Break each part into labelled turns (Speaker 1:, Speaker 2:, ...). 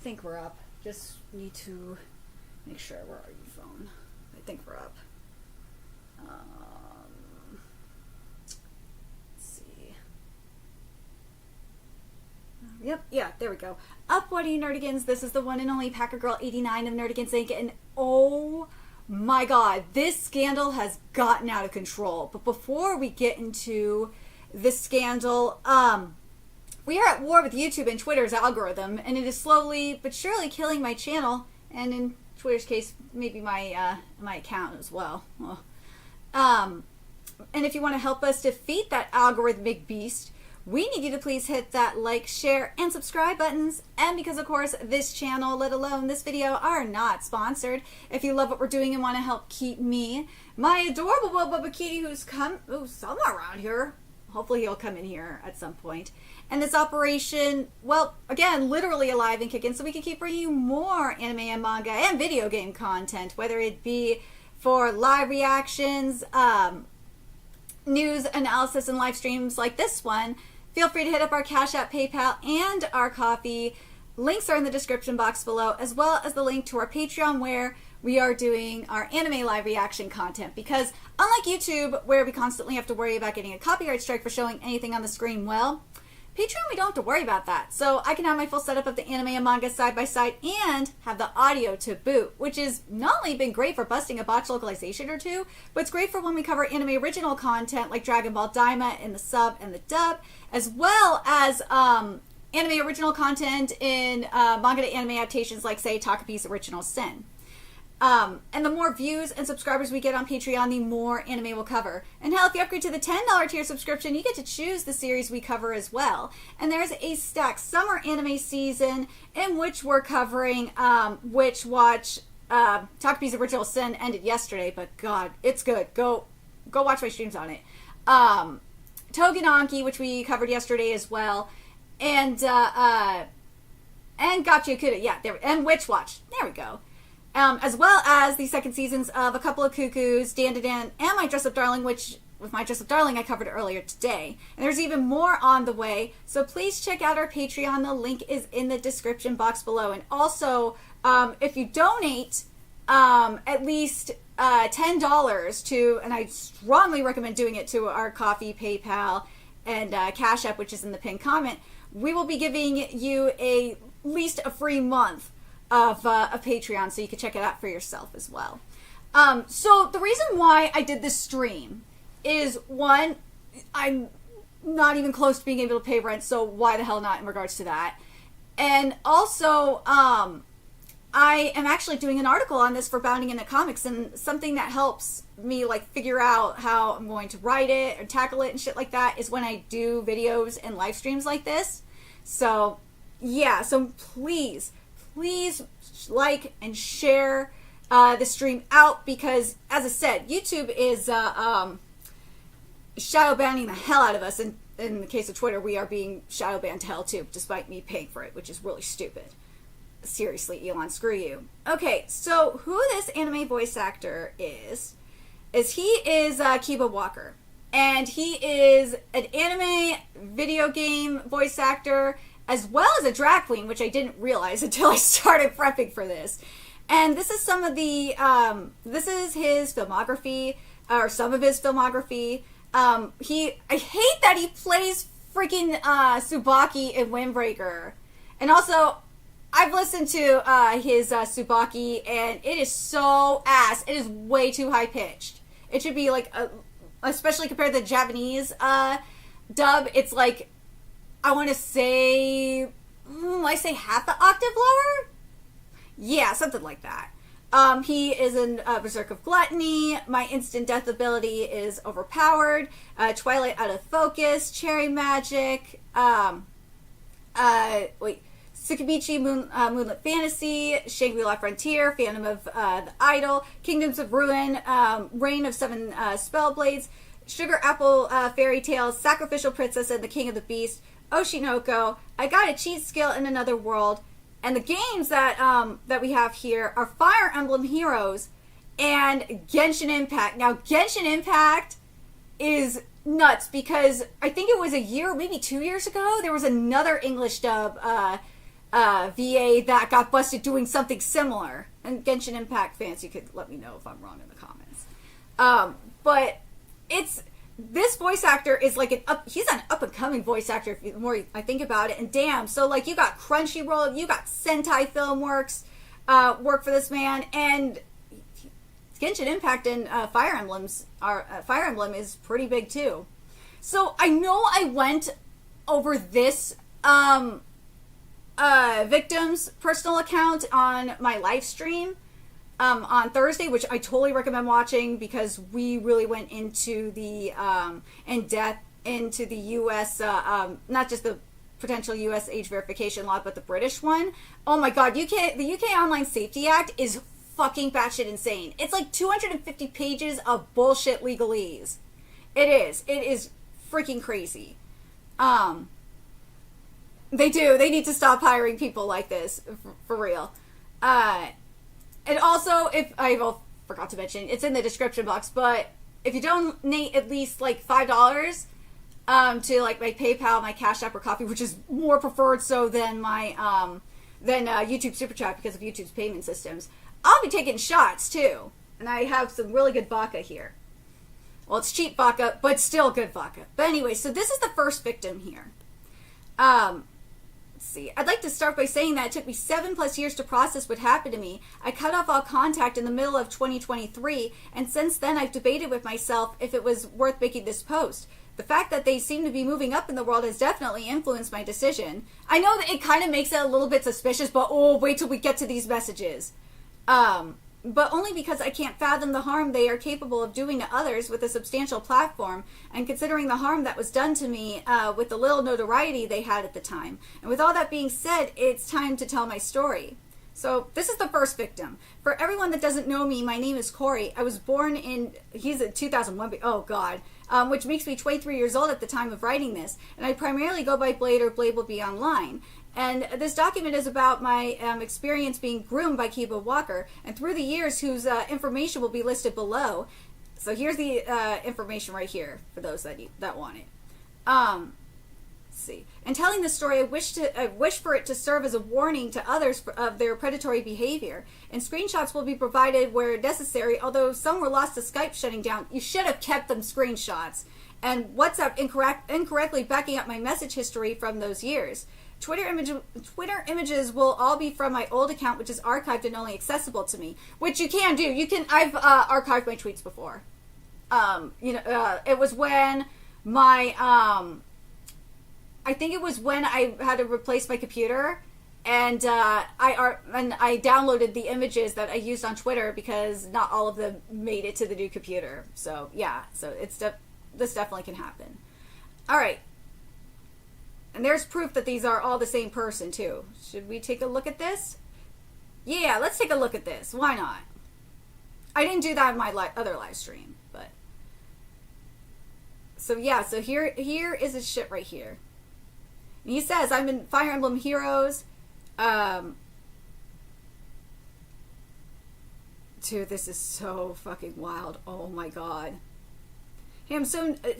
Speaker 1: think we're up. Just need to make sure. Where are you, phone? I think we're up. Let's see. Yep, yeah, there we go. Up, what are you nerdigans? This is the one and only Packer Girl 89 of Nerdigans Inc. And oh my god, this scandal has gotten out of control. But before we get into this scandal, we are at war with YouTube and Twitter's algorithm, and it is slowly but surely killing my channel, and in Twitter's case, maybe my my account as well. And if you want to help us defeat that algorithmic beast, we need you to please hit that like, share, and subscribe buttons. And because, of course, this channel, let alone this video, are not sponsored, if you love what we're doing and want to help keep me, my adorable Bubba Kitty, who's somewhere around here, hopefully he'll come in here at some point, and this operation, well, again, literally alive and kicking, so we can keep bringing you more anime and manga and video game content, whether it be for live reactions, news analysis, and live streams like this one. Feel free to hit up our Cash App, PayPal, and our Ko-fi. Links are in the description box below, as well as the link to our Patreon, where we are doing our anime live reaction content. Because unlike YouTube, where we constantly have to worry about getting a copyright strike for showing anything on the screen, well, Patreon, we don't have to worry about that. So I can have my full setup of the anime and manga side by side and have the audio to boot, which has not only been great for busting a botched localization or two, but it's great for when we cover anime original content like Dragon Ball Daima in the sub and the dub, as well as anime original content in manga to anime adaptations like, say, Takapi's Original Sin. And the more views and subscribers we get on Patreon, the more anime we'll cover. And hell, if you upgrade to the $10 tier subscription, you get to choose the series we cover as well. And there's a stacked summer anime season in which we're covering Witch Watch. Takapi's Original Sin ended yesterday, but God, it's good. Go watch my streams on it. Togenanki, which we covered yesterday as well. And Gotcha Kuda, yeah, there, and Witch Watch. There we go. As well as the second seasons of A Couple of Cuckoos, Dan to Dan, and My Dress Up Darling, which with My Dress Up Darling I covered earlier today. And there's even more on the way, so please check out our Patreon. The link is in the description box below. And also, if you donate at least $10 to, and I strongly recommend doing it, to our Ko-fi, PayPal, and Cash App, which is in the pinned comment, we will be giving you at least a free month of Patreon, so you can check it out for yourself as well. So the reason why I did this stream is, one, I'm not even close to being able to pay rent, so why the hell not in regards to that? And also, I am actually doing an article on this for Bounding into Comics, and something that helps me like figure out how I'm going to write it or tackle it and shit like that is when I do videos and live streams like this. So yeah, so please like and share the stream out, because as I said, YouTube is shadow banning the hell out of us, and in the case of Twitter, we are being shadow banned to hell too, despite me paying for it, which is really stupid. Seriously, Elon, screw you. Okay, so who this anime voice actor is he is Kiba Walker, and he is an anime video game voice actor, as well as a drag queen, which I didn't realize until I started prepping for this. And this is some of the, this is his filmography, or some of his filmography. I hate that he plays freaking Tsubaki in Windbreaker. And also, I've listened to his Tsubaki, and it is so ass. It is way too high-pitched. It should be like, especially compared to the Japanese dub, it's like, I want to say, I say half the octave lower? Yeah, something like that. He is in Berserk of Gluttony, My Instant Death Ability is Overpowered, Twilight Out of Focus, Cherry Magic, Tsukibichi Moonlit Fantasy, Shangri-La Frontier, Phantom of the Idol, Kingdoms of Ruin, Reign of Seven Spellblades, Sugar Apple Fairy Tales, Sacrificial Princess and the King of the Beast, Oshinoko, I Got a Cheat Skill in Another World, and the games that that we have here are Fire Emblem Heroes and Genshin Impact. Now, Genshin Impact is nuts, because I think it was a year, maybe 2 years ago, there was another English dub VA that got busted doing something similar. And Genshin Impact fans, you could let me know if I'm wrong in the comments. But this voice actor is like he's an up-and-coming voice actor the more I think about it. And damn, so like you got Crunchyroll, you got Sentai Filmworks work for this man, and Genshin Impact and Fire Emblem is pretty big too. So I know I went over this victim's personal account on my live stream on Thursday, which I totally recommend watching because we really went into the in depth into the U.S. Not just the potential U.S. age verification law, but the British one. Oh my God, the UK Online Safety Act is fucking batshit insane. It's like 250 pages of bullshit legalese. It is freaking crazy. They need to stop hiring people like this for real. And also, if I forgot to mention, it's in the description box, but if you donate at least like $5 to like my PayPal, my Cash App, or Coffee, which is more preferred so than my YouTube Super Chat because of YouTube's payment systems, I'll be taking shots too. And I have some really good vodka here. Well, it's cheap vodka, but still good vodka. But anyway, so this is the first victim here. Let's see. I'd like to start by saying that it took me 7+ years to process what happened to me. I cut off all contact in the middle of 2023, and since then I've debated with myself if it was worth making this post. The fact that they seem to be moving up in the world has definitely influenced my decision. I know that it kind of makes it a little bit suspicious, but wait till we get to these messages. But only because I can't fathom the harm they are capable of doing to others with a substantial platform, and considering the harm that was done to me with the little notoriety they had at the time. And with all that being said, it's time to tell my story. So this is the first victim. For everyone that doesn't know me, my name is Corey. I was born he's a 2001, oh God, which makes me 23 years old at the time of writing this. And I primarily go by Blade or Blade will be online. And this document is about my experience being groomed by Kiba Walker, and through the years, whose information will be listed below. So here's the information right here for those that want it. Let's see. In telling this story, I wish for it to serve as a warning to others of their predatory behavior. And screenshots will be provided where necessary, although some were lost to Skype shutting down. You should have kept them screenshots. And WhatsApp incorrectly backing up my message history from those years. Twitter images will all be from my old account, which is archived and only accessible to me, which you can do. I've archived my tweets before. It was when I think it was when I had to replace my computer, and I downloaded the images that I used on Twitter because not all of them made it to the new computer. So yeah, so this definitely can happen. All right. And there's proof that these are all the same person, too. Should we take a look at this? Yeah, let's take a look at this. Why not? I didn't do that in my other live stream, but... So, yeah, so here is his shit right here. And he says, I'm in Fire Emblem Heroes. Dude, this is so fucking wild. Oh, my God. Hey,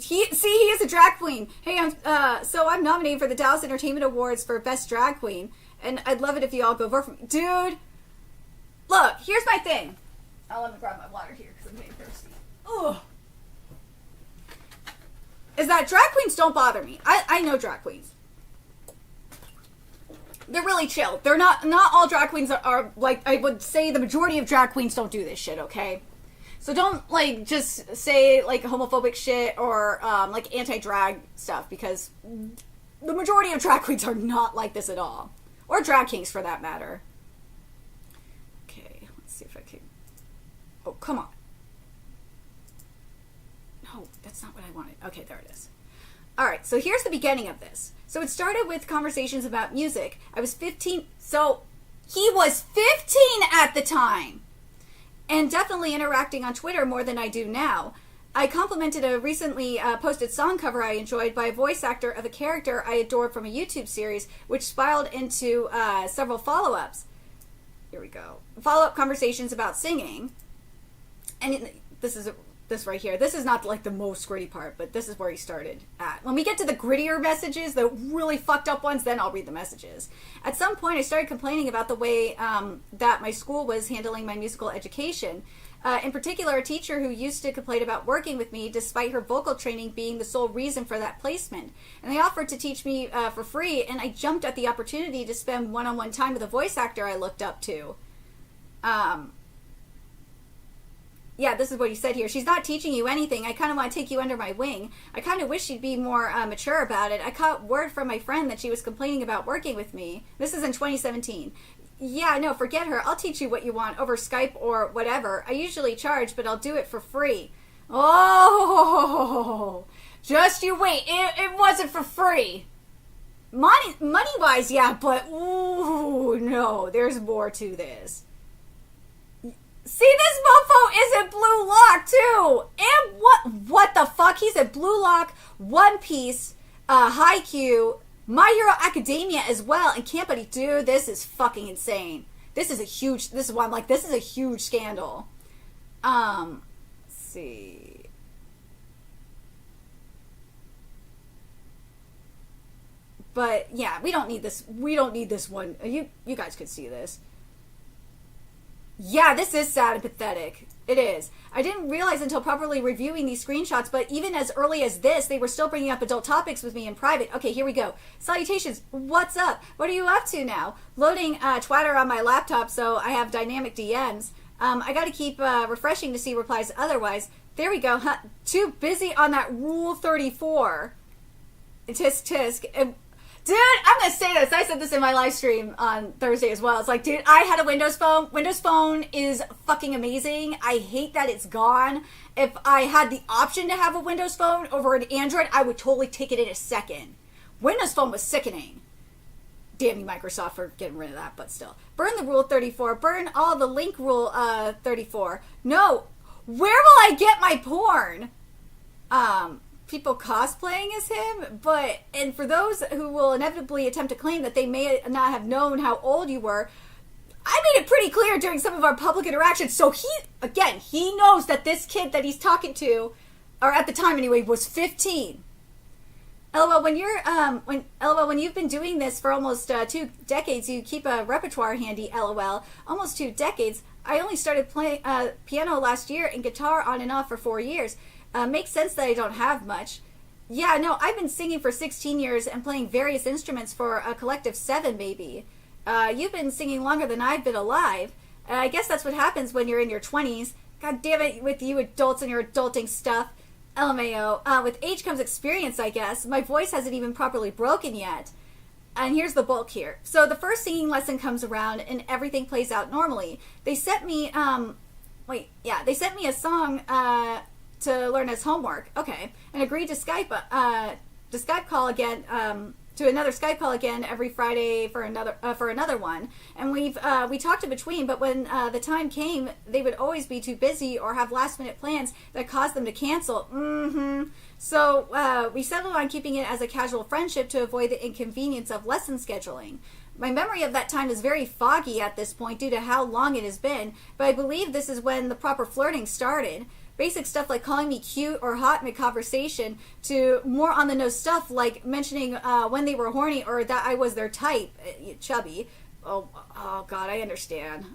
Speaker 1: he is a drag queen. Hey, I'm nominated for the Dallas Entertainment Awards for Best Drag Queen, and I'd love it if you all go vote for me. Dude, look, here's my thing. I'll let me grab my water here because I'm getting thirsty. Ugh. Is that drag queens don't bother me. I know drag queens. They're really chill. They're not all drag queens are like, I would say the majority of drag queens don't do this shit, okay? So don't, like, just say, like, homophobic shit or, like, anti-drag stuff, because the majority of drag queens are not like this at all. Or drag kings, for that matter. Okay, let's see if I can... Oh, come on. No, that's not what I wanted. Okay, there it is. Alright, so here's the beginning of this. So it started with conversations about music. I was 15, so he was 15 at the time! And definitely interacting on Twitter more than I do now. I complimented a recently posted song cover I enjoyed by a voice actor of a character I adored from a YouTube series, which spiraled into several follow-ups. Here we go. Follow-up conversations about singing. And this is this right here. This is not like the most gritty part, but this is where he started at. When we get to the grittier messages, the really fucked up ones, then I'll read the messages. At some point, I started complaining about the way that my school was handling my musical education. In particular, a teacher who used to complain about working with me despite her vocal training being the sole reason for that placement. And they offered to teach me for free, and I jumped at the opportunity to spend one-on-one time with a voice actor I looked up to. Yeah, this is what he said here. She's not teaching you anything. I kind of want to take you under my wing. I kind of wish she'd be more mature about it. I caught word from my friend that she was complaining about working with me. This is in 2017. Yeah, no, forget her. I'll teach you what you want over Skype or whatever. I usually charge, but I'll do it for free. Oh, just you wait. It wasn't for free. Money-wise, yeah, but ooh, no, there's more to this. See, this mofo is in Blue Lock, too. And what the fuck? He's at Blue Lock, One Piece, Haikyuu, My Hero Academia as well. And can't believe, dude, this is fucking insane. This is why I'm like, this is a huge scandal. Let's see. But, yeah, we don't need this. We don't need this one. You guys could see this. Yeah, this is sad and pathetic. It is. I didn't realize until properly reviewing these screenshots, but even as early as this, they were still bringing up adult topics with me in private. Okay, here we go. Salutations. What's up? What are you up to now? Loading Twitter on my laptop, so I have dynamic DMs. I got to keep refreshing to see replies otherwise. There we go. Huh? Too busy on that Rule 34. Tisk tisk. Dude, I'm going to say this. I said this in my live stream on Thursday as well. It's like, dude, I had a Windows Phone. Windows Phone is fucking amazing. I hate that it's gone. If I had the option to have a Windows Phone over an Android, I would totally take it in a second. Windows Phone was sickening. Damn you, Microsoft, for getting rid of that, but still. Burn the Rule 34. Burn all the link Rule 34. No. Where will I get my porn? People cosplaying as him, and for those who will inevitably attempt to claim that they may not have known how old you were, I made it pretty clear during some of our public interactions. So he knows that this kid that he's talking to, or at the time anyway, was 15. LOL, when you've been doing this for almost 2 decades, you keep a repertoire handy. LOL, almost 2 decades. I only started playing piano last year and guitar on and off for 4 years. Makes sense that I don't have much. Yeah, no, I've been singing for 16 years and playing various instruments for a collective 7, maybe. You've been singing longer than I've been alive. I guess that's what happens when you're in your 20s. God damn it with you adults and your adulting stuff. LMAO. With age comes experience, I guess. My voice hasn't even properly broken yet. And here's the bulk here. So the first singing lesson comes around and everything plays out normally. They sent me, they sent me a song, to learn as homework. Okay. And agreed to Skype call again, to another Skype call again every Friday for another one. And we talked in between, but when the time came, they would always be too busy or have last minute plans that caused them to cancel. So we settled on keeping it as a casual friendship to avoid the inconvenience of lesson scheduling. My memory of that time is very foggy at this point due to how long it has been, but I believe this is when the proper flirting started. Basic stuff like calling me cute or hot mid-conversation to more on-the-nose stuff like mentioning when they were horny or that I was their type, chubby. Oh God, I understand.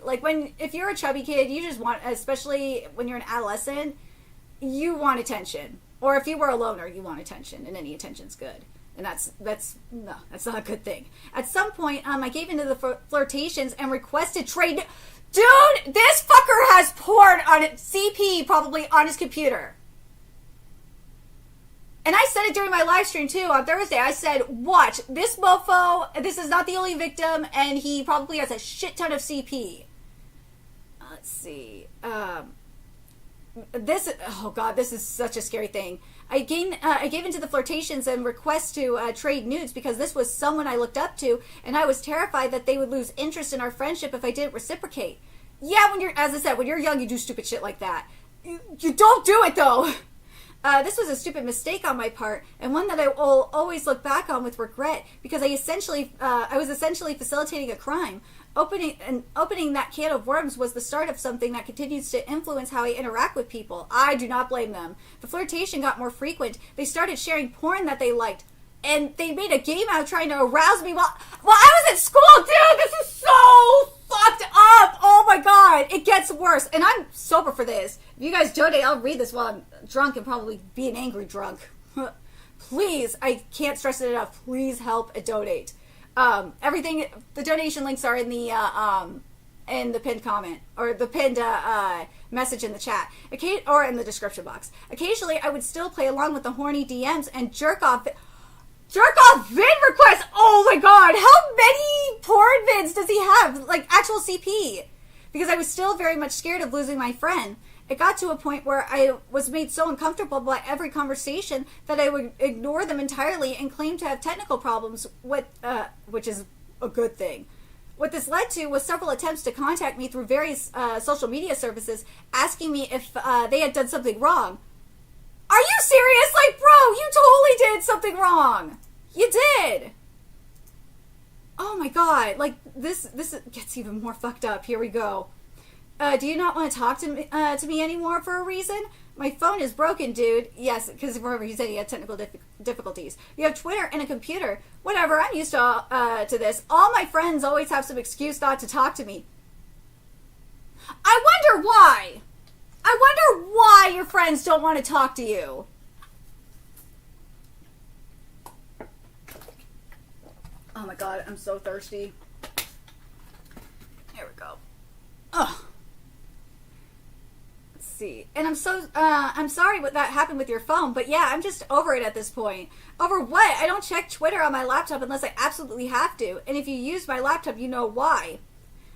Speaker 1: Like, if you're a chubby kid, you just want, especially when you're an adolescent, you want attention. Or if you were a loner, you want attention, and any attention's good. And that's not a good thing. At some point, I gave into the flirtations and requested trade. Dude, this fucker has porn on CP probably on his computer. And I said it during my live stream too on Thursday. I said, watch, this mofo, this is not the only victim, and he probably has a shit ton of CP. Let's see. This is such a scary thing. I gave into the flirtations and requests to trade nudes because this was someone I looked up to, and I was terrified that they would lose interest in our friendship if I didn't reciprocate. Yeah, when you're young, you do stupid shit like that. You don't do it, though. This was a stupid mistake on my part, and one that I will always look back on with regret, because I was essentially facilitating a crime. Opening that can of worms was the start of something that continues to influence how I interact with people. I do not blame them. The flirtation got more frequent. They started sharing porn that they liked. And they made a game out of trying to arouse me while I was at school, dude! This is so fucked up! Oh my god! It gets worse. And I'm sober for this. If you guys donate, I'll read this while I'm drunk and probably be an angry drunk. Please, I can't stress it enough. Please help and donate. Everything, the donation links are in the pinned comment, or the pinned message in the chat, or in the description box. Occasionally, I would still play along with the horny DMs and jerk off vid requests. Oh my god, how many porn vids does he have? Like actual CP. Because I was still very much scared of losing my friend. It got to a point where I was made so uncomfortable by every conversation that I would ignore them entirely and claim to have technical problems, which is a good thing. What this led to was several attempts to contact me through various social media services, asking me if they had done something wrong. Are you serious? Like, bro, you totally did something wrong. You did. Oh my god. Like, this gets even more fucked up. Here we go. Do you not want to talk to me anymore for a reason? My phone is broken, dude. Yes, because remember, he said he had technical difficulties. You have Twitter and a computer. Whatever, I'm used to this. All my friends always have some excuse not to talk to me. I wonder why. I wonder why your friends don't want to talk to you. Oh my god, I'm so thirsty. Here we go. Ugh. Let's see. And I'm sorry what that happened with your phone, but yeah, I'm just over it at this point. Over what? I don't check Twitter on my laptop unless I absolutely have to. And if you use my laptop, you know why.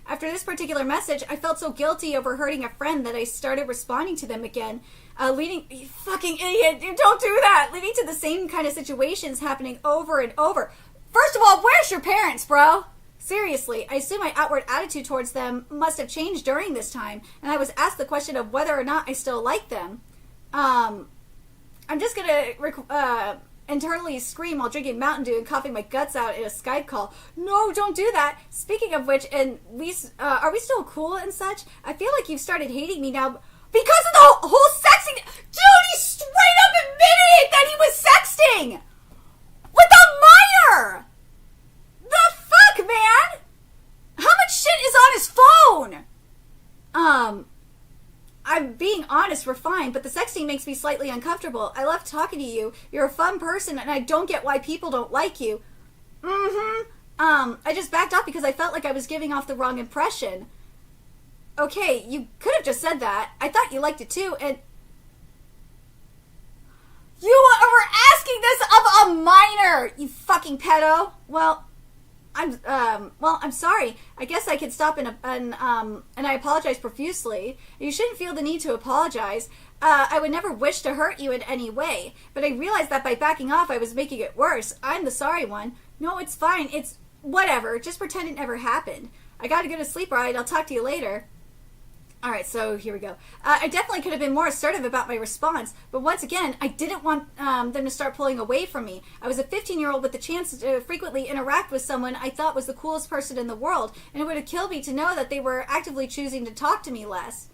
Speaker 1: After this particular message, I felt so guilty over hurting a friend that I started responding to them again, you fucking idiot, don't do that, leading to the same kind of situations happening over and over. First of all, where's your parents, bro? Seriously, I assume my outward attitude towards them must have changed during this time, and I was asked the question of whether or not I still like them. I'm just gonna internally scream while drinking Mountain Dew and coughing my guts out in a Skype call. No, don't do that. Speaking of which, and are we still cool and such? I feel like you've started hating me now because of the whole sexting. Dude, he straight up admitted that he was sexting with a minor. The fuck, man? How much shit is on his phone? I'm being honest, we're fine, but the sexting makes me slightly uncomfortable. I love talking to you. You're a fun person, and I don't get why people don't like you. I just backed off because I felt like I was giving off the wrong impression. Okay, you could have just said that. I thought you liked it too, and... You were asking this of a minor, you fucking pedo. Well, I'm sorry. I guess I could stop and I apologize profusely. You shouldn't feel the need to apologize. I would never wish to hurt you in any way, but I realized that by backing off, I was making it worse. I'm the sorry one. No, it's fine. It's whatever. Just pretend it never happened. I gotta go to sleep, right? I'll talk to you later. Alright, so here we go. I definitely could have been more assertive about my response, but once again, I didn't want them to start pulling away from me. I was a 15-year-old with the chance to frequently interact with someone I thought was the coolest person in the world, and it would have killed me to know that they were actively choosing to talk to me less.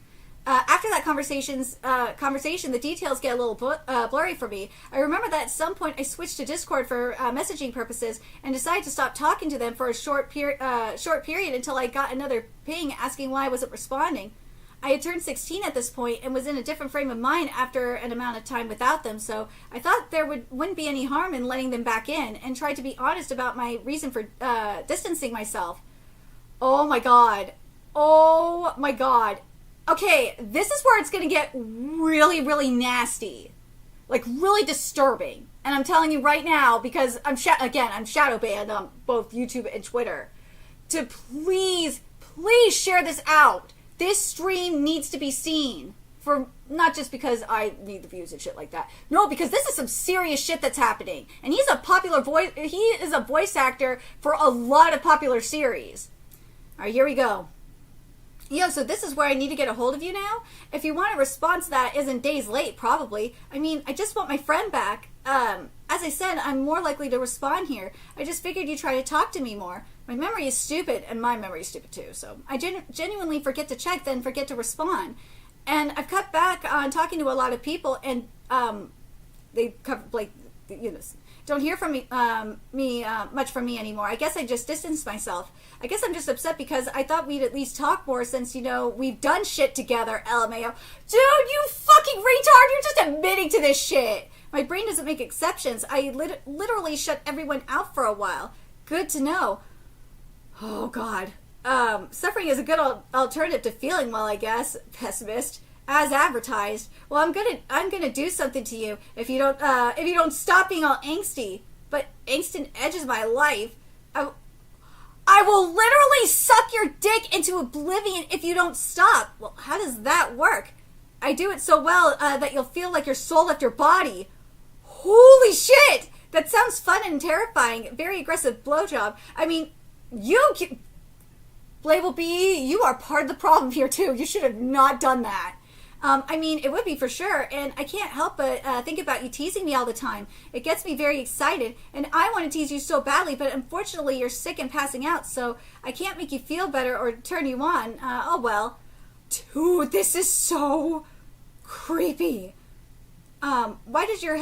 Speaker 1: After that conversation, the details get a little blurry for me. I remember that at some point I switched to Discord for messaging purposes and decided to stop talking to them for a short period until I got another ping asking why I wasn't responding. I had turned 16 at this point and was in a different frame of mind after an amount of time without them, so I thought there wouldn't be any harm in letting them back in and tried to be honest about my reason for distancing myself. Oh my god. Oh my god. Okay, this is where it's going to get really, really nasty. Like, really disturbing. And I'm telling you right now, because I'm shadow banned on both YouTube and Twitter, to please share this out. This stream needs to be seen. For not just because I need the views and shit like that. No, because this is some serious shit that's happening. And he's a popular voice. He is a voice actor for a lot of popular series. All right, here we go. Yeah, so this is where I need to get a hold of you now. If you want a response that isn't days late, probably. I mean, I just want my friend back. As I said, I'm more likely to respond here. I just figured you'd try to talk to me more. My memory is stupid, and my memory is stupid too. So I genuinely forget to check, then forget to respond. And I've cut back on talking to a lot of people, and they cover, like, you know, don't hear from me, much from me anymore. I guess I just distanced myself. I guess I'm just upset because I thought we'd at least talk more since, you know, we've done shit together, LMAO. Dude, you fucking retard, you're just admitting to this shit. My brain doesn't make exceptions. I literally shut everyone out for a while. Good to know. Oh, God. Suffering is a good alternative to feeling well, I guess. Pessimist. As advertised. Well, I'm gonna do something to you if you don't stop being all angsty. But angst edges my life. I will literally suck your dick into oblivion if you don't stop. Well, how does that work? I do it so well that you'll feel like your soul left your body. Holy shit! That sounds fun and terrifying. Very aggressive blowjob. I mean, Label B, you are part of the problem here too. You should have not done that. I mean, it would be for sure, and I can't help but think about you teasing me all the time. It gets me very excited, and I want to tease you so badly, but unfortunately you're sick and passing out, so I can't make you feel better or turn you on. Oh well. Dude, this is so creepy. Why does your...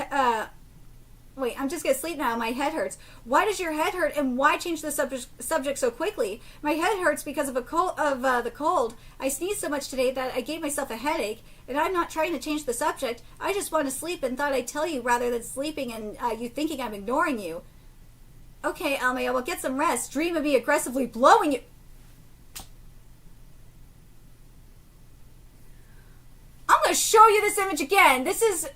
Speaker 1: Wait, I'm just gonna sleep now. My head hurts. Why does your head hurt, and why change the subject so quickly? My head hurts because of the cold. I sneezed so much today that I gave myself a headache, and I'm not trying to change the subject. I just want to sleep and thought I'd tell you rather than sleeping and you thinking I'm ignoring you. Okay, Almea, well, get some rest. Dream of me aggressively blowing you. I'm gonna show you this image again. This is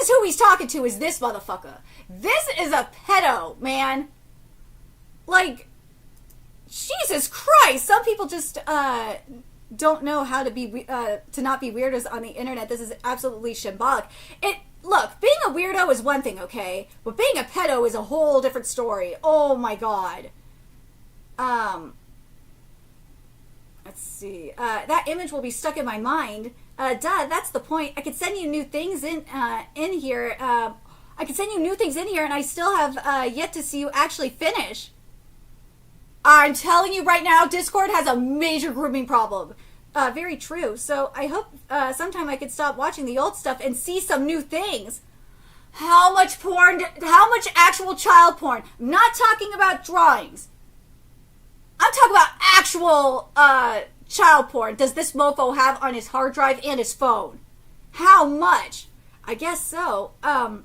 Speaker 1: who he's talking to, is this motherfucker. This is a pedo, man. Like, Jesus Christ. Some people just don't know how to be to not be weirdos on the internet. This is absolutely shambolic. Look, being a weirdo is one thing, okay? But being a pedo is a whole different story. Oh my God. Let's see. That image will be stuck in my mind. That's the point. I could send you new things in here. I could send you new things in here, and I still have yet to see you actually finish. I'm telling you right now, Discord has a major grooming problem. Very true. So I hope sometime I could stop watching the old stuff and see some new things. How much porn? How much actual child porn? I'm not talking about drawings. I'm talking about actual child porn does this mofo have on his hard drive and his phone? How much? I guess so. Oh,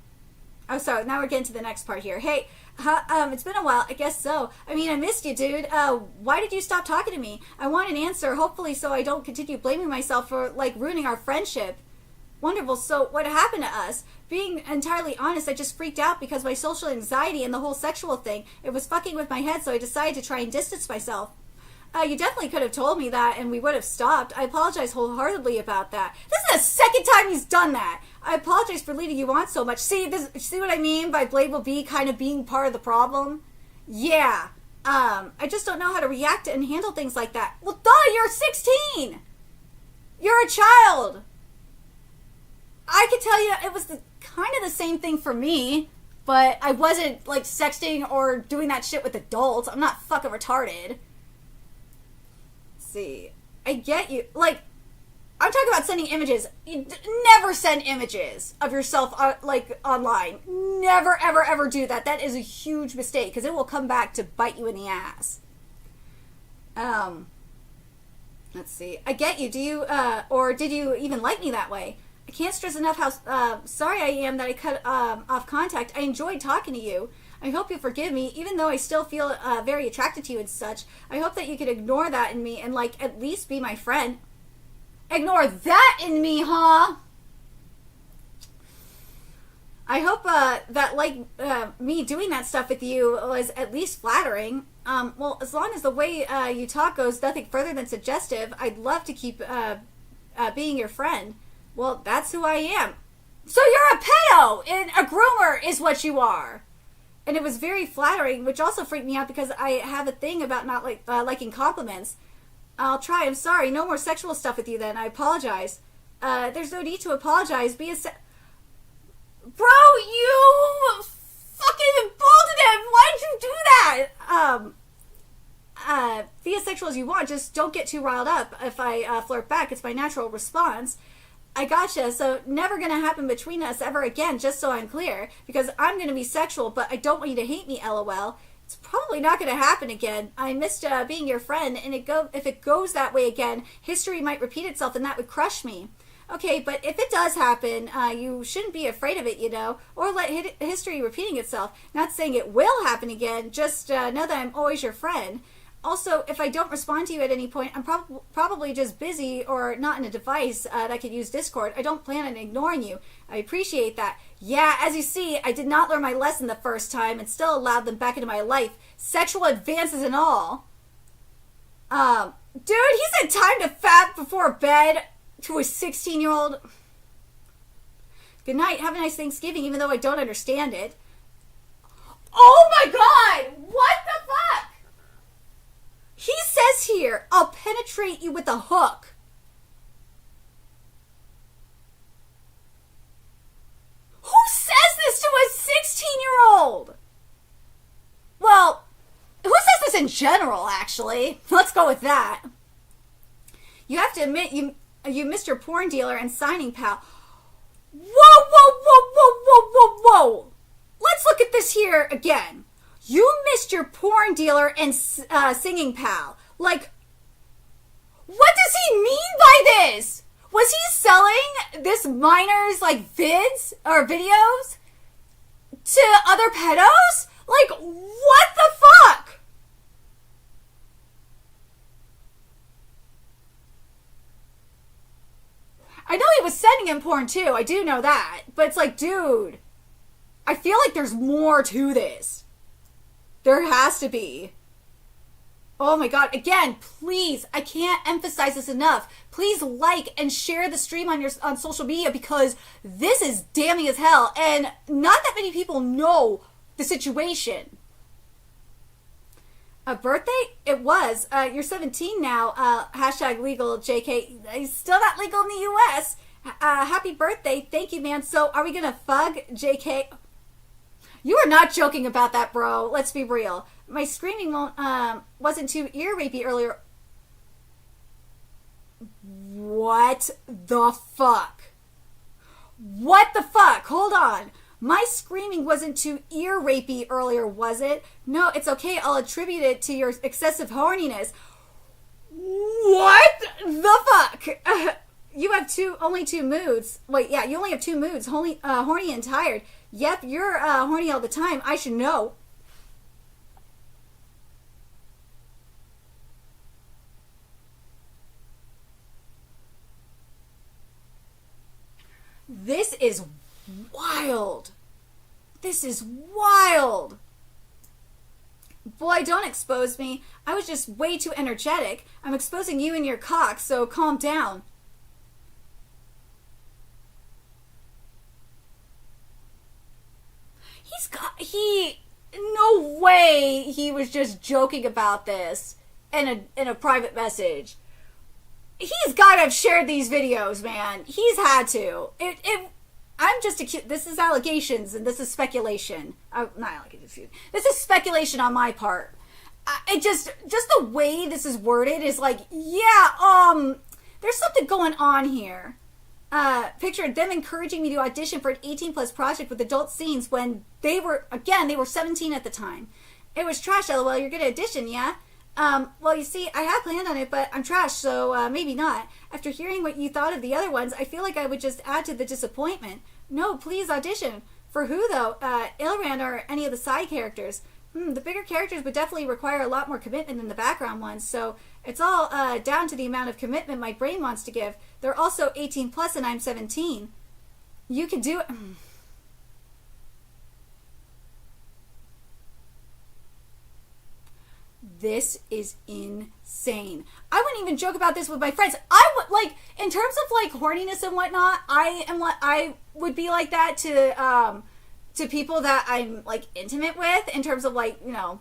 Speaker 1: sorry. Now we're getting to the next part here. Hey, it's been a while. I guess so. I mean, I missed you, dude. Why did you stop talking to me? I want an answer, hopefully, so I don't continue blaming myself for, like, ruining our friendship. Wonderful. So what happened to us? Being entirely honest, I just freaked out because my social anxiety and the whole sexual thing, it was fucking with my head, so I decided to try and distance myself. You definitely could have told me that and we would have stopped. I apologize wholeheartedly about that. This is the second time he's done that. I apologize for leading you on so much. See what I mean by Label B kind of being part of the problem? Yeah. I just don't know how to react and handle things like that. Well, duh, you're 16! You're a child! I could tell you it was kind of the same thing for me, but I wasn't, like, sexting or doing that shit with adults. I'm not fucking retarded. See, I get you. Like, I'm talking about sending images. You never send images of yourself, like, online. Never, ever, ever do that. That is a huge mistake, because it will come back to bite you in the ass. Let's see. I get you. Do you, or did you even like me that way? I can't stress enough how sorry I am that I cut off contact. I enjoyed talking to you. I hope you'll forgive me, even though I still feel very attracted to you and such. I hope that you could ignore that in me and, like, at least be my friend. Ignore that in me, huh? I hope that, like, me doing that stuff with you was at least flattering. Well, as long as the way you talk goes nothing further than suggestive, I'd love to keep being your friend. Well, that's who I am. So you're a pedo! And a groomer is what you are. And it was very flattering, which also freaked me out because I have a thing about not liking compliments. I'll try. I'm sorry. No more sexual stuff with you then. I apologize. There's no need to apologize. Bro, you fucking emboldened him. Why'd you do sexual as you want. Just don't get too riled up. If I flirt back, it's my natural response. I gotcha. So never going to happen between us ever again, just so I'm clear. Because I'm going to be sexual, but I don't want you to hate me, LOL. It's probably not going to happen again. I missed being your friend, and if it goes that way again, history might repeat itself, and that would crush me. Okay, but if it does happen, you shouldn't be afraid of it, or let history repeating itself. Not saying it will happen again, just know that I'm always your friend. Also, if I don't respond to you at any point, I'm probably just busy or not in a device that could use Discord. I don't plan on ignoring you. I appreciate that. Yeah, as you see, I did not learn my lesson the first time and still allowed them back into my life. Sexual advances and all. Dude, he said time to fap before bed to a 16-year-old. Good night. Have a nice Thanksgiving, even though I don't understand it. Oh my god! What the fuck? He says here, I'll penetrate you with a hook. Who says this to a 16-year-old? Well, who says this in general, actually? Let's go with that. You have to admit, you missed your porn dealer and signing pal. Whoa, whoa, whoa, whoa, whoa, whoa, whoa. Let's look at this here again. You missed your porn dealer and singing pal. Like, what does he mean by this? Was he selling this minor's, like, vids or videos to other pedos? Like, what the fuck? I know he was sending him porn, too. I do know that. But it's like, dude, I feel like there's more to this. There has to be. Oh my god. Again, please, I can't emphasize this enough. Please like and share the stream on social media because this is damning as hell and not that many people know the situation. A birthday? It was. You're 17 now. Hashtag legal JK. It's still not legal in the US. Happy birthday. Thank you, man. So are we gonna fug JK? You are not joking about that, bro. Let's be real. My screaming wasn't too ear rapey earlier. What the fuck? What the fuck? Hold on. My screaming wasn't too ear rapey earlier, was it? No, it's okay. I'll attribute it to your excessive horniness. What the fuck? You have only two moods. Wait, yeah, you only have two moods. Horny and tired. Yep, you're horny all the time. I should know. This is wild. This is wild. Boy, don't expose me. I was just way too energetic. I'm exposing you and your cock, so calm down. No way he was just joking about this in a private message. He's got to have shared these videos, man. He's had to. I'm just accused. This is allegations and this is speculation. Not allegations. This is speculation on my part. Just the way this is worded is like, yeah, there's something going on here. Picture them encouraging me to audition for an 18+ project with adult scenes when they were 17 at the time. It was trash, LOL. You're gonna audition, yeah? Well, you see, I had planned on it, but I'm trash, so maybe not. After hearing what you thought of the other ones, I feel like I would just add to the disappointment. No, please audition. For who, though? Ilran or any of the side characters? The bigger characters would definitely require a lot more commitment than the background ones, so it's all down to the amount of commitment my brain wants to give. They're also 18+ and I'm 17. You can do it. This is insane. I wouldn't even joke about this with my friends. I would, like, in terms of like horniness and whatnot, I would be like that to people that I'm like intimate with, in terms of like, you know,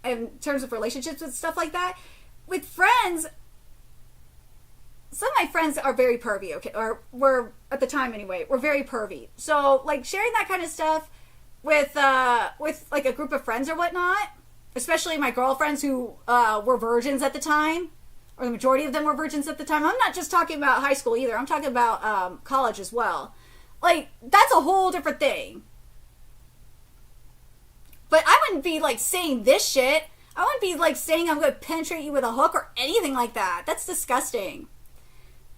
Speaker 1: in terms of relationships and stuff like that. With friends, some of my friends are very pervy, okay, or were at the time anyway, were very pervy. So like sharing that kind of stuff with like a group of friends or whatnot, especially my girlfriends who were virgins at the time, or the majority of them were virgins at the time. I'm not just talking about high school either. I'm talking about college as well. Like, that's a whole different thing. But I wouldn't be, like, saying this shit. I wouldn't be, like, saying I'm going to penetrate you with a hook or anything like that. That's disgusting.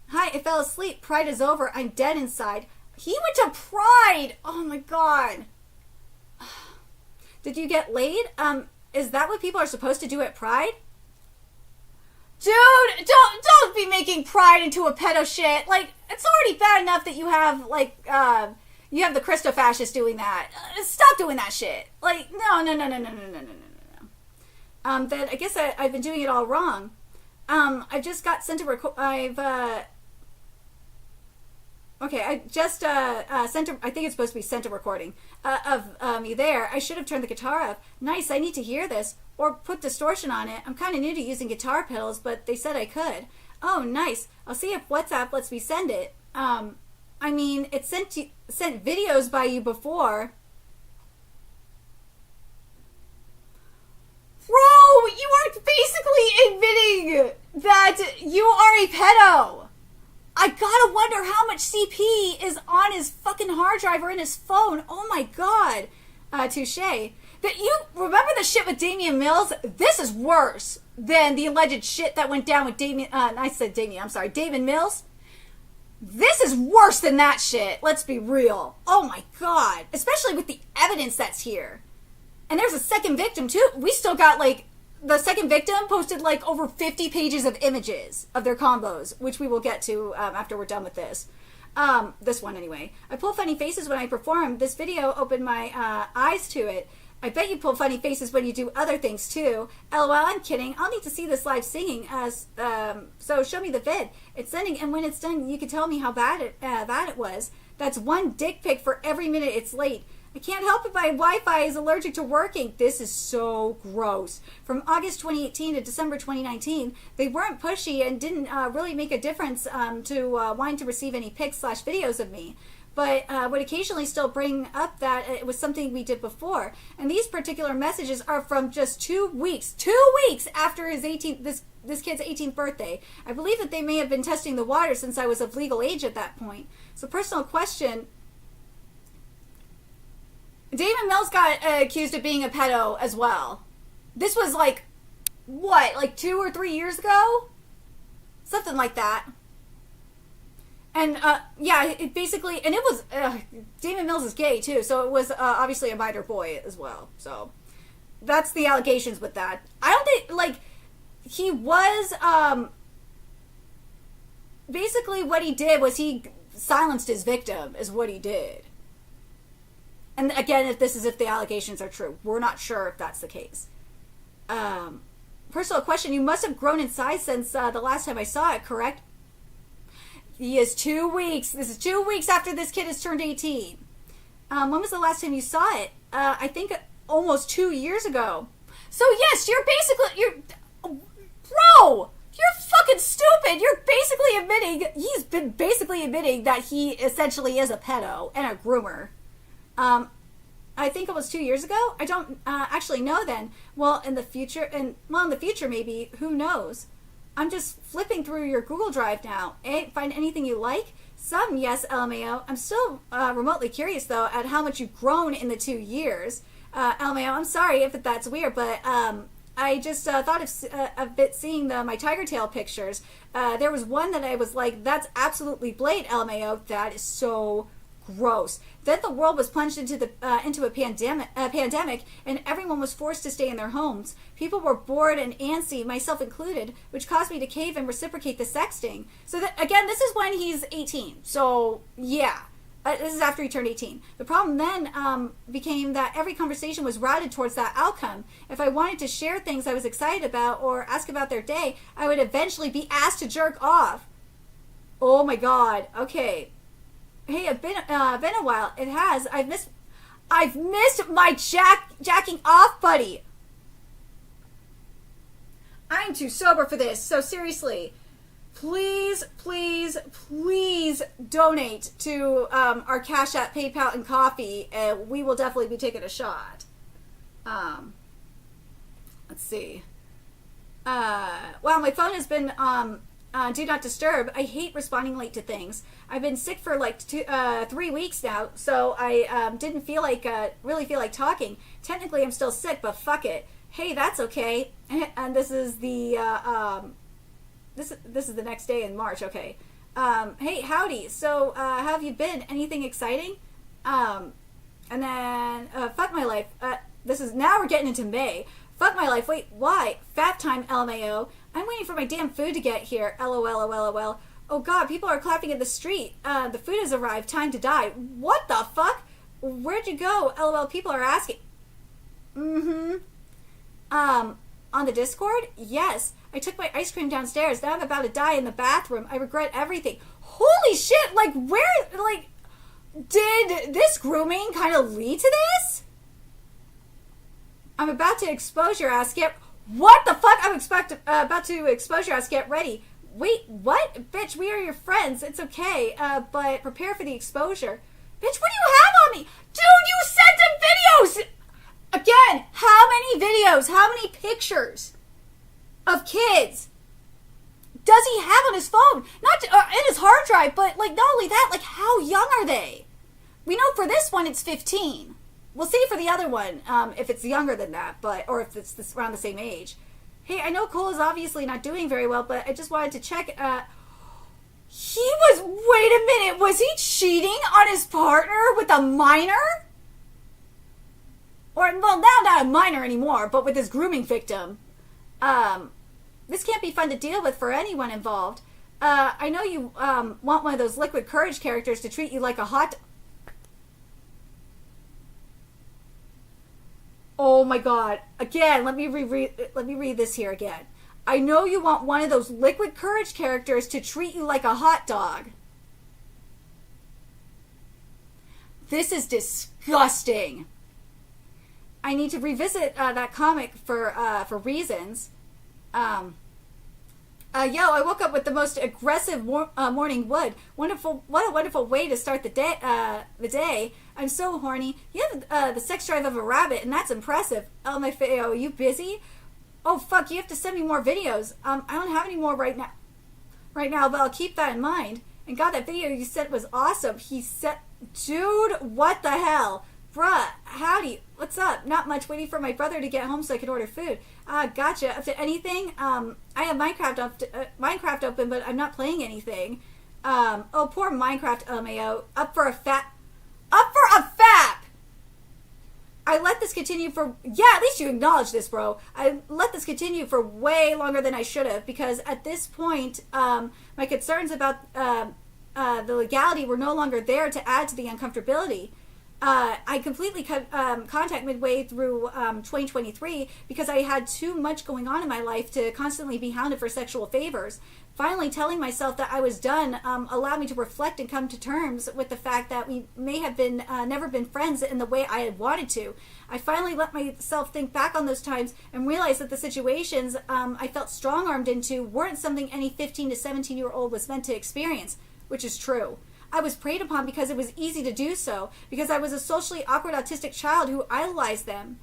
Speaker 1: Hi, I fell asleep. Pride is over. I'm dead inside. He went to Pride. Oh, my God. Did you get laid? Is that what people are supposed to do at Pride? Dude, don't be making Pride into a pedo shit. Like, it's already bad enough that you have, like, you have the Christo-fascists doing that. Stop doing that shit. Like, no. Then I guess I've been doing it all wrong. I just got sent a I just sent a, I think it's supposed to be sent a recording of me there. I should have turned the guitar up. Nice, I need to hear this. Or put distortion on it. I'm kind of new to using guitar pedals, but they said I could. Oh, nice. I'll see if WhatsApp lets me send it. I mean, it sent videos by you before. Bro, you are basically admitting that you are a pedo. I gotta wonder how much CP is on his fucking hard drive or in his phone. Oh my God. Touche. That you remember the shit with Damian Mills? This is worse than the alleged shit that went down with David Mills. This is worse than that shit. Let's be real. Oh my God. Especially with the evidence that's here. And there's a second victim too. We still got like, the second victim posted like over 50 pages of images of their combos, which we will get to after we're done with this. This one anyway. I pull funny faces when I perform. This video opened my eyes to it. I bet you pull funny faces when you do other things too. LOL, I'm kidding. I'll need to see this live singing. So show me the vid. It's sending, and when it's done, you can tell me how bad it was. That's one dick pic for every minute it's late. I can't help it, my Wi-Fi is allergic to working. This is so gross. From August 2018 to December 2019, they weren't pushy and didn't really make a difference to wanting to receive any pics/videos of me. But would occasionally still bring up that it was something we did before. And these particular messages are from just 2 weeks. 2 weeks after his this kid's 18th birthday. I believe that they may have been testing the water since I was of legal age at that point. So personal question. David Mills got accused of being a pedo as well. This was like, what, like 2 or 3 years ago? Something like that. And, yeah, it basically, and it was, Damon Mills is gay, too, so it was obviously a minor boy as well. So, that's the allegations with that. I don't think, like, he was, basically what he did was he silenced his victim, is what he did. And again, if the allegations are true. We're not sure if that's the case. Personal question, you must have grown in size since the last time I saw it, correct? He is 2 weeks. This is 2 weeks after this kid has turned 18. When was the last time you saw it? I think almost 2 years ago. So yes, bro, you're fucking stupid. You're basically he's been basically admitting that he essentially is a pedo and a groomer. I think it was 2 years ago. I don't actually know then. Well, in the future maybe, who knows? I'm just flipping through your Google Drive now. Find anything you like? Some, yes, LMAO. I'm still remotely curious, though, at how much you've grown in the 2 years. LMAO, I'm sorry if that's weird, but I just thought of a bit seeing my tiger tail pictures. There was one that I was like, that's absolutely Blade, LMAO. That is so gross. Then the world was plunged into a pandemic, and everyone was forced to stay in their homes. People were bored and antsy, myself included, which caused me to cave and reciprocate the sexting. So again, this is when he's 18. So yeah, this is after he turned 18. The problem then became that every conversation was routed towards that outcome. If I wanted to share things I was excited about or ask about their day, I would eventually be asked to jerk off. Oh my God. Okay. Hey, it's been a while. It has. I've missed my jacking off, buddy. I'm too sober for this. So seriously, please donate to our Cash App, PayPal, and coffee. We will definitely be taking a shot. Let's see. Well, my phone has been do not disturb. I hate responding late to things. I've been sick for like 3 weeks now, so I didn't feel like really feel like talking. Technically, I'm still sick, but fuck it. Hey, that's okay. And this is the this is the next day in March. Okay. Hey, howdy. So, how have you been? Anything exciting? And then fuck my life. This is now we're getting into May. Fuck my life. Wait, why? Fat time, LMAO. I'm waiting for my damn food to get here. LOL. Oh god, people are clapping in the street. The food has arrived. Time to die. What the fuck? Where'd you go? LOL, people are asking. On the Discord? Yes. I took my ice cream downstairs. Now I'm about to die in the bathroom. I regret everything. Holy shit! Like, where, like, did this grooming kind of lead to this? I'm about to expose your ass. What the fuck? I'm about to expose your ass. Get ready. Wait, what? Bitch, we are your friends. It's okay. But prepare for the exposure. Bitch, what do you have on me? Dude, you sent him videos! Again, how many videos? How many pictures of kids does he have on his phone? Not in his hard drive, but like not only that, like how young are they? We know for this one it's 15. We'll see for the other one if it's younger than that, or if it's around the same age. Hey, I know Cole is obviously not doing very well, but I just wanted to check. Wait a minute, was he cheating on his partner with a minor? Or, well, now not a minor anymore, but with his grooming victim. This can't be fun to deal with for anyone involved. I know you want one of those liquid courage characters to treat you like a hot... Oh my god. Again, let me read this here again. I know you want one of those liquid courage characters to treat you like a hot dog. This is disgusting. I need to revisit that comic for reasons. Yo, I woke up with the most aggressive morning wood. What a wonderful way to start the day. I'm so horny. You have the sex drive of a rabbit, and that's impressive. Oh, my are you busy? Oh, fuck, you have to send me more videos. I don't have any more right now, but I'll keep that in mind. And God, that video you sent was awesome. He said, dude, what the hell? Bruh, howdy, what's up? Not much, waiting for my brother to get home so I can order food. Gotcha. Up to anything? I have Minecraft open, but I'm not playing anything. Oh, poor Minecraft LMAO. Up for a fap. I let this continue for... Yeah, at least you acknowledge this, bro. I let this continue for way longer than I should have, because at this point, my concerns about the legality were no longer there to add to the uncomfortability. I completely cut contact midway through 2023 because I had too much going on in my life to constantly be hounded for sexual favors. Finally telling myself that I was done allowed me to reflect and come to terms with the fact that we may have been never been friends in the way I had wanted to. I finally let myself think back on those times and realize that the situations I felt strong-armed into weren't something any 15 to 17-year-old was meant to experience, which is true. I was preyed upon because it was easy to do so, because I was a socially awkward autistic child who idolized them.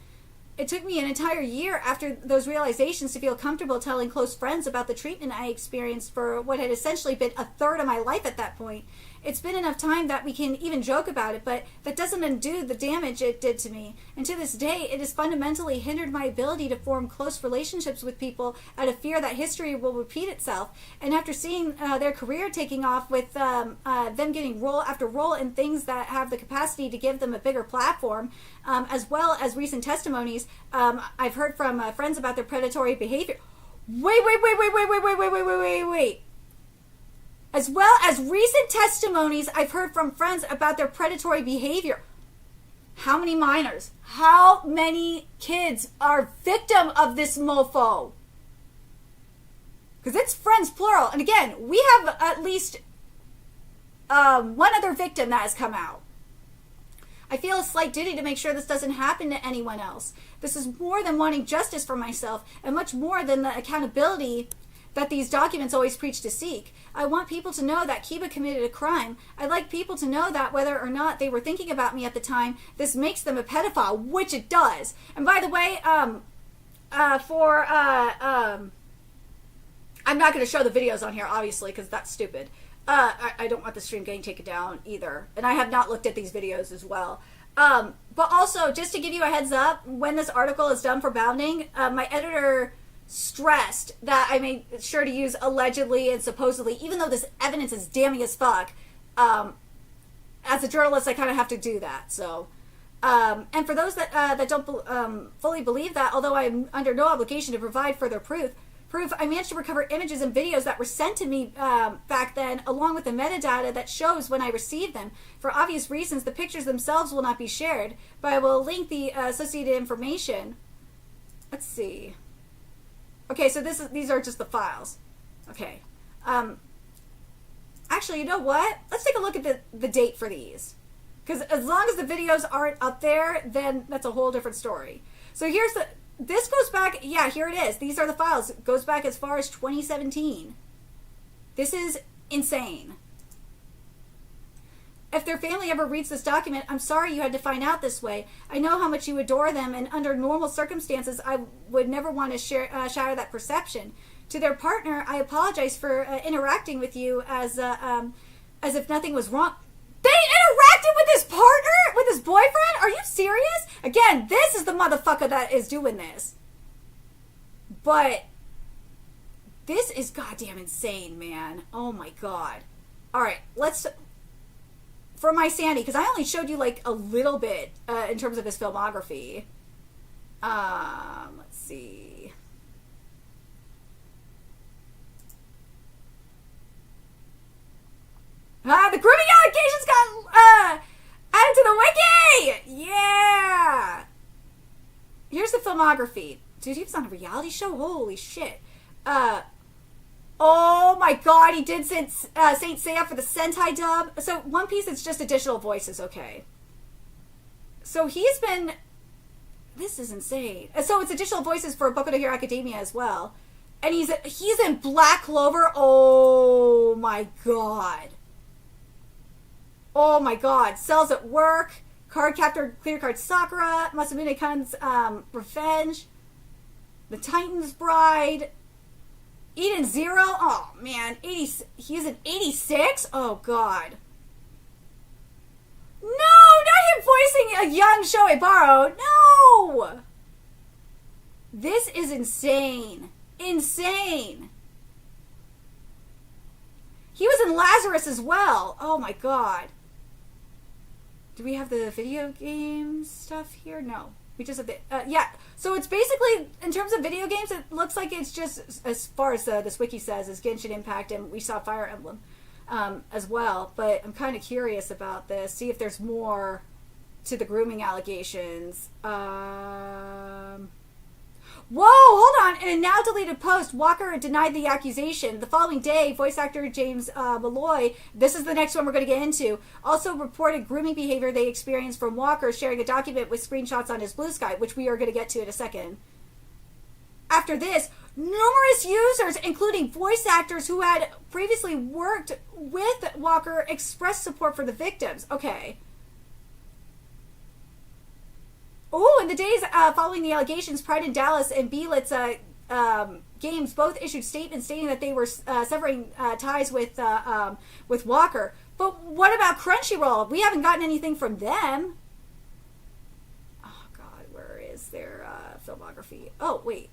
Speaker 1: It took me an entire year after those realizations to feel comfortable telling close friends about the treatment I experienced for what had essentially been a third of my life at that point. It's been enough time that we can even joke about it, but that doesn't undo the damage it did to me. And to this day, it has fundamentally hindered my ability to form close relationships with people out of fear that history will repeat itself. And after seeing their career taking off with them getting role after role in things that have the capacity to give them a bigger platform, as well as recent testimonies, I've heard from friends about their predatory behavior. Wait. As well as recent testimonies I've heard from friends about their predatory behavior. How many minors? How many kids are victim of this mofo? Because it's friends plural. And again, we have at least one other victim that has come out. I feel a slight duty to make sure this doesn't happen to anyone else. This is more than wanting justice for myself, and much more than the accountability that these documents always preach to seek. I want people to know that Kiba committed a crime. I'd like people to know that whether or not they were thinking about me at the time, this makes them a pedophile, which it does. And by the way, I'm not going to show the videos on here, obviously, because that's stupid. I don't want the stream getting taken down either. And I have not looked at these videos as well. But also, just to give you a heads up, when this article is done for bounding, my editor stressed that I made sure to use allegedly and supposedly, even though this evidence is damning as fuck. As a journalist, I kind of have to do that. So, and for those that don't fully believe that, although I am under no obligation to provide further proof, I managed to recover images and videos that were sent to me back then, along with the metadata that shows when I received them. For obvious reasons, the pictures themselves will not be shared, but I will link the associated information. Let's see. Okay, so these are just the files. Okay. Actually, you know what? Let's take a look at the date for these. Because as long as the videos aren't up there, then that's a whole different story. So here's this goes back, yeah, here it is. These are the files. It goes back as far as 2017. This is insane. If their family ever reads this document, I'm sorry you had to find out this way. I know how much you adore them, and under normal circumstances, I would never want to shatter that perception. To their partner, I apologize for interacting with you as if nothing was wrong. They interacted with his partner? With his boyfriend? Are you serious? Again, this is the motherfucker that is doing this. But this is goddamn insane, man. Oh my god. Alright, let's... For my sanity, because I only showed you like a little bit in terms of his filmography. Let's see. The grooming allegations got added to the wiki! Yeah! Here's the filmography. Dude, he was on a reality show? Holy shit. Oh my god, he did Saint Seiya for the Sentai dub. So One Piece, it's just additional voices, okay. So he's been... This is insane. So it's additional voices for Boku no Hero Academia as well. And he's in Black Clover. Oh my god. Oh my god. Cells at Work. Card Captor, Clear Card Sakura. Masamune Kan's Revenge. The Titan's Bride. Eden Zero. Oh man. He's an 86? Oh god. No! Not him voicing a young Shoei No! This is insane. Insane. He was in Lazarus as well. Oh my god. Do we have the video game stuff here? No. We just have the... yeah. So it's basically, in terms of video games, it looks like it's just, as far as this wiki says, is Genshin Impact, and we saw Fire Emblem as well. But I'm kind of curious about this. See if there's more to the grooming allegations. Whoa, hold on. In a now deleted post, Walker denied the accusation. The following day, voice actor James Malloy, this is the next one we're going to get into, also reported grooming behavior they experienced from Walker, sharing a document with screenshots on his Blue Sky, which we are going to get to in a second. After this, numerous users, including voice actors who had previously worked with Walker, expressed support for the victims. Okay. Oh, in the days following the allegations, Pride in Dallas and Belitz Games both issued statements stating that they were severing ties with Walker. But what about Crunchyroll? We haven't gotten anything from them. Oh, God, where is their filmography? Oh, wait.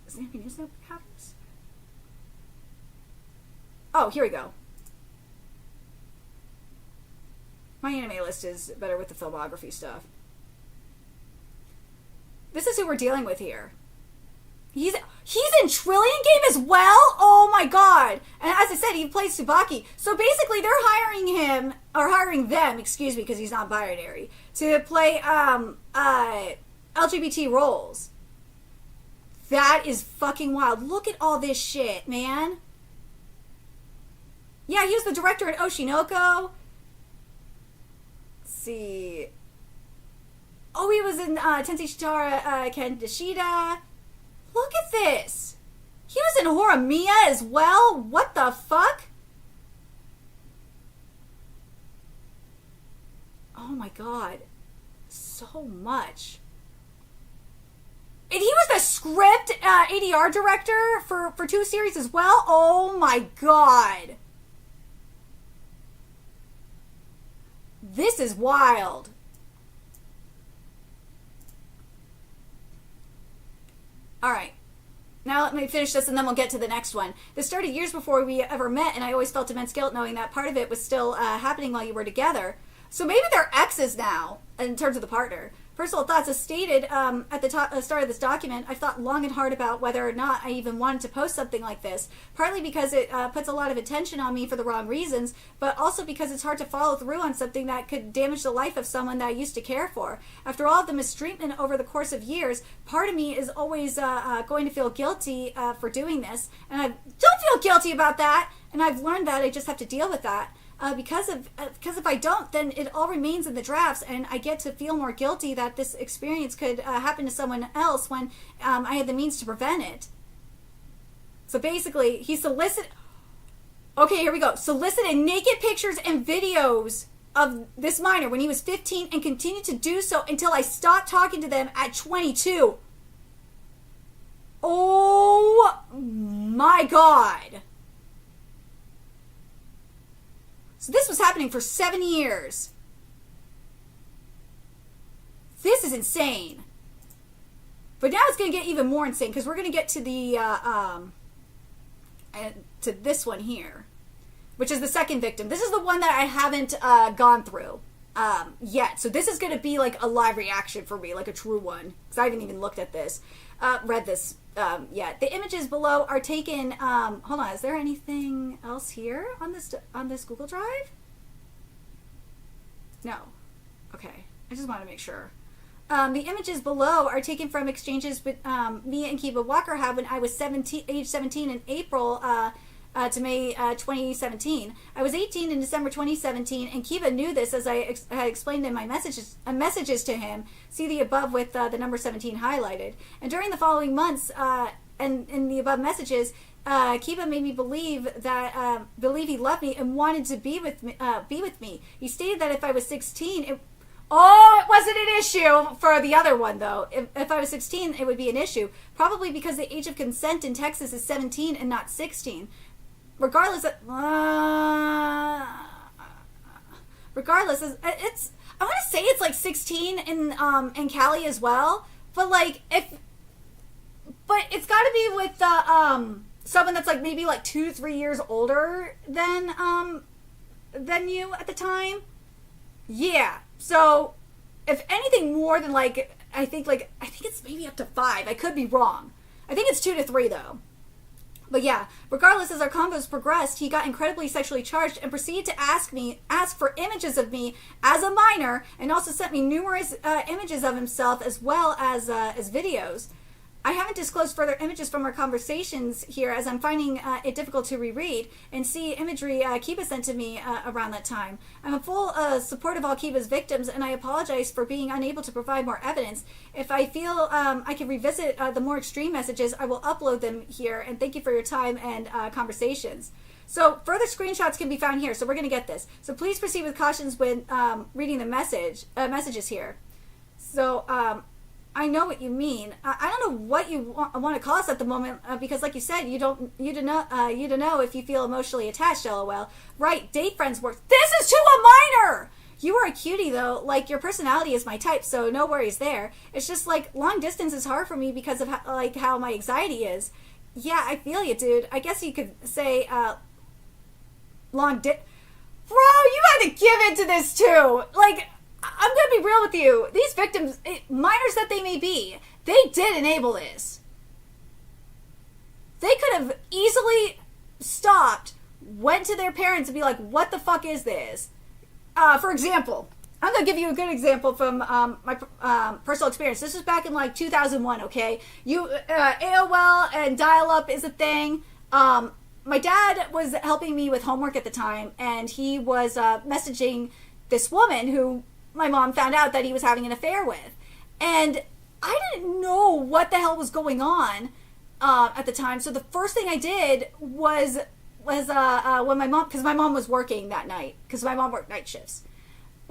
Speaker 1: Does anybody use that have this? Oh, here we go. My anime list is better with the filmography stuff. This is who we're dealing with here. He's in Trillion Game as well? Oh my god. And as I said, he plays Tsubaki. So basically they're hiring him, or hiring them, excuse me, because he's not binary, to play LGBT roles. That is fucking wild. Look at all this shit, man. Yeah, he was the director at Oshinoko. Let's see... Oh, he was in Tensei Shitara Ken Nishida. Look at this. He was in Horimiya as well? What the fuck? Oh my god. So much. And he was the script ADR director for 2 series as well. Oh my god. This is wild. All right. Now let me finish this and then we'll get to the next one. This started years before we ever met, and I always felt immense guilt knowing that part of it was still happening while you were together. So maybe they're exes now, in terms of the partner. Personal thoughts, as stated at the start of this document, I've thought long and hard about whether or not I even wanted to post something like this, partly because it puts a lot of attention on me for the wrong reasons, but also because it's hard to follow through on something that could damage the life of someone that I used to care for. After all of the mistreatment over the course of years, part of me is always going to feel guilty for doing this, and I don't feel guilty about that, and I've learned that I just have to deal with that. Because if I don't, then it all remains in the drafts, and I get to feel more guilty that this experience could happen to someone else when I had the means to prevent it. So basically, he solicited... Okay, here we go. Solicited naked pictures and videos of this minor when he was 15 and continued to do so until I stopped talking to them at 22. Oh my god. So this was happening for 7 years. This is insane. But now it's going to get even more insane because we're going to get to the to this one here, which is the second victim. This is the one that I haven't gone through yet. So this is going to be like a live reaction for me, like a true one, because I haven't even looked at this, read this yet. The images below are taken. Hold on, is there anything else here on this Google Drive? No. Okay, I just want to make sure. The images below are taken from exchanges me and Kiba Walker had when I was age 17 in April to May 2017. I was 18 in December 2017, and Kiba knew this as I had explained in my messages to him. See the above with the number 17 highlighted. And during the following months, and in the above messages, Kiba made me believe he loved me and wanted to be with me. He stated that if I was 16, it wasn't an issue for the other one, though. If I was 16, it would be an issue. Probably because the age of consent in Texas is 17 and not 16. Regardless, I want to say it's like 16 in Cali as well. But it's got to be with someone that's like maybe like 2 to 3 years older than you at the time. Yeah. So, if anything more than I think it's maybe up to 5. I could be wrong. I think it's 2 to 3 though. But yeah, regardless, as our convos progressed, he got incredibly sexually charged and proceeded to ask for images of me as a minor, and also sent me numerous images of himself as well as videos. I haven't disclosed further images from our conversations here, as I'm finding it difficult to reread and see imagery Kiba sent to me around that time. I'm in full support of all Kiba's victims, and I apologize for being unable to provide more evidence. If I feel I can revisit the more extreme messages, I will upload them here, and thank you for your time and conversations. So further screenshots can be found here, so we're going to get this. So please proceed with cautions when reading the messages here. So, I know what you mean. I don't know what you want to call us at the moment because, like you said, you don't know if you feel emotionally attached. LOL. Right? Date friends work. This is to a minor. You are a cutie though. Like, your personality is my type, so no worries there. It's just like long distance is hard for me because of how my anxiety is. Yeah, I feel you, dude. I guess you could say Bro, you had to give into this too. Like, I'm going to be real with you. These victims, minors that they may be, they did enable this. They could have easily stopped, went to their parents and be like, what the fuck is this? For example, I'm going to give you a good example from my personal experience. This was back in 2001, okay? AOL and dial-up is a thing. My dad was helping me with homework at the time, and he was messaging this woman who my mom found out that he was having an affair with. And I didn't know what the hell was going on at the time. So the first thing I did was when my mom, because my mom was working that night, because my mom worked night shifts.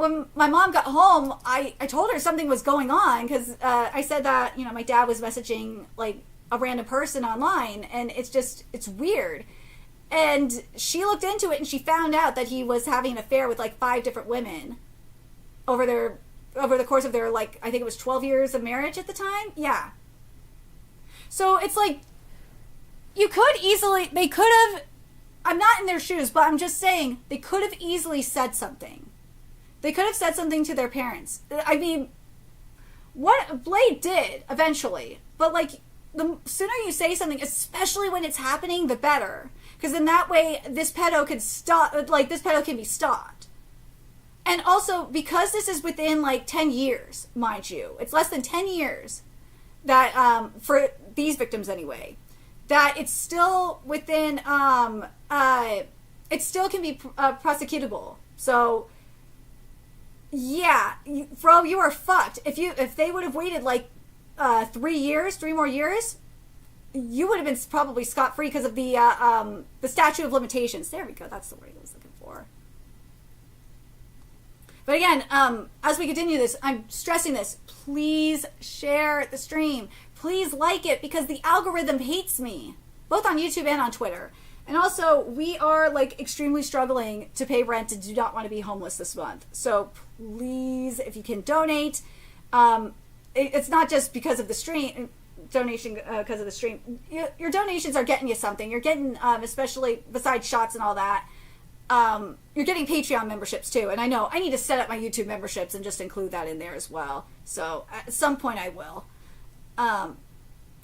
Speaker 1: when my mom got home, I told her something was going on because I said that, you know, my dad was messaging like a random person online, and it's weird. And she looked into it and she found out that he was having an affair with like 5 different women over the course of their, like, I think it was 12 years of marriage at the time. Yeah. So it's like, they could have, I'm not in their shoes, but I'm just saying, they could have easily said something. They could have said something to their parents. I mean, what Blade did eventually, but like, the sooner you say something, especially when it's happening, the better. Because in that way, this pedo can be stopped. And also, because this is within like 10 years, mind you, it's less than 10 years that, for these victims anyway, that it's still within, it still can be prosecutable. So, yeah, bro, you are fucked. If they would have waited like 3 more years, you would have been probably scot-free because of the statute of limitations. There we go. That's the word I was looking for. But again, as we continue this, I'm stressing this. Please share the stream. Please like it, because the algorithm hates me, both on YouTube and on Twitter. And also, we are like extremely struggling to pay rent and do not want to be homeless this month. So please, if you can donate, it's not just because of the stream donation, because of the stream. Your donations are getting you something. You're getting, especially besides shots and all that, you're getting Patreon memberships too. And I know I need to set up my YouTube memberships and just include that in there as well. So at some point I will.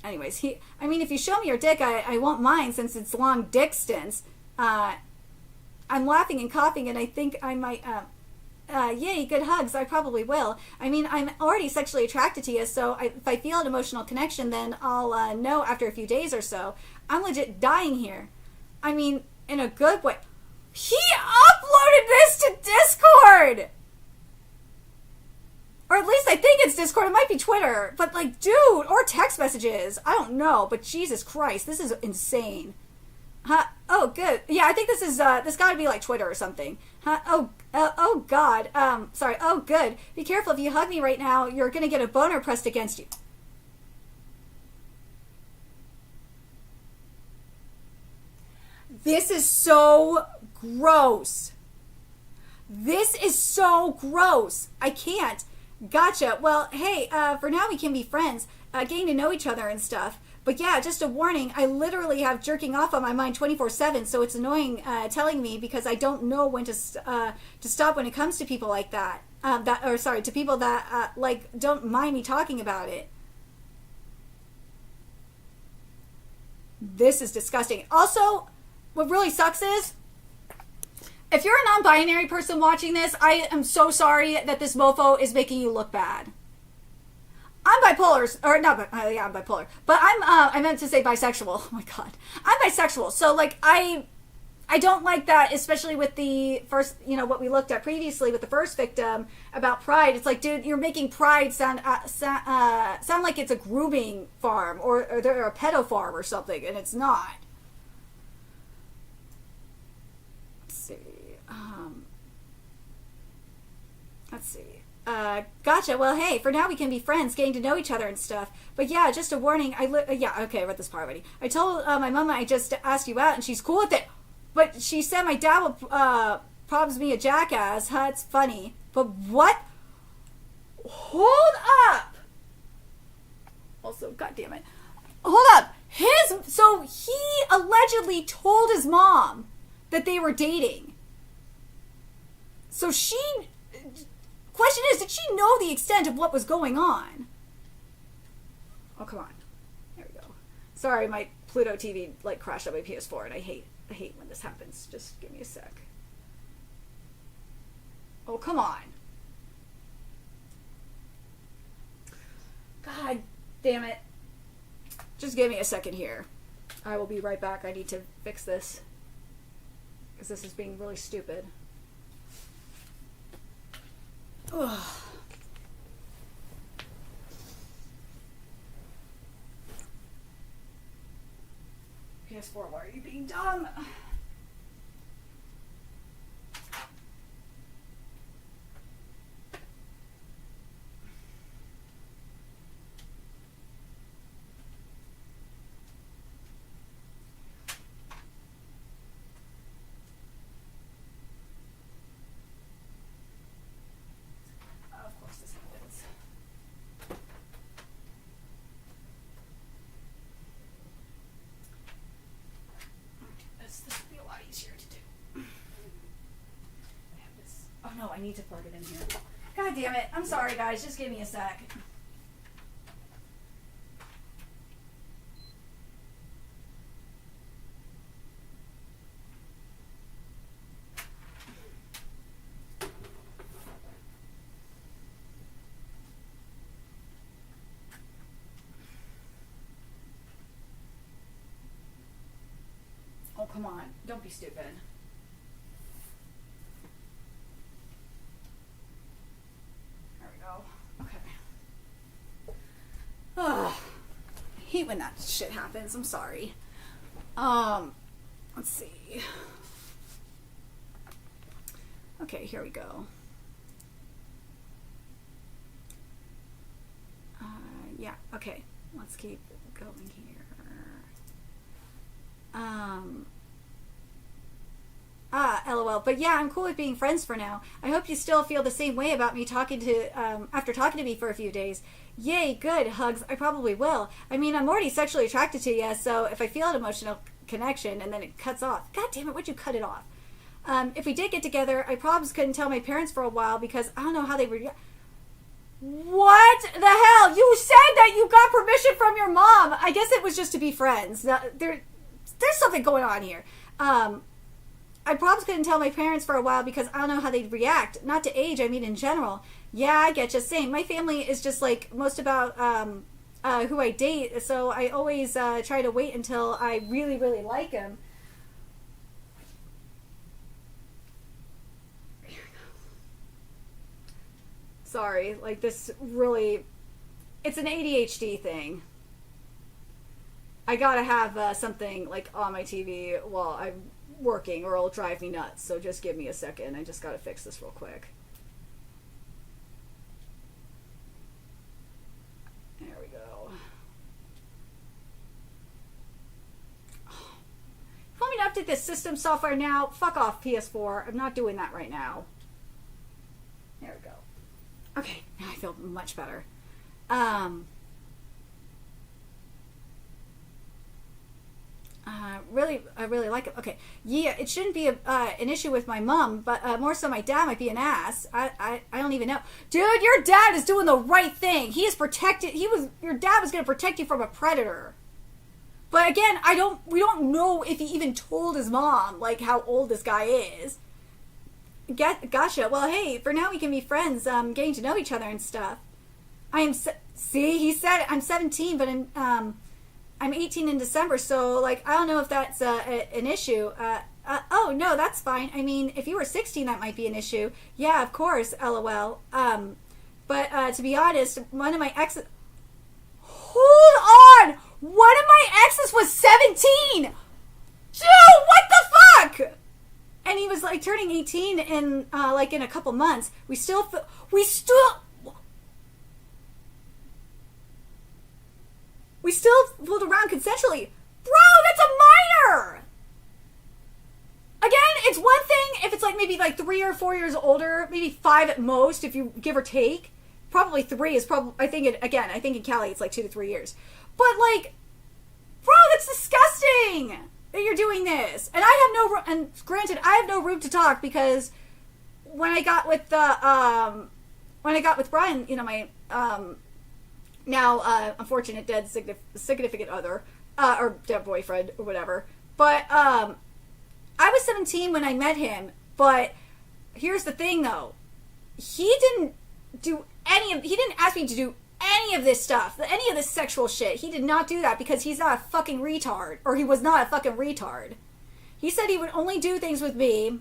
Speaker 1: Anyways, if you show me your dick, I won't mind, since it's long distance. I'm laughing and coughing, and I think I might, yay, good hugs. I probably will. I mean, I'm already sexually attracted to you, so if I feel an emotional connection, then I'll know after a few days or so. I'm legit dying here. I mean, in a good way. He uploaded this to Discord! Or at least I think it's Discord. It might be Twitter. But, like, dude, or text messages. I don't know, but Jesus Christ, this is insane. Huh? Oh, good. Yeah, I think this is, this gotta be like Twitter or something. Huh? Oh, God. Sorry. Oh, good. Be careful. If you hug me right now, you're gonna get a boner pressed against you. This is so gross. This is so gross. I can't. Gotcha. Well, hey, for now we can be friends, getting to know each other and stuff. But yeah, just a warning, I literally have jerking off on my mind 24/7, so it's annoying telling me, because I don't know when to stop when it comes to people like that. To people that, like, don't mind me talking about it. This is disgusting. Also, what really sucks is, if you're a non-binary person watching this, I am so sorry that this mofo is making you look bad. I'm bipolar, or not, yeah, I'm bipolar, but I meant to say bisexual. Oh my God. I'm bisexual. So, like, I don't like that, especially with the first, what we looked at previously with the first victim about Pride. It's like, dude, you're making Pride sound like it's a grooming farm or they're a pedo farm or something, and it's not. Let's see. Gotcha. Well, hey, for now we can be friends, getting to know each other and stuff. But yeah, just a warning. Yeah, okay, I read this part already. I told my mama I just asked you out, and she's cool with it. But she said my dad will probs me a jackass. Huh, it's funny. But what? Hold up. Also, goddamn it. Hold up. So he allegedly told his mom that they were dating. So question is, did she know the extent of what was going on? Oh, come on. There we go. Sorry, my Pluto TV like crashed on my PS4, and I hate when this happens. Just give me a sec. Oh, come on. God damn it. Just give me a second here. I will be right back. I need to fix this, because this is being really stupid. Ugh. PS4, why are you being dumb? Oh, I need to plug it in here. God damn it. I'm sorry, guys. Just give me a sec. Oh, come on. Don't be stupid. There we go. Okay. Oh, I hate when that shit happens. I'm sorry. Let's see. Okay, here we go. Yeah, okay. Let's keep going here. LOL. But yeah, I'm cool with being friends for now. I hope you still feel the same way about me after talking to me for a few days. Yay, good. Hugs. I probably will. I mean, I'm already sexually attracted to you, so if I feel an emotional connection and then it cuts off. God damn it, why'd you cut it off? If we did get together, I probably couldn't tell my parents for a while because I don't know how they would... What the hell? You said that you got permission from your mom. I guess it was just to be friends. Now, there's something going on here. I probably couldn't tell my parents for a while because I don't know how they'd react. Not to age, I mean in general. Yeah, I get you. Same. My family is just like most about who I date, so I always try to wait until I really, really like him. Sorry, like this really... It's an ADHD thing. I gotta have something like on my TV while I'm working or it'll drive me nuts. So just give me a second. I just gotta fix this real quick. There we go. You want me to update this system software now? Fuck off, PS4. I'm not doing that right now. There we go. Okay, now I feel much better. I really like it. Okay, yeah, it shouldn't be an issue with my mom, but more so my dad might be an ass. I don't even know. Dude, your dad is doing the right thing. He is protected. Your dad was going to protect you from a predator. But again, we don't know if he even told his mom, like, how old this guy is. Gotcha. Well, hey, for now we can be friends, getting to know each other and stuff. See, he said I'm 17, but I'm 18 in December, so, like, I don't know if that's an issue. Oh, no, that's fine. I mean, if you were 16, that might be an issue. Yeah, of course, LOL. But to be honest, one of my exes... Hold on! One of my exes was 17! Dude, what the fuck? And he was, like, turning 18 in, like, in a couple months. We still fooled around consensually. Bro, that's a minor! Again, it's one thing if it's, like, maybe, like, 3 or 4 years older. Maybe 5 at most, if you give or take. Probably 3 is probably... I think in Cali it's, like, 2 to 3 years. But, like... Bro, that's disgusting! That you're doing this. And granted, I have no room to talk because when I got with Brian, you know, my now unfortunate dead significant other, or dead boyfriend or whatever. But I was 17 when I met him. But here's the thing, though, he didn't ask me to do any of this stuff, any of this sexual shit. He did not do that because he's not a fucking retard, or he was not a fucking retard. He said he would only do things with me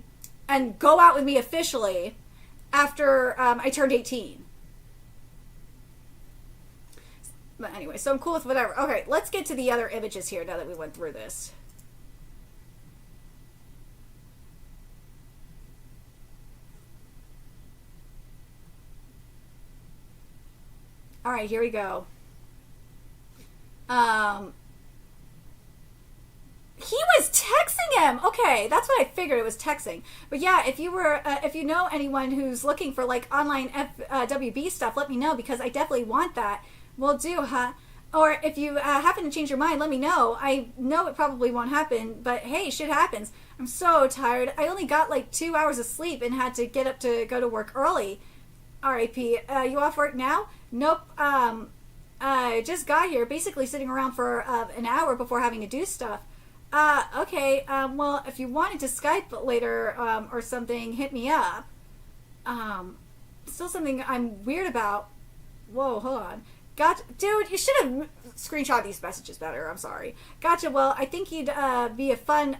Speaker 1: and go out with me officially after I turned 18. But anyway, so I'm cool with whatever. Okay, let's get to the other images here now that we went through this. All right, here we go. He was texting him. Okay, that's what I figured. It was texting. But yeah, if you know anyone who's looking for like online FWB stuff, let me know because I definitely want that. Will do, huh? Or if you happen to change your mind, let me know. I know it probably won't happen, but hey, shit happens. I'm so tired. I only got like 2 hours of sleep and had to get up to go to work early. R.I.P. You off work now? Nope. I just got here, basically sitting around for an hour before having to do stuff. Okay. Well, if you wanted to Skype later or something, hit me up. Still something I'm weird about. Whoa, hold on. Gotcha. Dude, you should have screenshot these messages better. I'm sorry. Gotcha. Well, I think you'd be a fun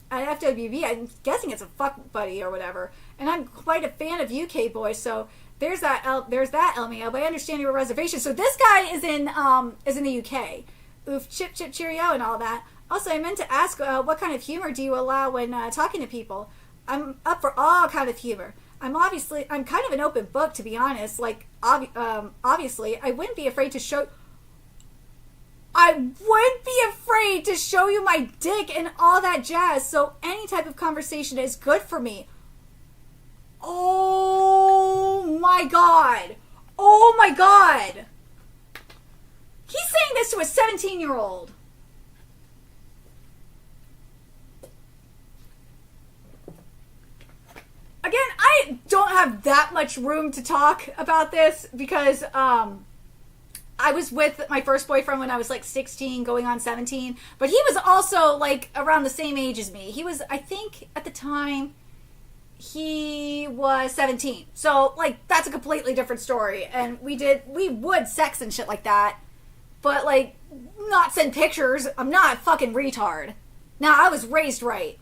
Speaker 1: at FWB. I'm guessing it's a fuck buddy or whatever. And I'm quite a fan of UK boys, so there's that LMAO. But I understand your reservation. So this guy is in the UK. Oof, chip cheerio and all that. Also, I meant to ask, what kind of humor do you allow when talking to people? I'm up for all kind of humor. I'm kind of an open book, to be honest. Like, obviously, I wouldn't be afraid to show you my dick and all that jazz, so any type of conversation is good for me. Oh my god. Oh my god. He's saying this to a 17-year-old. Again, I don't have that much room to talk about this because I was with my first boyfriend when I was like 16 going on 17, but he was also like around the same age as me. He was, I think at the time, he was 17. So like that's a completely different story. And we would sex and shit like that, but like not send pictures. I'm not a fucking retard. Now, I was raised right.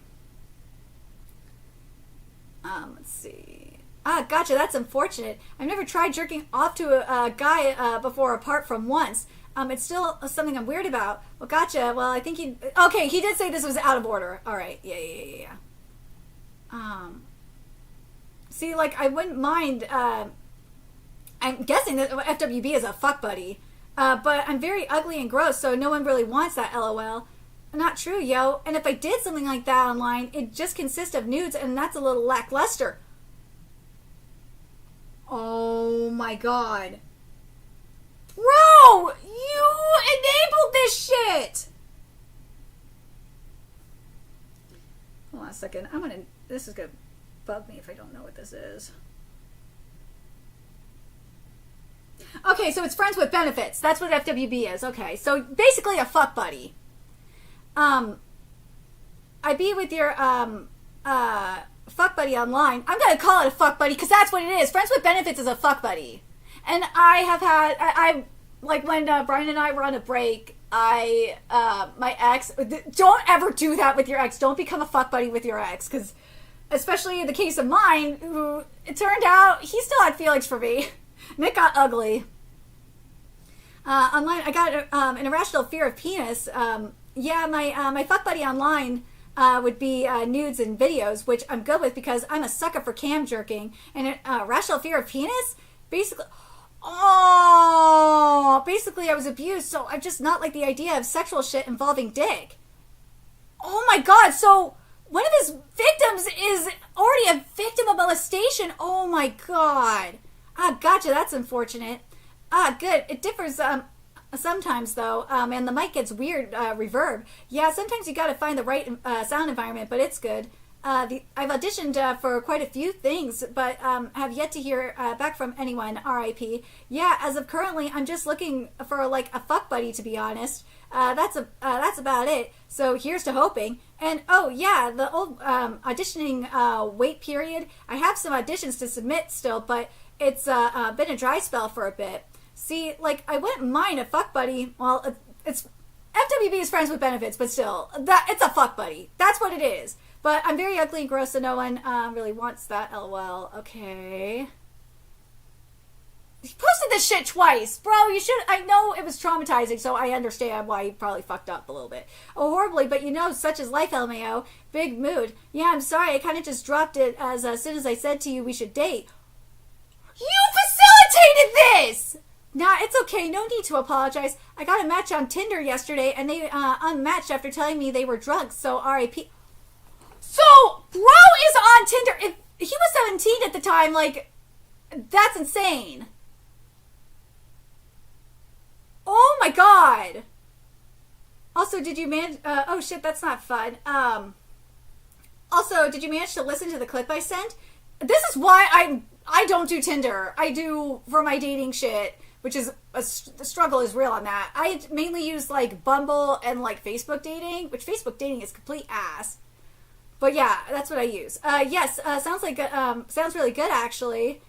Speaker 1: Let's see. Gotcha, that's unfortunate. I've never tried jerking off to a guy before, apart from once. It's still something I'm weird about. Well, gotcha. Well, I think okay, he did say this was out of order. Alright, yeah. See, like, I wouldn't mind, I'm guessing that FWB is a fuck buddy. But I'm very ugly and gross, so no one really wants that, LOL. Not true, yo. And if I did something like that online, it just consists of nudes, and that's a little lackluster. Oh my god. Bro! You enabled this shit! Hold on a second. This is gonna bug me if I don't know what this is. Okay, so it's friends with benefits. That's what FWB is. Okay, so basically a fuck buddy. I be with your, fuck buddy online. I'm gonna call it a fuck buddy because that's what it is. Friends with benefits is a fuck buddy. And I have had, I like when Brian and I were on a break, my ex, don't ever do that with your ex. Don't become a fuck buddy with your ex, because especially in the case of mine, who it turned out he still had feelings for me. And it got ugly. Online, I got an irrational fear of penis. Yeah, my fuck buddy online would be nudes and videos, which I'm good with because I'm a sucker for cam jerking. And rational fear of penis? Basically, I was abused, so I just not like the idea of sexual shit involving dick. Oh my god, so one of his victims is already a victim of molestation. Oh my god. Gotcha, that's unfortunate. Good. It differs sometimes, though, and the mic gets weird reverb. Yeah, sometimes you gotta find the right sound environment, but it's good. I've auditioned for quite a few things, but have yet to hear back from anyone, RIP. Yeah, as of currently, I'm just looking for, like, a fuck buddy, to be honest. That's about it. So here's to hoping. And, oh, yeah, the old auditioning wait period. I have some auditions to submit still, but it's been a dry spell for a bit. See, like, I wouldn't mind a fuck buddy. Well, it's FWB is friends with benefits, but still, it's a fuck buddy. That's what it is. But I'm very ugly and gross, so no one really wants that. LOL. Okay. He posted this shit twice. Bro, you should... I know it was traumatizing, so I understand why he probably fucked up a little bit. Oh, horribly, but you know, such is life, LMAO. Big mood. Yeah, I'm sorry, I kind of just dropped it as soon as I said to you we should date. You facilitated this! Nah, it's okay. No need to apologize. I got a match on Tinder yesterday, and they unmatched after telling me they were drunk, so RIP... So, bro is on Tinder. If he was 17 at the time, like, that's insane. Oh my god! Also, did you oh shit, that's not fun. Also, did you manage to listen to the clip I sent? This is why I don't do Tinder. I do for my dating shit, which is the struggle is real on that. I mainly use like Bumble and like Facebook dating, which Facebook dating is complete ass. But yeah, that's what I use. Yes, sounds really good actually.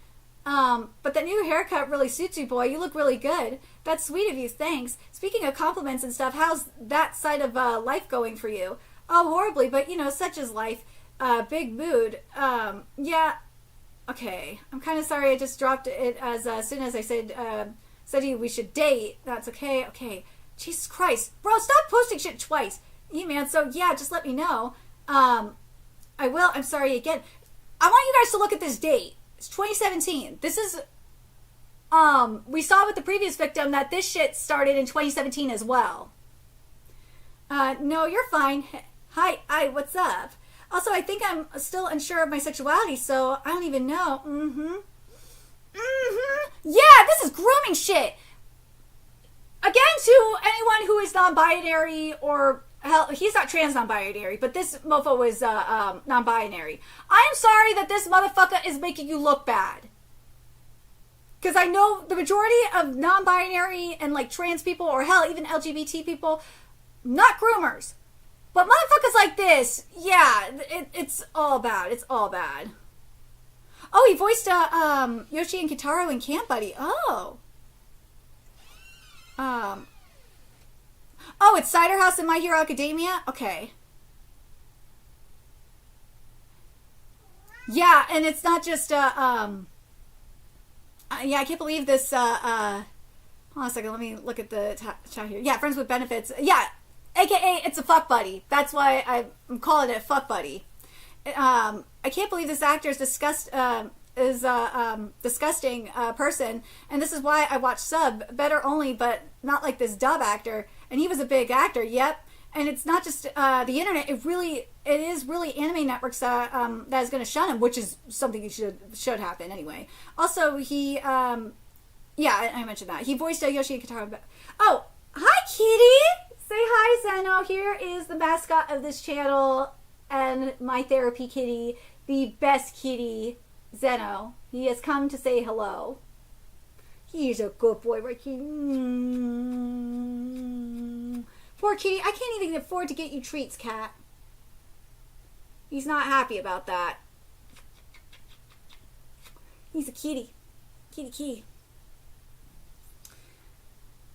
Speaker 1: But that new haircut really suits you, boy. You look really good. That's sweet of you, thanks. Speaking of compliments and stuff, how's that side of life going for you? Oh, horribly, but you know, such is life. Big mood. Yeah. Okay. I'm kind of sorry I just dropped it as soon as I said to you we should date. That's okay. Okay. Jesus Christ. Bro, stop posting shit twice. Yeah, man. So, yeah, just let me know. I will. I'm sorry again. I want you guys to look at this date. It's 2017. This is... we saw with the previous victim that this shit started in 2017 as well. No, you're fine. Hi, what's up? Also, I think I'm still unsure of my sexuality, so I don't even know. Yeah, this is grooming shit. Again, to anyone who is non-binary or... Hell, he's not trans non-binary, but this mofo was non-binary. I am sorry that this motherfucker is making you look bad. Because I know the majority of non-binary and like trans people, or hell, even LGBT people, not groomers. But motherfuckers like this, yeah, it's all bad. It's all bad. Oh, he voiced Yoshi and Kitaro in Camp Buddy. Oh. Oh, it's Cider House in My Hero Academia? Okay. Yeah, and it's not just, yeah, I can't believe this, hold on a second, let me look at the chat here. Yeah, Friends with Benefits. Yeah, AKA, it's a fuck buddy. That's why I'm calling it a fuck buddy. I can't believe this actor is disgusting person, and this is why I watch sub. Better only, but not like this dub actor. And he was a big actor, yep. And it's not just the internet. It is really anime networks that is going to shun him, which is something should happen anyway. Also, he, yeah, I mentioned that. He voiced Yoshi and Kitaro. Oh, hi, kitty! Say hi, Zeno. Here is the mascot of this channel and my therapy kitty, the best kitty, Zeno. He has come to say hello. He's a good boy, right, kitty? Poor kitty. I can't even afford to get you treats, cat. He's not happy about that. He's a kitty. Kitty.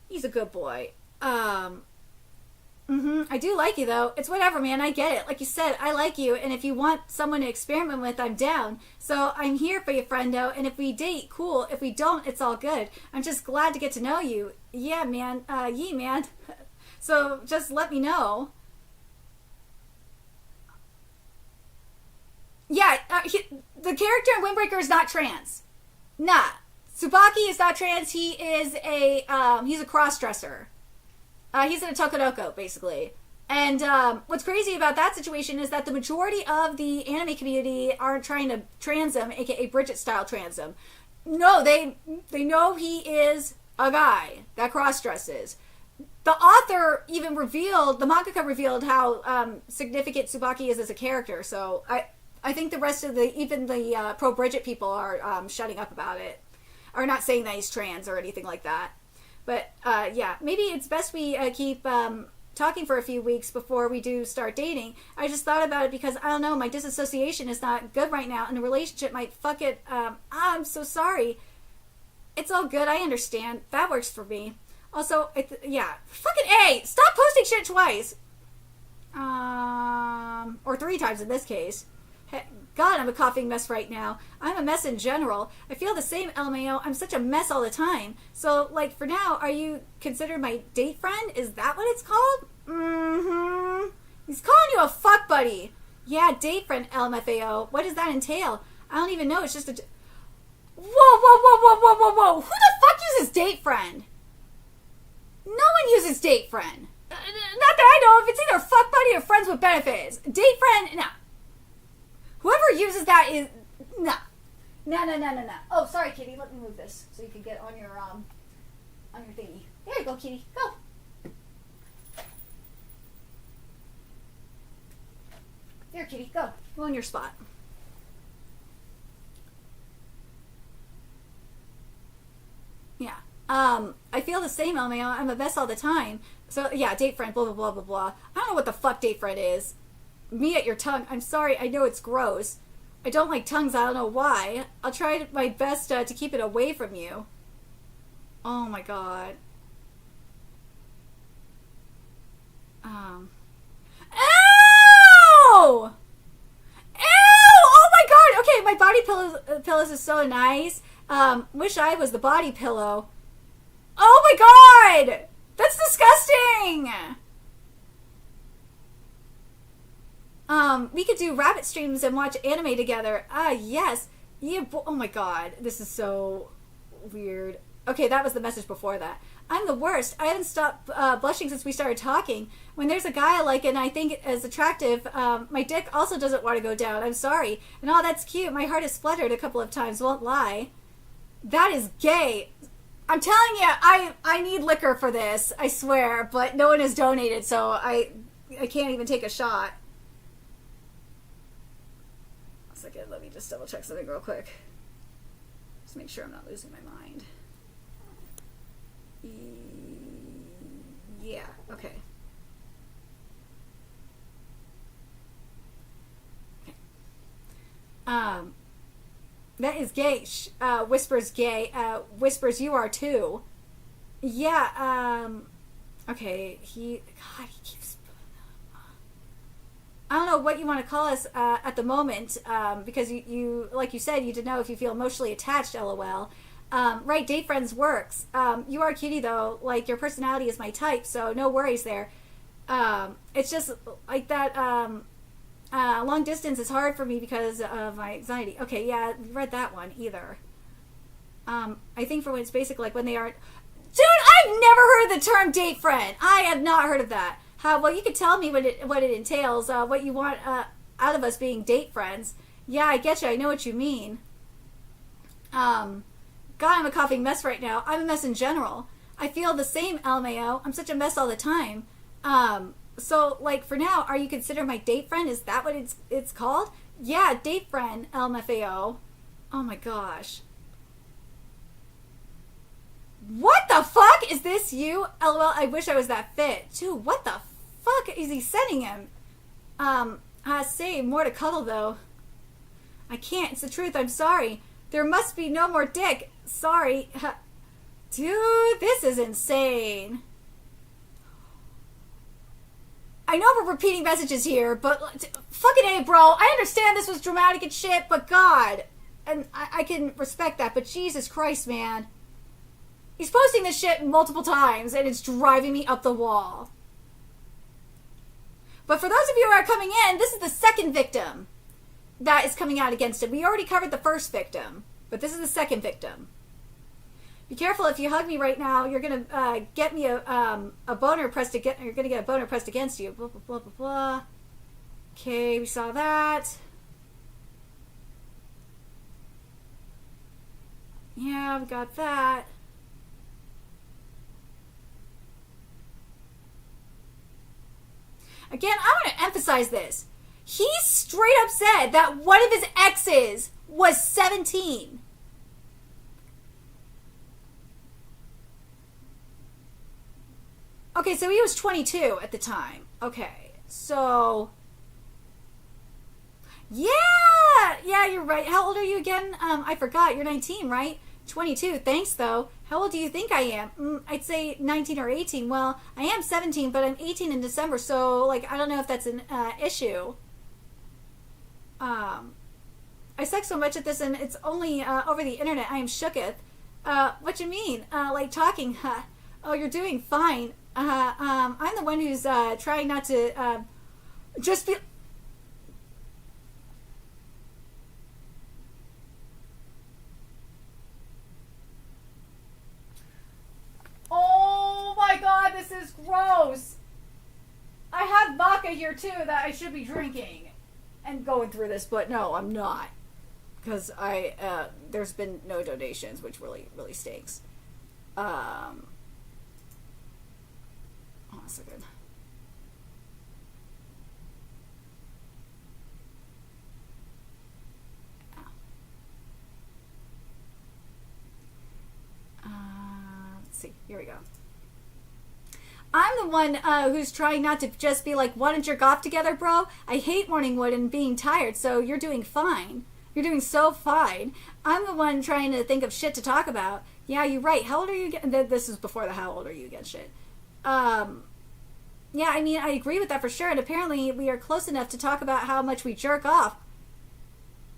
Speaker 1: He's a good boy. I do like you, though. It's whatever, man. I get it. Like you said, I like you, and if you want someone to experiment with, I'm down. So I'm here for you, friendo, and if we date, cool. If we don't, it's all good. I'm just glad to get to know you. Yeah, man. Man. So just let me know. Yeah, the character in Windbreaker is not trans. Nah. Tsubaki is not trans. He is he's a cross-dresser. He's in a Tokodoko, basically. And what's crazy about that situation is that the majority of the anime community aren't trying to trans him, aka Bridget-style trans him. No, they know he is a guy that cross-dresses. The author even revealed, the mangaka revealed how significant Tsubaki is as a character. So I think the rest of even the pro-Bridget people are shutting up about it. Or not saying that he's trans or anything like that. But, yeah, maybe it's best we keep talking for a few weeks before we do start dating. I just thought about it because, I don't know, my disassociation is not good right now, and the relationship might fuck it. I'm so sorry. It's all good. I understand. That works for me. Also, yeah. Fucking A! Stop posting shit twice! Or 3 times in this case. God, I'm a coughing mess right now. I'm a mess in general. I feel the same, LMAO. I'm such a mess all the time. So, like, for now, are you considered my date friend? Is that what it's called? He's calling you a fuck buddy. Yeah, date friend, LMFAO. What does that entail? I don't even know. It's just a... Whoa. Who the fuck uses date friend? No one uses date friend. Not that I know of. It's either fuck buddy or friends with benefits. Date friend, no. Whoever uses that is... No. Oh, sorry, kitty. Let me move this so you can get on your thingy. There you go, kitty. Go. kitty, go. Go in your spot. Yeah. I feel the same, LMAO. I'm a mess all the time. So, yeah, date friend, blah, blah, blah, blah, blah. I don't know what the fuck date friend is. Me at your tongue. I'm sorry, I know it's gross. I don't like tongues, I don't know why. I'll try my best to keep it away from you. Oh my god. Ow! Ew! Oh my god! Okay, my body pillows is so nice. Wish I was the body pillow. Oh my god! That's disgusting! We could do rabbit streams and watch anime together. Ah, yes. Yeah, oh my god. This is so weird. Okay, that was the message before that. I'm the worst. I haven't stopped blushing since we started talking. When there's a guy I like and I think is attractive, my dick also doesn't want to go down. I'm sorry. And oh, that's cute. My heart has fluttered a couple of times. Won't lie. That is gay. I'm telling you, I need liquor for this. I swear. But no one has donated, so I can't even take a shot. A second. Let me just double check something real quick. Just make sure I'm not losing my mind. Yeah, okay. That is gay. Whispers gay. Whispers you are too. Yeah, okay, God, he keeps... I don't know what you want to call us at the moment, because you, like you said, you didn't know if you feel emotionally attached, LOL. Right, date friends works. You are a cutie though, like your personality is my type, so no worries there. It's just like that, long distance is hard for me because of my anxiety. Okay, yeah, read that one either. I think for when it's basic, like when they aren't... Dude, I've never heard of the term date friend. I have not heard of that. Well, you could tell me what it entails, what you want out of us being date friends. Yeah, I get you. I know what you mean. God, I'm a coughing mess right now. I'm a mess in general. I feel the same, LMAO. I'm such a mess all the time. So, like, for now, are you considered my date friend? Is that what it's called? Yeah, date friend, LMFAO. Oh my gosh. What the fuck? Is this you? LOL, I wish I was that fit. Dude, what the fuck is he sending him? Say, more to cuddle, though. I can't. It's the truth. I'm sorry. There must be no more dick. Sorry. Dude, this is insane. I know we're repeating messages here, but fucking A, bro. I understand this was dramatic and shit, but God. And I can respect that, but Jesus Christ, man. He's posting this shit multiple times, and it's driving me up the wall. But for those of you who are coming in, this is the second victim that is coming out against him. We already covered the first victim, but this is the second victim. Be careful, if you hug me right now, you're gonna get me a boner pressed against. You're gonna get a boner pressed against you. Blah blah blah blah blah. Okay, we saw that. Yeah, we got that. Again, I want to emphasize this. He straight up said that one of his exes was 17. Okay, so he was 22 at the time. Okay, so... Yeah, you're right. How old are you again? I forgot. You're 19, right? 22. Thanks, though. How old do you think I am? I'd say 19 or 18. Well, I am 17, but I'm 18 in December, so, like, I don't know if that's an issue. I suck so much at this, and it's only over the internet. I am shooketh. What you mean? Like talking? Oh, you're doing fine. I'm the one who's trying not to just be... Oh my god, this is gross. I have vodka here too that I should be drinking and going through this, but no, I'm not. Because there's been no donations, which really, really stinks. Oh, that's so good. Let's see, here we go. I'm the one who's trying not to just be like, wanna jerk off together, bro? I hate morning wood and being tired, so you're doing fine. You're doing so fine. I'm the one trying to think of shit to talk about. Yeah, you're right. How old are you again? This is before the how old are you again shit. Yeah, I mean, I agree with that for sure. And apparently we are close enough to talk about how much we jerk off.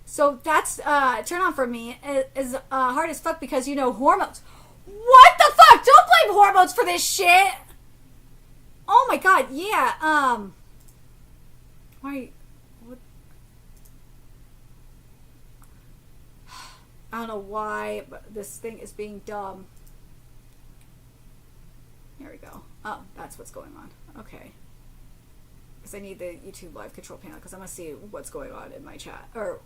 Speaker 1: So that's a turn on for me. Is hard as fuck because, you know, hormones. What the fuck? Don't blame hormones for this shit. Oh my god, yeah. Why? What? I don't know why, but this thing is being dumb. Here we go. Oh, that's what's going on. Okay. Because I need the YouTube live control panel because I want to see what's going on in my chat. Or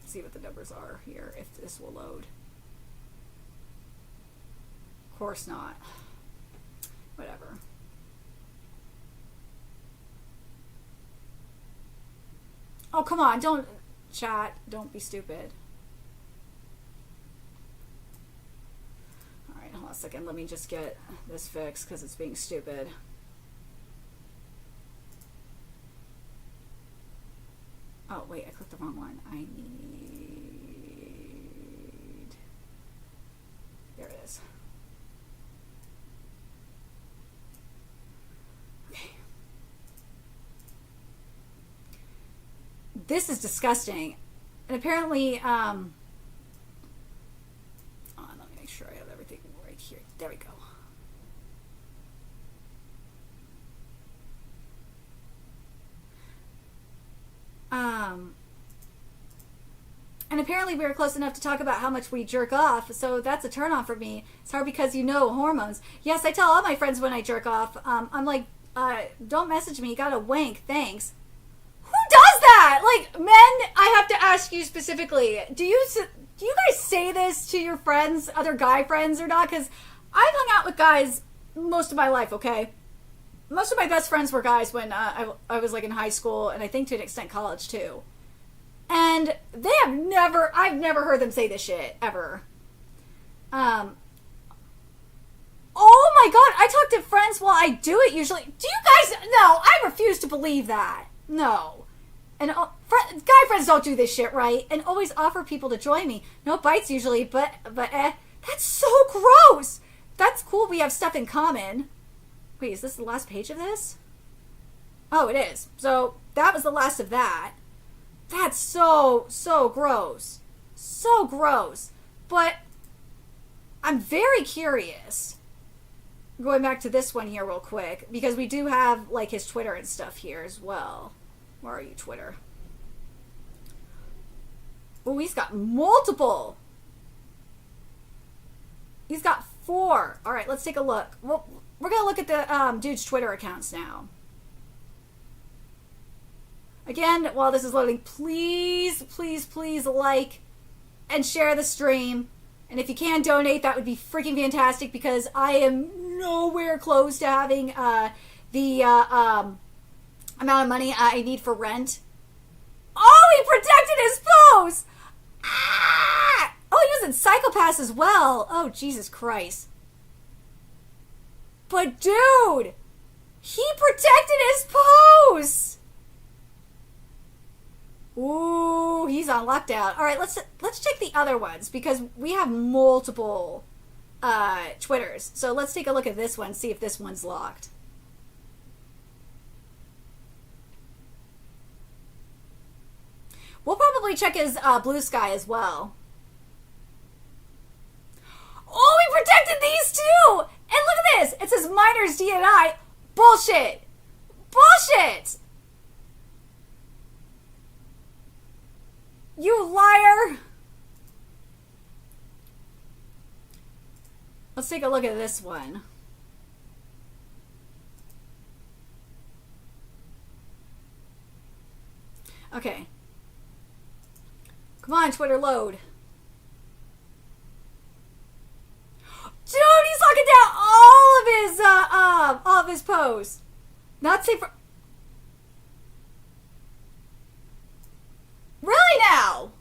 Speaker 1: see what the numbers are here, if this will load. Of course not. Whatever. Oh, come on. Don't, chat. Don't be stupid. Alright, hold on a second. Let me just get this fixed because it's being stupid. Oh, wait. I clicked the wrong one. I need... There it is. This is disgusting. And apparently, let me make sure I have everything right here. There we go. And apparently we were close enough to talk about how much we jerk off, so that's a turn on for me. It's hard because, you know, hormones. Yes, I tell all my friends when I jerk off, I'm like, don't message me, you gotta wank, thanks. Who does that? Like, men, I have to ask you specifically, do you guys say this to your friends, other guy friends or not? Because I've hung out with guys most of my life, okay? Most of my best friends were guys when I was like in high school, and I think to an extent college too. And I've never heard them say this shit, ever. Oh my god, I talk to friends while I do it usually. Do you guys, no, I refuse to believe that. No. And guy friends don't do this shit, right? And always offer people to join me. No bites usually, but that's so gross. That's cool, we have stuff in common. Wait, is this the last page of this? Oh, it is. So, that was the last of that. That's so gross. So gross. But I'm very curious. Going back to this one here real quick, because we do have like his Twitter and stuff here as well. Where are you, Twitter? Oh, he's got multiple. He's got 4. All right, let's take a look. Well, we're gonna look at the dude's Twitter accounts now. Again, while this is loading, please like and share the stream. And if you can donate, that would be freaking fantastic because I am nowhere close to having the amount of money I need for rent. Oh, he protected his post! Ah! Oh, he was in Psychopaths as well. Oh, Jesus Christ. But dude, he protected his posts. Ooh, he's on lockdown. All right, let's check the other ones because we have multiple Twitters. So let's take a look at this one, see if this one's locked. We'll probably check his Blue Sky as well. Oh, we protected these too! And look at this! It says minors DNI. Bullshit! Bullshit! You liar! Let's take a look at this one. Okay. Come on, Twitter, load. Dude, he's locking down all of his posts. Not safe for... Really now?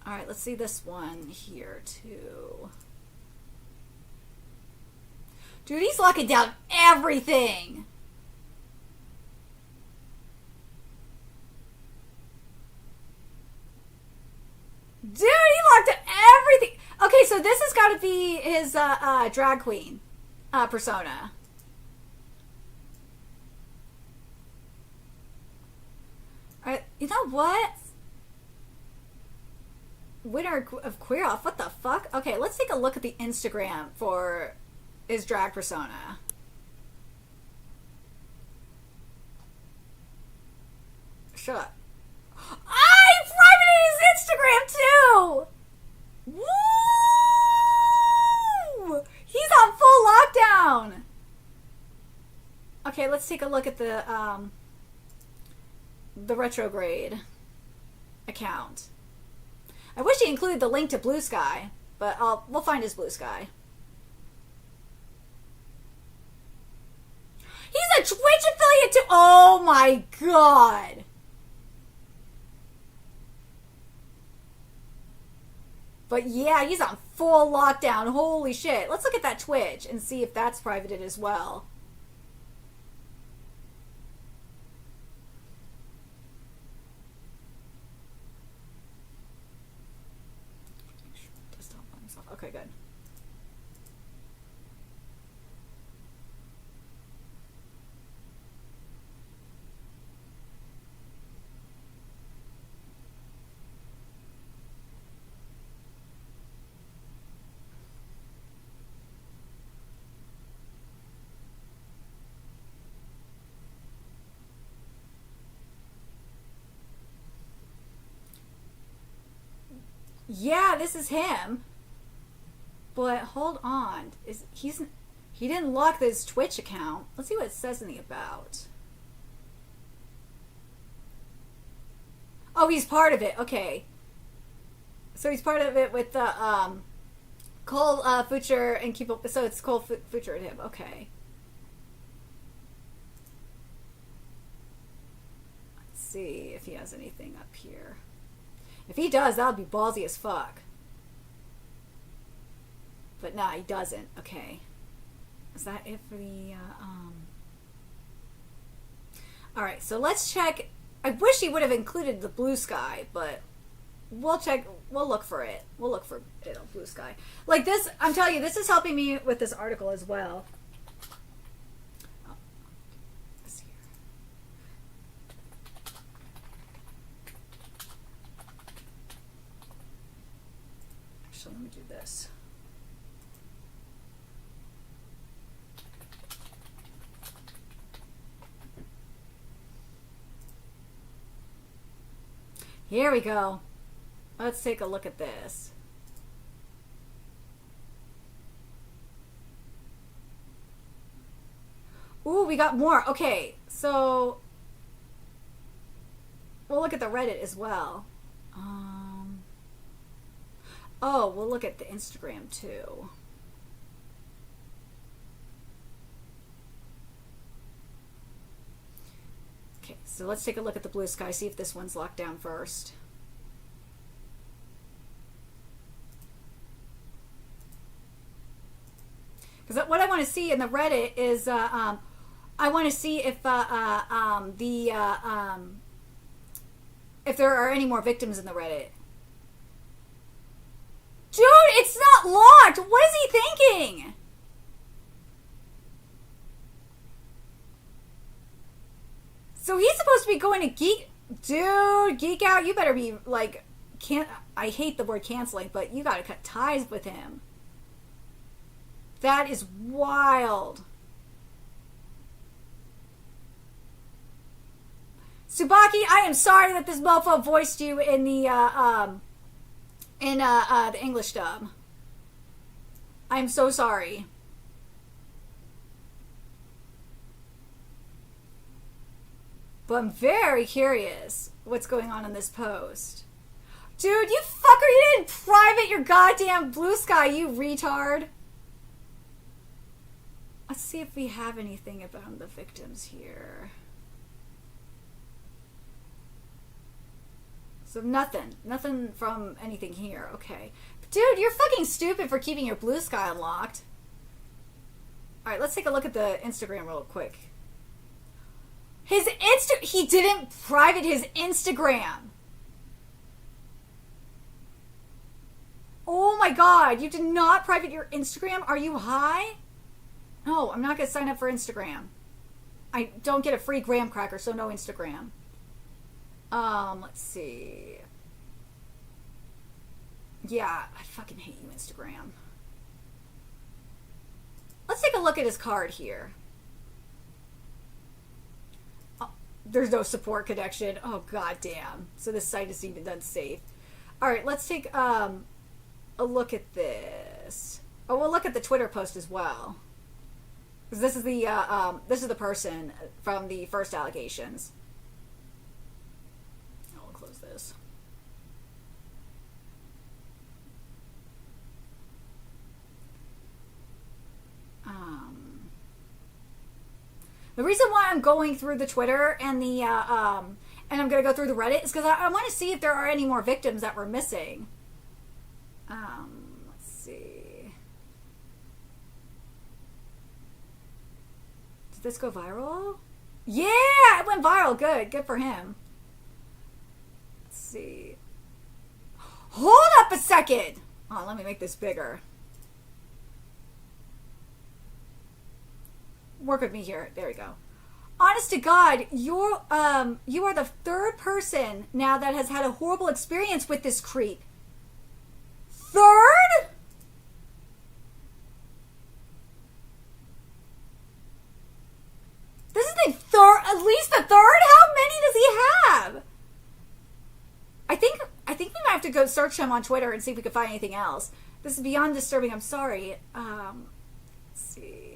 Speaker 1: All right, let's see this one here too. Dude, he's locking down everything. Dude, he locked everything. Okay, so this has got to be his drag queen persona. All right, you know what? Winner of Queer Off. What the fuck? Okay, let's take a look at the Instagram for his drag persona. Shut up. I private his Instagram too! Woo! He's on full lockdown! Okay, let's take a look at the retrograde account. I wish he included the link to Blue Sky, but we'll find his Blue Sky. He's a Twitch affiliate too! Oh my god! But yeah, he's on full lockdown. Holy shit. Let's look at that Twitch and see if that's privated as well. Okay, good. Yeah, this is him. But hold on, he didn't lock this Twitch account. Let's see what it says in the about. Oh, he's part of it. Okay, so he's part of it with the Cole Future and Kiba. So it's Cole Future and him. Okay. Let's see if he has anything up here. If he does, that would be ballsy as fuck. But nah, he doesn't. Okay. Is that it for the, Alright, so let's check. I wish he would have included the Blue Sky, but we'll check. We'll look for it. We'll look for it on Blue Sky. Like this, I'm telling you, this is helping me with this article as well. Oh, this here. Actually, let me do this. Here we go. Let's take a look at this. Ooh, we got more. Okay, so we'll look at the Reddit as well. Oh, we'll look at the Instagram too. Okay, so let's take a look at the Blue Sky, see if this one's locked down first. Because what I want to see in the Reddit is, I want to see if if there are any more victims in the Reddit. Dude, it's not locked! What is he thinking? So he's supposed to be going to geek... Dude, geek out. You better be, like... I hate the word canceling, but you gotta cut ties with him. That is wild. Tsubaki, I am sorry that this mofo voiced you in the English dub. I'm so sorry. But I'm very curious what's going on in this post. Dude, you fucker, you didn't private your goddamn Blue Sky, you retard. Let's see if we have anything about the victims here. So nothing from anything here. Okay. Dude, you're fucking stupid for keeping your blue sky unlocked. Alright, let's take a look at the Instagram real quick. He didn't private his Instagram. Oh my god, you did not private your Instagram? Are you high? No, I'm not gonna sign up for Instagram. I don't get a free graham cracker, so no Instagram. Let's see. Yeah, I fucking hate you, Instagram. Let's take a look at his card here. Oh, there's no support connection. Oh, goddamn. So this site is even unsafe. Alright, let's take a look at this. Oh, we'll look at the Twitter post as well. Because this is the person from the first allegations. I'll close this. The reason why I'm going through the Twitter and the and I'm gonna go through the Reddit is because I want to see if there are any more victims that we're missing. Let's see. Did this go viral? Yeah, it went viral. Good for him. Let's see. Hold up a second. Oh, let me make this bigger. Work with me here. There we go. Honest to God, you are the third person now that has had a horrible experience with this creep. Third? This is the third, at least the third? How many does he have? I think we might have to go search him on Twitter and see if we can find anything else. This is beyond disturbing. I'm sorry. Let's see.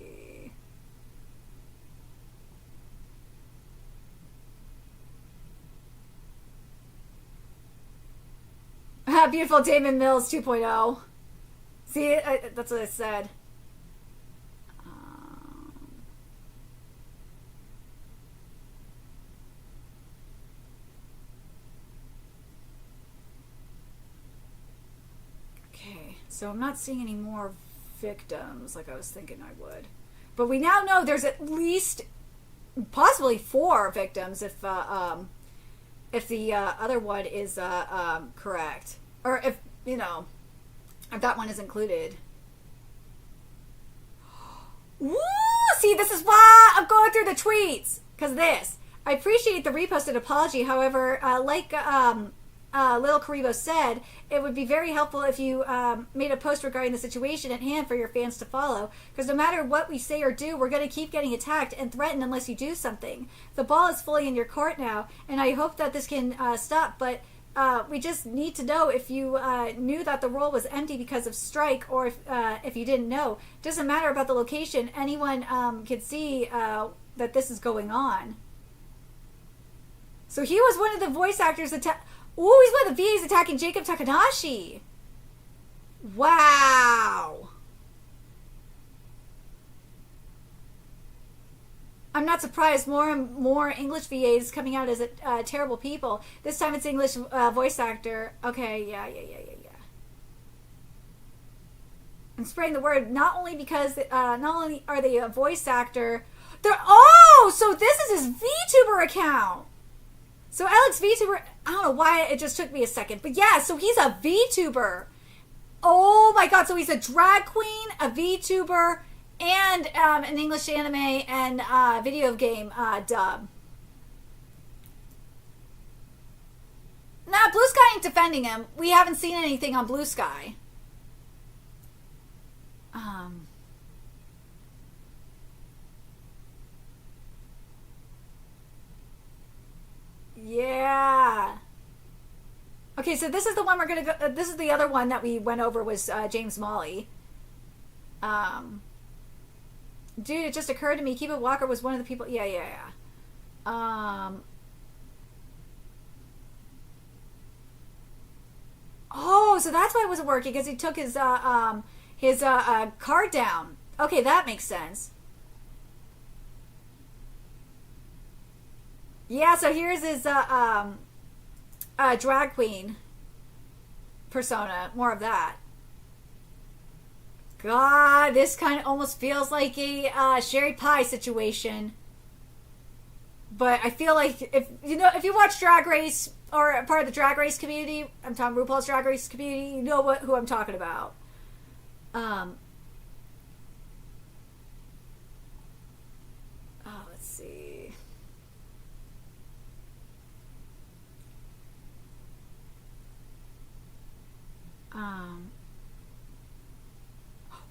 Speaker 1: Beautiful Damon Mills 2.0. See, that's what I said. Okay, so I'm not seeing any more victims like I was thinking I would. But we now know there's at least possibly 4 victims if the other one is correct. Or if, you know, if that one is included. Woo! See, this is why I'm going through the tweets. Because of this. I appreciate the reposted apology. However, like Lil Karibo said, it would be very helpful if you made a post regarding the situation at hand for your fans to follow. Because no matter what we say or do, we're going to keep getting attacked and threatened unless you do something. The ball is fully in your court now, and I hope that this can stop. But we just need to know if you knew that the role was empty because of strike, or if you didn't know. Doesn't matter about the location. Anyone can see that this is going on. So he was one of the voice actors he's one of the VAs attacking Jacob Takanashi. Wow. I'm not surprised. More and more English VAs coming out as terrible people. This time it's English voice actor. Okay, yeah. I'm spreading the word not only because not only are they a voice actor, so this is his VTuber account. So Alex VTuber, I don't know why it just took me a second, but yeah, so he's a VTuber. Oh my god, so he's a drag queen, a VTuber, and an English anime and video game dub. Nah, Blue Sky ain't defending him. We haven't seen anything on Blue Sky. Yeah. Okay, so this is the one we're gonna go. This is the other one that we went over was James Molly. Dude, it just occurred to me. Kiba Walker was one of the people. Yeah. Oh, so that's why it wasn't working, because he took his card down. Okay, that makes sense. Yeah, so here's his drag queen persona, more of that. God, this kind of almost feels like a Sherry Pie situation. But I feel like if you watch Drag Race or are part of the Drag Race community, I'm talking RuPaul's Drag Race community, you know who I'm talking about. Let's see.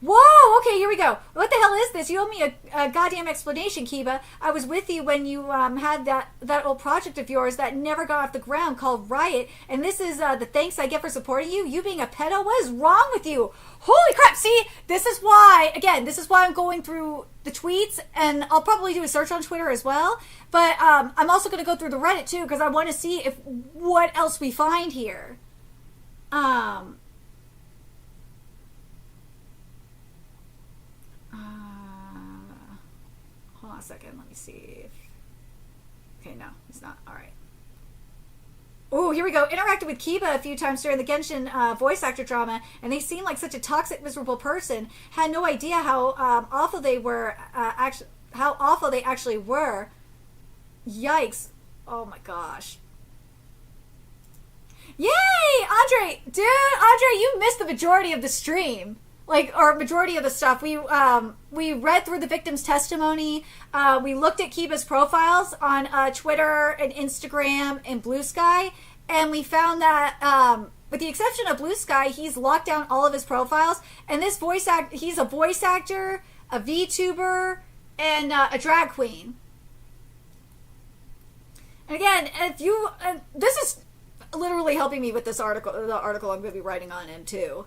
Speaker 1: Whoa! Okay, here we go. What the hell is this? You owe me a goddamn explanation, Kiba. I was with you when you had that old project of yours that never got off the ground called Riot, and this is the thanks I get for supporting you. You being a pedo, what is wrong with you? Holy crap! See, this is why I'm going through the tweets, and I'll probably do a search on Twitter as well. But I'm also going to go through the Reddit too because I want to see what else we find here. Hold on a second. Let me see if... Okay, no, it's not. All right. Oh, here we go. Interacted with Kiba a few times during the Genshin voice actor drama, and they seemed like such a toxic, miserable person. Had no idea how awful they were. How awful they actually were. Yikes! Oh my gosh. Yay, Andre! Dude, Andre, you missed the majority of the stream. Or majority of the stuff. We read through the victim's testimony. We looked at Kiba's profiles on Twitter and Instagram and Blue Sky, and we found that with the exception of Blue Sky, he's locked down all of his profiles. And this he's a voice actor, a VTuber, and a drag queen. And again, this is literally helping me with this article. The article I'm going to be writing on him too.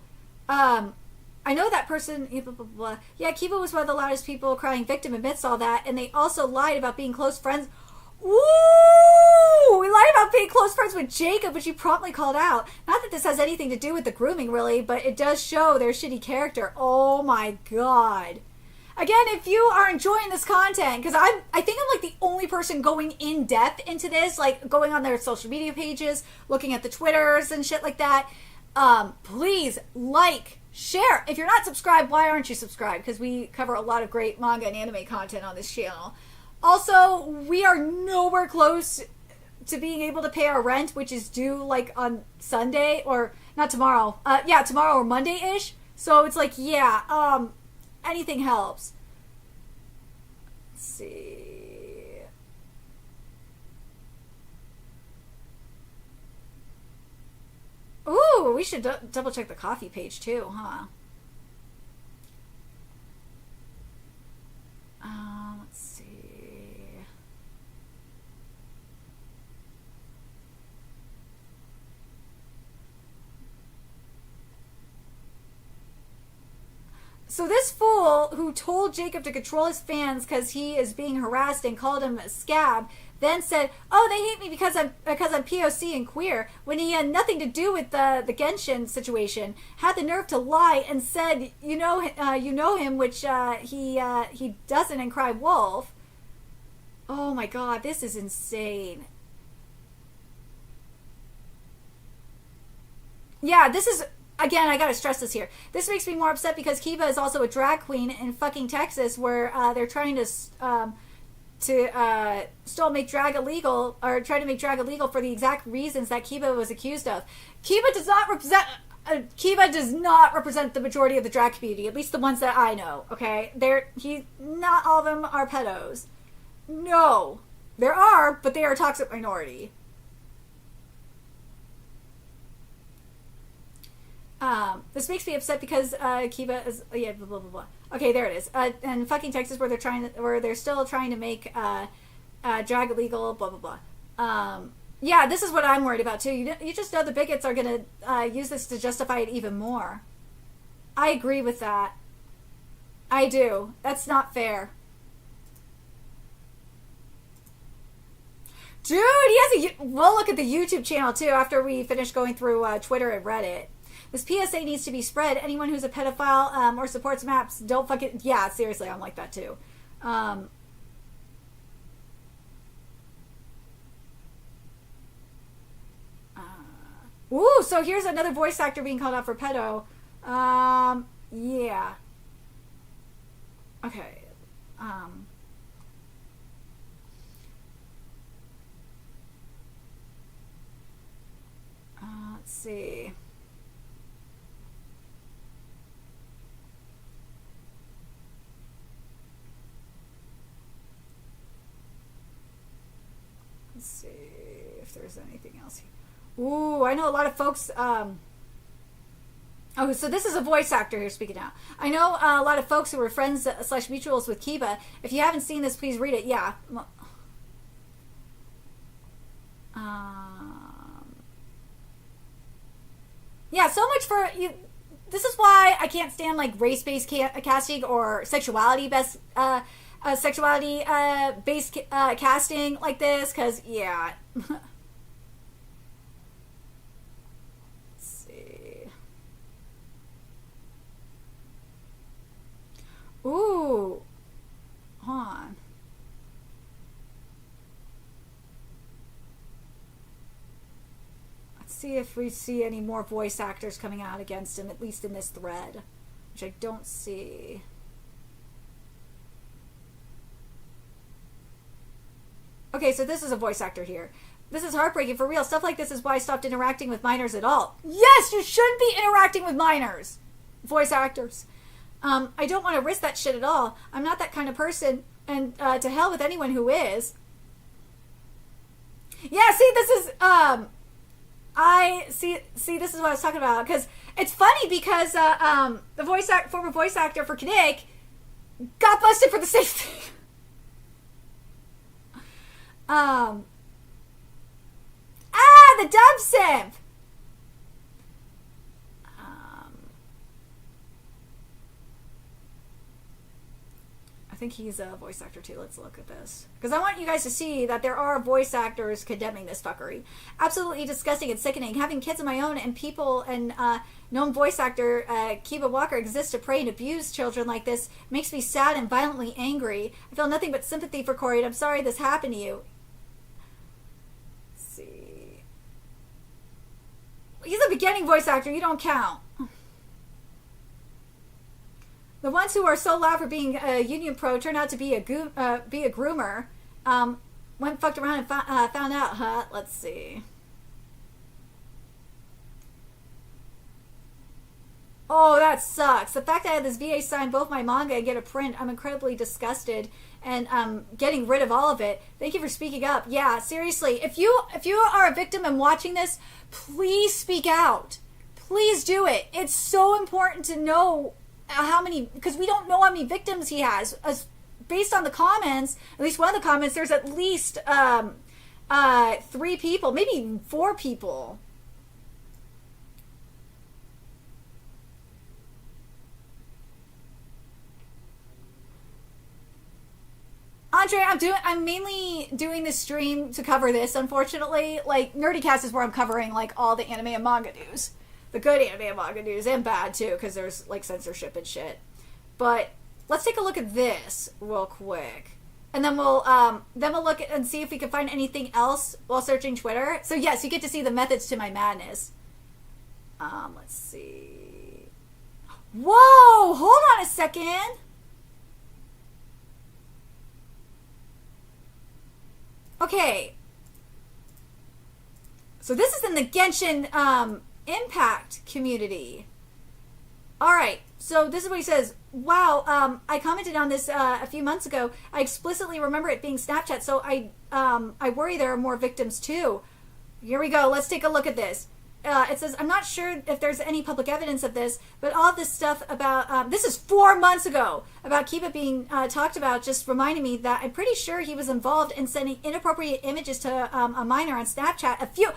Speaker 1: I know that person, blah, blah, blah. Yeah, Kiba was one of the loudest people crying victim amidst all that, and they also lied about being close friends. Ooh! We lied about being close friends with Jacob, which you promptly called out. Not that this has anything to do with the grooming, really, but it does show their shitty character. Oh my god. Again, if you are enjoying this content, because I think I'm like the only person going in depth into this, like going on their social media pages, looking at the Twitters and shit like that, please share. If you're not subscribed, why aren't you subscribed? Because we cover a lot of great manga and anime content on this channel. Also, we are nowhere close to being able to pay our rent, which is due like on Sunday, or not tomorrow. Tomorrow or Monday-ish. So it's like, anything helps. Let's see. Ooh, we should double check the coffee page too, huh? Let's see. So this fool who told Jacob to control his fans because he is being harassed and called him a scab, then said, "Oh, they hate me because I'm POC and queer," when he had nothing to do with the Genshin situation. Had the nerve to lie and said, you know him, which he doesn't, and cry wolf. Oh my god, this is insane. Yeah, this is. Again, I gotta stress this here. This makes me more upset because Kiba is also a drag queen in fucking Texas, where they're trying to still make drag illegal, or try to make drag illegal for the exact reasons that Kiba was accused of. Kiba does not represent the majority of the drag community, at least the ones that I know. Okay, not all of them are pedos. No, there are, but they are a toxic minority. This makes me upset because Kiba is blah blah blah blah. Okay, there it is. And fucking Texas, where they're still trying to make drag illegal. Blah blah blah. Yeah, this is what I'm worried about too. You just know the bigots are gonna use this to justify it even more. I agree with that. I do. That's not fair. Dude, he has we'll look at the YouTube channel too after we finish going through Twitter and Reddit. This PSA needs to be spread. Anyone who's a pedophile or supports maps, don't fucking... Yeah, seriously, I'm like that too. Ooh, so here's another voice actor being called out for pedo. Yeah. Okay. Let's see. Let's see if there's anything else here. Ooh, I know a lot of folks. Oh, so this is a voice actor here speaking now. I know a lot of folks who were friends / mutuals with Kiba. If you haven't seen this, please read it. Yeah. Yeah, so much for you. This is why I can't stand like race-based casting or sexuality-based casting like this, because yeah. Let's see. Ooh, hold on. See if we see any more voice actors coming out against him, at least in this thread, which I don't see. Okay, so this is a voice actor here. This is heartbreaking for real. Stuff like this is why I stopped interacting with minors at all. Yes, you shouldn't be interacting with minors, voice actors. I don't want to risk that shit at all. I'm not that kind of person, and to hell with anyone who is. Yeah, see, this is I see. This is what I was talking about, because it's funny because the former voice actor for Kidik got busted for the same thing. The dub simp. I think he's a voice actor too. Let's look at this, because I want you guys to see that there are voice actors condemning this fuckery. Absolutely disgusting and sickening. Having kids of my own and people and known voice actor Kiba Walker exists to prey and abuse children like this makes me sad and violently angry. I feel nothing but sympathy for Corey, and I'm sorry this happened to you. Let's see. He's a beginning voice actor. You don't count. The ones who are so loud for being a union pro turn out to be a groomer. Went fucked around and found out, huh? Let's see. Oh, that sucks. The fact that I had this VA sign both my manga and get a print, I'm incredibly disgusted and getting rid of all of it. Thank you for speaking up. Yeah, seriously. If you are a victim and watching this, please speak out. Please do it. It's so important to know how many, because we don't know how many victims he has. Based on the comments, at least one of the comments, there's at least 3 people, maybe even 4 people. Andre, I'm mainly doing this stream to cover this, unfortunately. Like, NerdyCast is where I'm covering, like, all the anime and manga news. The good anime and manga news, and bad, too, because there's, like, censorship and shit. But let's take a look at this real quick. And then we'll look at and see if we can find anything else while searching Twitter. So, yes, you get to see the methods to my madness. Let's see. Whoa! Hold on a second! Okay. So this is in the Genshin Impact community. Alright, so this is what he says. Wow, I commented on this a few months ago. I explicitly remember it being Snapchat, so I worry there are more victims too. Here we go. Let's take a look at this. It says, I'm not sure if there's any public evidence of this, but all this stuff about, this is 4 months ago, about Kiba being talked about just reminded me that I'm pretty sure he was involved in sending inappropriate images to a minor on Snapchat a few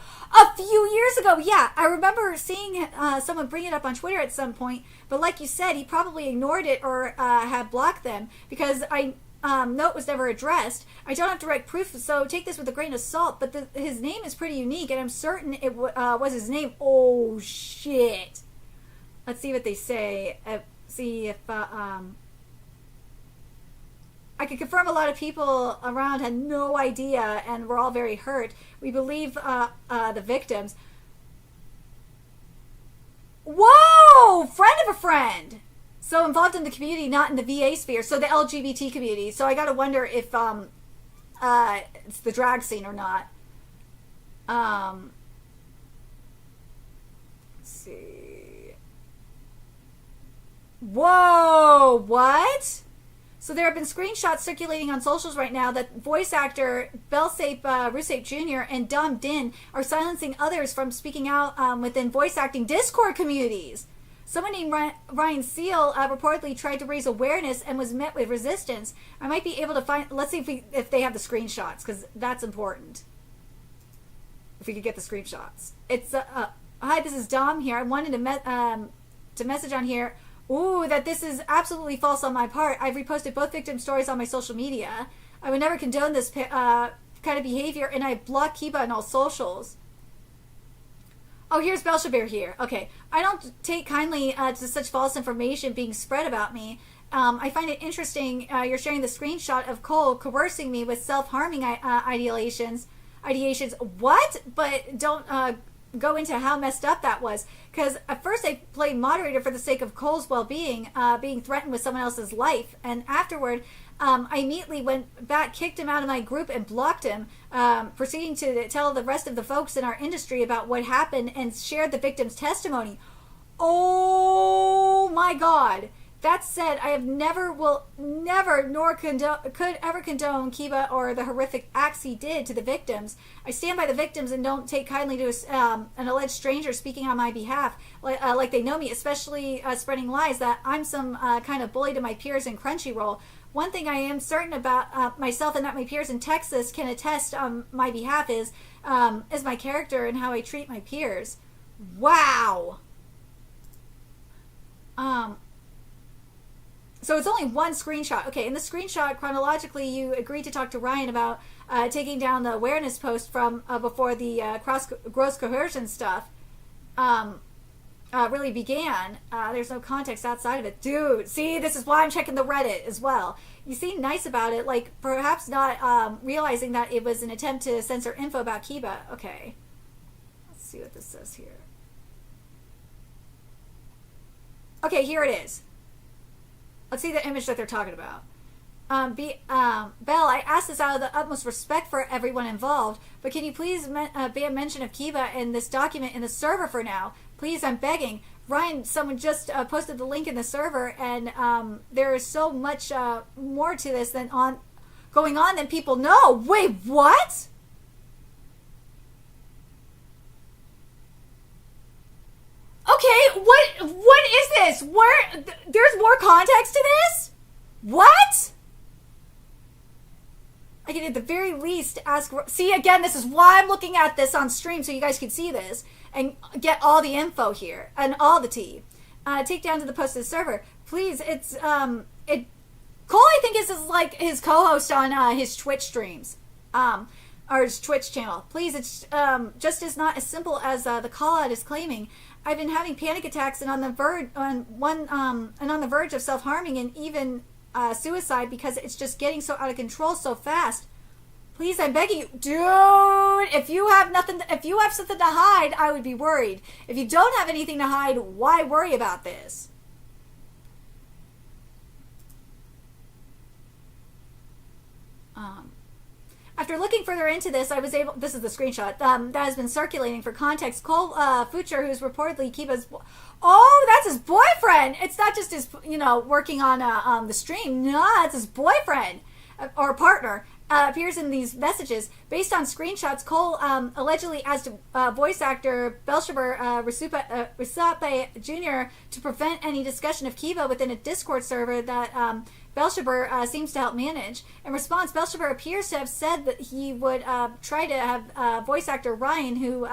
Speaker 1: years ago. Yeah, I remember seeing someone bring it up on Twitter at some point, but like you said, he probably ignored it or had blocked them, because note was never addressed. I don't have direct proof, so take this with a grain of salt, but his name is pretty unique, and I'm certain it was his name. Oh, shit. Let's see what they say. See if, I can confirm a lot of people around had no idea and were all very hurt. We believe the victims. Whoa! Friend of a friend! So involved in the community, not in the VA sphere. So the LGBT community. So I gotta wonder if it's the drag scene or not. Let's see. Whoa! What? So there have been screenshots circulating on socials right now that voice actor Belsape Rusape Jr. and Dom Din are silencing others from speaking out within voice acting Discord communities. Someone named Ryan Seal reportedly tried to raise awareness and was met with resistance. I might be able to find... Let's see if they have the screenshots, because that's important. If we could get the screenshots. It's... hi, this is Dom here. I wanted to message on here... Ooh, that this is absolutely false on my part. I've reposted both victim stories on my social media. I would never condone this kind of behavior, and I blocked Kiba on all socials. Oh, here's Belshazzar here. Okay. I don't take kindly to such false information being spread about me. I find it interesting you're sharing the screenshot of Cole coercing me with self-harming ideations. What? But don't go into how messed up that was. Because at first I played moderator for the sake of Cole's well-being, being threatened with someone else's life. And afterward, I immediately went back, kicked him out of my group, and blocked him, proceeding to tell the rest of the folks in our industry about what happened and shared the victim's testimony. Oh my God. That said, I have nor could ever condone Kiba or the horrific acts he did to the victims. I stand by the victims and don't take kindly to an alleged stranger speaking on my behalf, like they know me, especially spreading lies that I'm some kind of bully to my peers in Crunchyroll. One thing I am certain about myself and that my peers in Texas can attest on my behalf is my character and how I treat my peers. Wow. So it's only one screenshot. Okay, in the screenshot, chronologically, you agreed to talk to Ryan about taking down the awareness post from before the gross coercion stuff really began. There's no context outside of it. Dude, see, this is why I'm checking the Reddit as well. You seem nice about it, like perhaps not realizing that it was an attempt to censor info about Kiba. Okay, let's see what this says here. Okay, here it is. Let's see the image that they're talking about. Belle, I ask this out of the utmost respect for everyone involved, but can you please ban mention of Kiba in this document in the server for now? Please, I'm begging. Ryan, someone just posted the link in the server, and there is so much more to this going on than people know. Wait, what? Okay, what is this? There's more context to this? What? I can at the very least ask... See, again, this is why I'm looking at this on stream, so you guys can see this and get all the info here and all the tea. Take down to the posted server. Please, it's... Cole, I think, is like his co-host on his Twitch streams. Or his Twitch channel. Please, it's just as not as simple as the call-out is claiming. I've been having panic attacks and on the verge of self-harming and even suicide because it's just getting so out of control so fast. Please, I'm begging you, dude. If you have something to hide, I would be worried. If you don't have anything to hide, why worry about this? After looking further into this, I was able... This is the screenshot that has been circulating for context. Cole Future, who's reportedly Kiba's... Oh, that's his boyfriend! It's not just his, working on the stream. No, it's his boyfriend or partner. Appears in these messages. Based on screenshots, Cole allegedly asked voice actor Belshazzar Rusape Jr. to prevent any discussion of Kiba within a Discord server that... Belshazzar seems to help manage. In response, Belshazzar appears to have said that he would try to have voice actor Ryan, who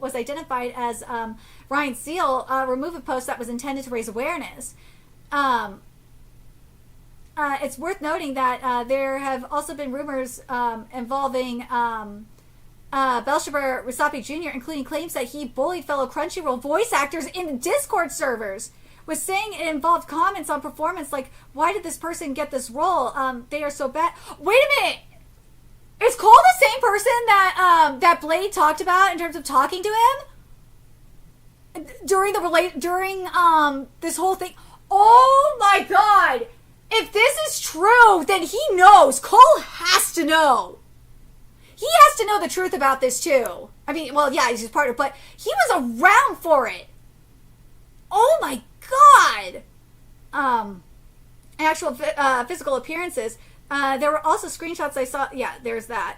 Speaker 1: was identified as Ryan Seal, remove a post that was intended to raise awareness. It's worth noting that there have also been rumors involving Belshazzar Rusape Jr., including claims that he bullied fellow Crunchyroll voice actors in the Discord servers. Was saying it involved comments on performance like, why did this person get this role? They are so bad. Wait a minute! Is Cole the same person that Blade talked about in terms of talking to him? during this whole thing. Oh my god! If this is true, then he knows. Cole has to know. He has to know the truth about this too. I mean, well, yeah, he's his partner, but he was around for it. Oh my god! Actual physical appearances. There were also screenshots I saw. Yeah, there's that.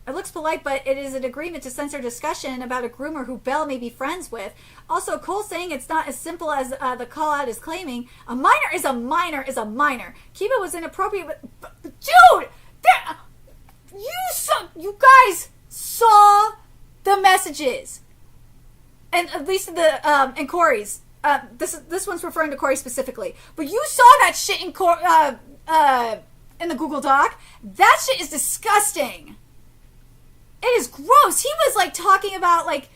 Speaker 1: It looks polite, but it is an agreement to censor discussion about a groomer who Belle may be friends with. Also, Cole saying it's not as simple as the call-out is claiming. A minor is a minor is a minor. Kiba was inappropriate, but dude! You guys saw the messages. And at least in Corey's. This one's referring to Corey specifically. But you saw that shit in the Google Doc. That shit is disgusting. It is gross. He was like talking about like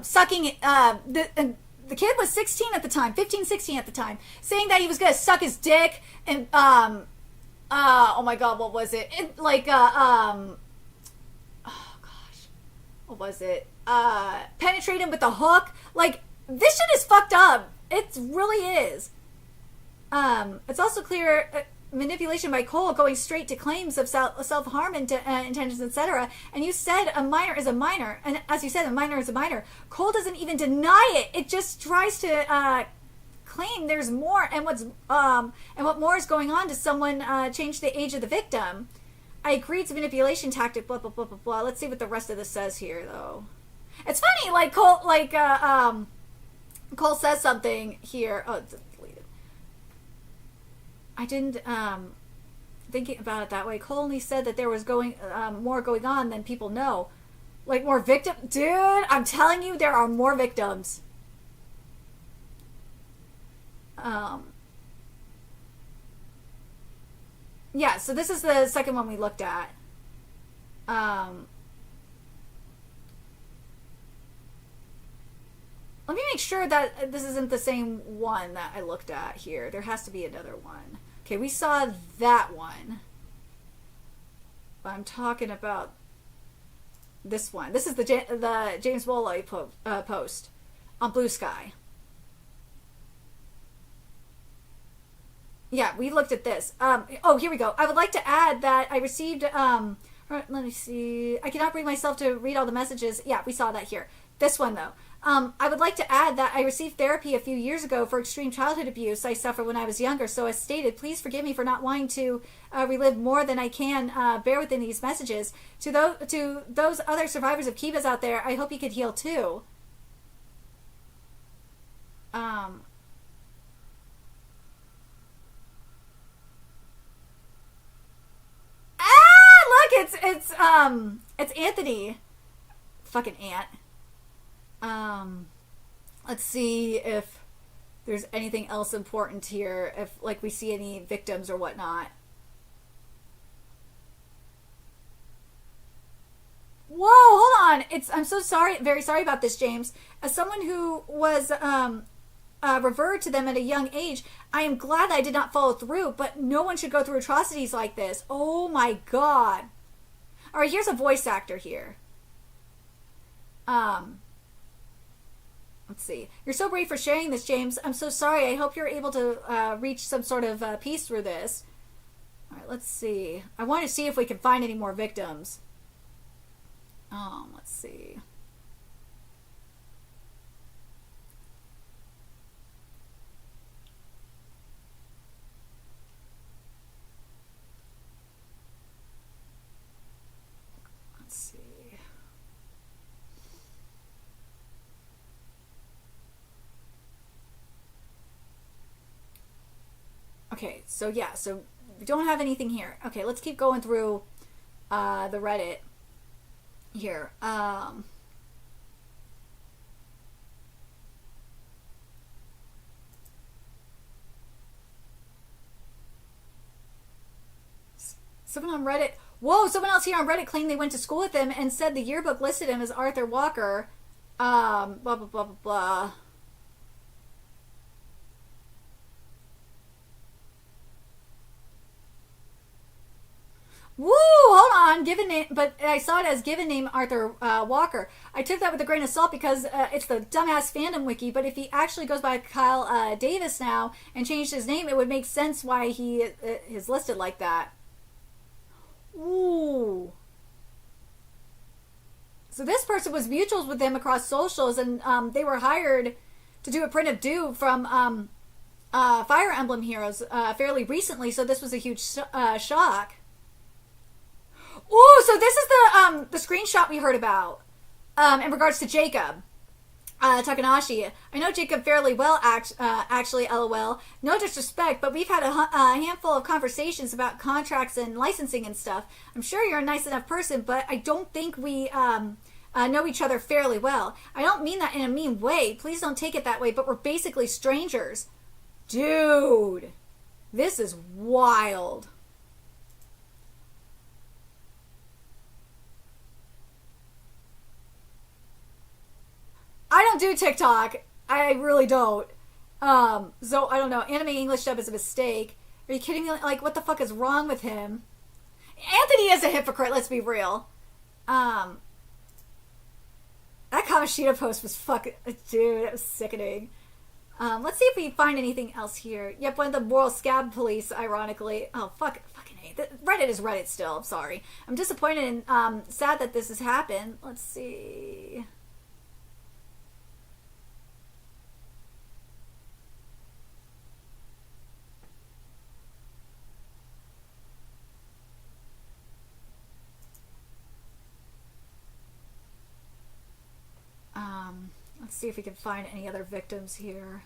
Speaker 1: sucking the kid was 16 at the time, 15, 16 at the time, saying that he was gonna suck his dick and oh my god, what was it? Oh gosh, what was it? Penetrate him with a hook. Like, this shit is fucked up. It really is. It's also clear manipulation by Cole going straight to claims of self-harm intentions, etc. And you said a minor is a minor, and as you said, a minor is a minor. Cole doesn't even deny it. It just tries to claim there's more, and what more is going on. Does someone change the age of the victim? I agree it's a manipulation tactic. Blah blah blah blah blah. Let's see what the rest of this says here, though. It's funny, like Cole, Cole says something here. Oh, it's deleted. I didn't thinking about it that way. Cole only said that there was more going on than people know. Like more victim, dude. I'm telling you, there are more victims. Yeah. So this is the second one we looked at. Let me make sure that this isn't the same one that I looked at here. There has to be another one. Okay, we saw that one. But I'm talking about this one. This is the James Wolloy post on Blue Sky. Yeah, we looked at this. Oh, here we go. I would like to add that I received... let me see. I cannot bring myself to read all the messages. Yeah, we saw that here. This one, though. I would like to add that I received therapy a few years ago for extreme childhood abuse I suffered when I was younger. So as stated, please forgive me for not wanting to relive more than I can bear within these messages. To those other survivors of Kibas out there, I hope you could heal too. Look, it's Anthony. Fucking Ant. Let's see if there's anything else important here, if like we see any victims or whatnot. Whoa, hold on. I'm so sorry, very sorry about this, James. As someone who was referred to them at a young age, I am glad that I did not follow through, but no one should go through atrocities like this. Oh my god. Alright, here's a voice actor here. Let's see. You're so brave for sharing this, James. I'm so sorry. I hope you're able to reach some sort of peace through this. All right, let's see. I want to see if we can find any more victims. Let's see. Let's see. Okay, so yeah, so we don't have anything here. Okay, let's keep going through the Reddit here. Someone on Reddit... Whoa, someone else here on Reddit claimed they went to school with him and said the yearbook listed him as Arthur Walker. Blah, blah, blah, blah, blah. Woo, hold on given name, but I saw it as given name Arthur Walker. I took that with a grain of salt because it's the dumbass fandom wiki. But if he actually goes by Kyle Davis now and changed his name, it would make sense why he is listed like that. Ooh. So this person was mutuals with him across socials, and they were hired to do a print of Do from Fire Emblem Heroes fairly recently. So this was a huge shock. Ooh, so this is the screenshot we heard about in regards to Jacob Takanashi. I know Jacob fairly well, actually, LOL. No disrespect, but we've had a handful of conversations about contracts and licensing and stuff. I'm sure you're a nice enough person, but I don't think we know each other fairly well. I don't mean that in a mean way. Please don't take it that way, but we're basically strangers. Dude, this is wild. I don't do TikTok. I really don't. So I don't know. Anime English dub is a mistake. Are you kidding me? Like, what the fuck is wrong with him? Anthony is a hypocrite, let's be real. That Kamoshida post was fucking... Dude, that was sickening. Let's see if we find anything else here. Yep, one of the moral scab police, ironically. Oh, fucking hate. Reddit is Reddit still. I'm sorry. I'm disappointed and sad that this has happened. Let's see... Let's see if we can find any other victims here.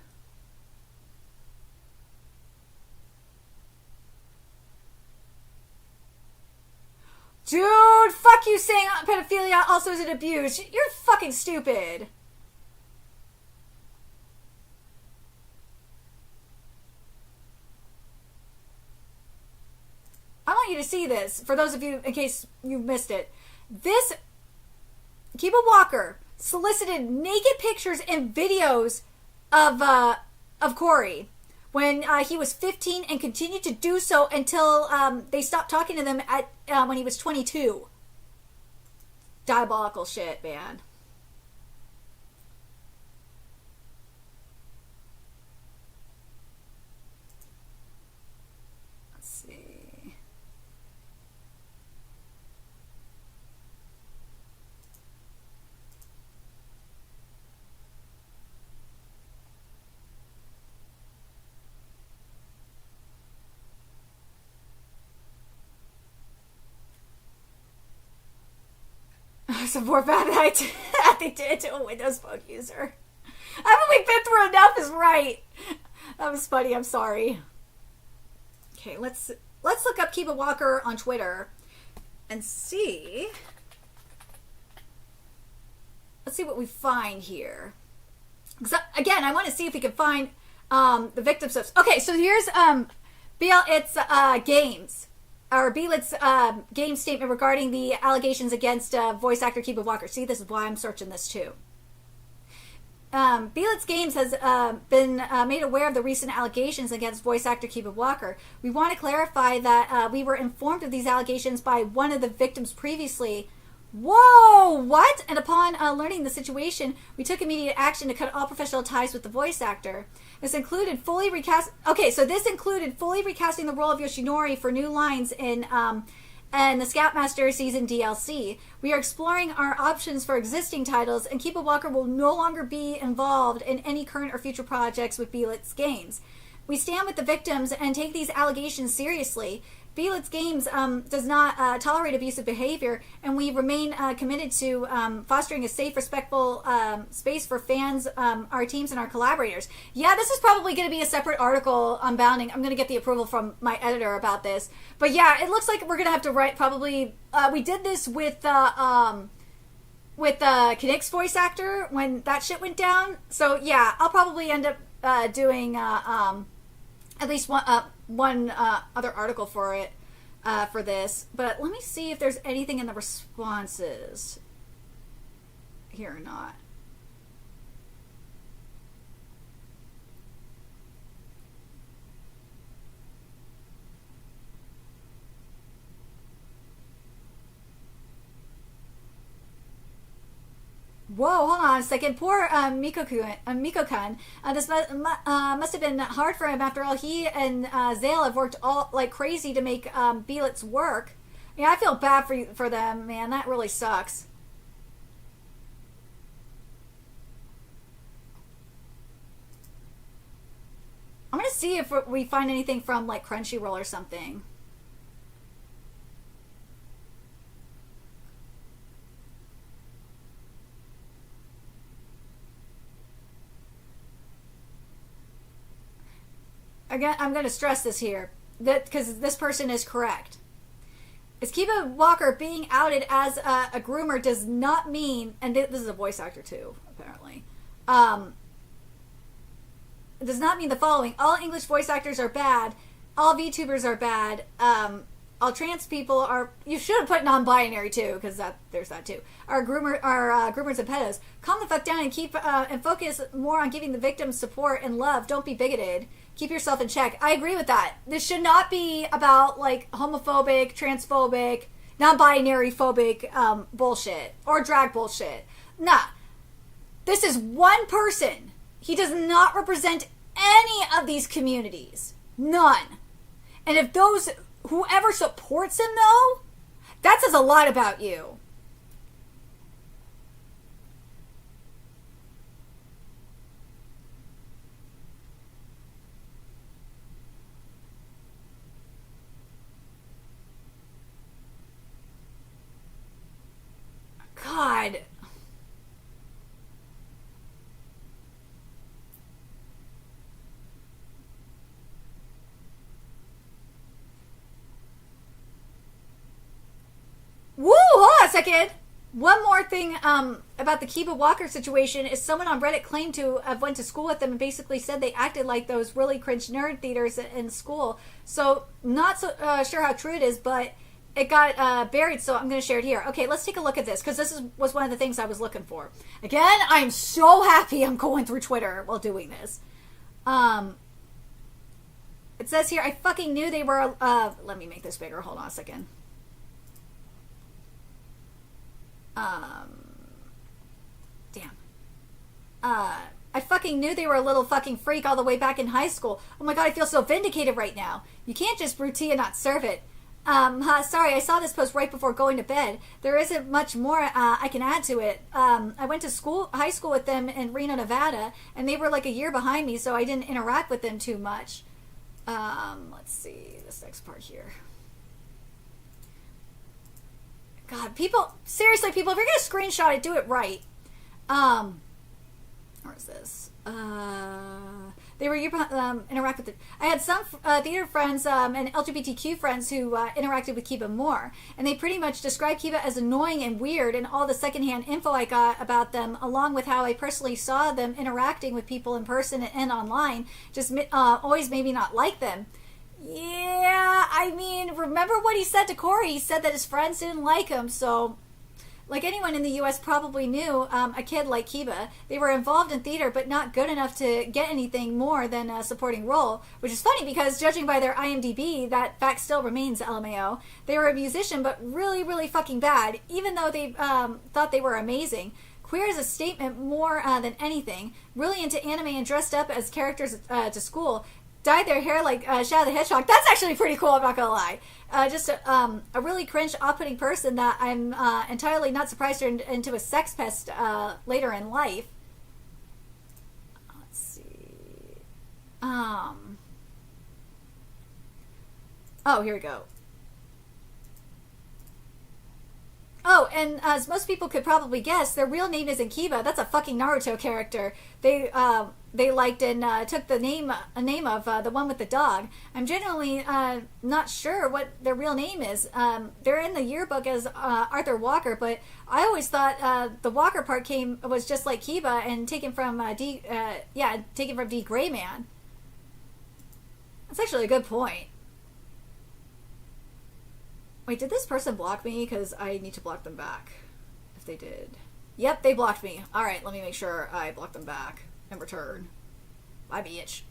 Speaker 1: Dude, fuck you saying pedophilia also is an abuse. You're fucking stupid. I want you to see this, for those of you, in case you missed it. This, Kiba Walker solicited naked pictures and videos of Corey when he was 15 and continued to do so until they stopped talking to them at when he was 22. Diabolical shit, man. Let's see. Some more bad they did to a Windows Phone user. Haven't we been through enough is right. That was funny, I'm sorry. Okay, let's look up Kiba Walker on Twitter and see. Let's see what we find here. Because again, I want to see if we can find the victims of... Okay, so here's it's games. Or Beelit's game statement regarding the allegations against voice actor Kiba Walker. See, this is why I'm searching this too. Beelit's Games has been made aware of the recent allegations against voice actor Kiba Walker. We want to clarify that we were informed of these allegations by one of the victims previously. Whoa, what? And upon learning the situation, we took immediate action to cut all professional ties with the voice actor. This included fully recasting the role of Yoshinori for new lines in the Scoutmaster season DLC. We are exploring our options for existing titles, and Kiba Walker will no longer be involved in any current or future projects with Beelit's Games. We stand with the victims and take these allegations seriously. Beelit's Games does not tolerate abusive behavior, and we remain committed to fostering a safe, respectful space for fans, our teams, and our collaborators. Yeah, this is probably going to be a separate article on bounding. I'm going to get the approval from my editor about this. But yeah, it looks like we're going to have to write probably... we did this with Kinnick's voice actor when that shit went down. So yeah, I'll probably end up doing... at least one other article for it, for this. But let me see if there's anything in the responses here or not. Whoa, hold on a second. Poor Miko-kun. This must have been hard for him. After all, he and Zale have worked all like crazy to make Belitz work. Yeah, I feel bad for them, man. That really sucks. I'm gonna see if we find anything from like Crunchyroll or something. Again, I'm going to stress this here, that because this person is correct. Is Kiba Walker being outed as a groomer does not mean, and this is a voice actor too, apparently, it does not mean the following: all English voice actors are bad, all VTubers are bad, all trans people are. You should have put non-binary too, because there's that too. Our groomers and pedos. Calm the fuck down and keep and focus more on giving the victims support and love. Don't be bigoted. Keep yourself in check. I agree with that. This should not be about like homophobic, transphobic, non-binary phobic bullshit or drag bullshit. Nah. This is one person. He does not represent any of these communities. None. And if whoever supports him though, that says a lot about you. God. Woo! Hold on a second. One more thing about the Kiba Walker situation is someone on Reddit claimed to have went to school with them and basically said they acted like those really cringe nerd theaters in school. So not so sure how true it is, but it got buried, so I'm going to share it here. Okay, let's take a look at this, because this was one of the things I was looking for. Again, I'm so happy I'm going through Twitter while doing this. It says here, I fucking knew they were... let me make this bigger. Hold on a second. Damn. I fucking knew they were a little fucking freak all the way back in high school. Oh my god, I feel so vindicated right now. You can't just brew tea and not serve it. Sorry, I saw this post right before going to bed. There isn't much more I can add to it. I went to high school with them in Reno, Nevada, and they were like a year behind me, so I didn't interact with them too much. Let's see this next part here. God, seriously, people, if you're gonna screenshot it, do it right. Where is this? They were interact with it. I had some theater friends and LGBTQ friends who interacted with Kiba more, and they pretty much described Kiba as annoying and weird, and all the secondhand info I got about them, along with how I personally saw them interacting with people in person and online, just always made me not like them. Yeah, I mean, remember what he said to Corey? He said that his friends didn't like him, so... Like anyone in the U.S. probably knew, a kid like Kiba, they were involved in theater but not good enough to get anything more than a supporting role, which is funny because judging by their IMDb, that fact still remains, LMAO. They were a musician but really, really fucking bad, even though they thought they were amazing. Queer is a statement more than anything. Really into anime and dressed up as characters to school. Dyed their hair like Shadow the Hedgehog. That's actually pretty cool, I'm not gonna lie. Just a really cringe, off-putting person that I'm entirely not surprised turned into a sex pest later in life. Let's see. Oh, here we go. Oh, and as most people could probably guess, their real name isn't Kiba. That's a fucking Naruto character. They liked and took the name of the one with the dog. I'm generally not sure what their real name is. They're in the yearbook as Arthur Walker, but I always thought the Walker part was just like Kiba and taken from D Gray Man. That's actually a good point. Wait, did this person block me? Because I need to block them back. If they did. Yep, they blocked me. Alright, let me make sure I block them back in return. Bye, bitch.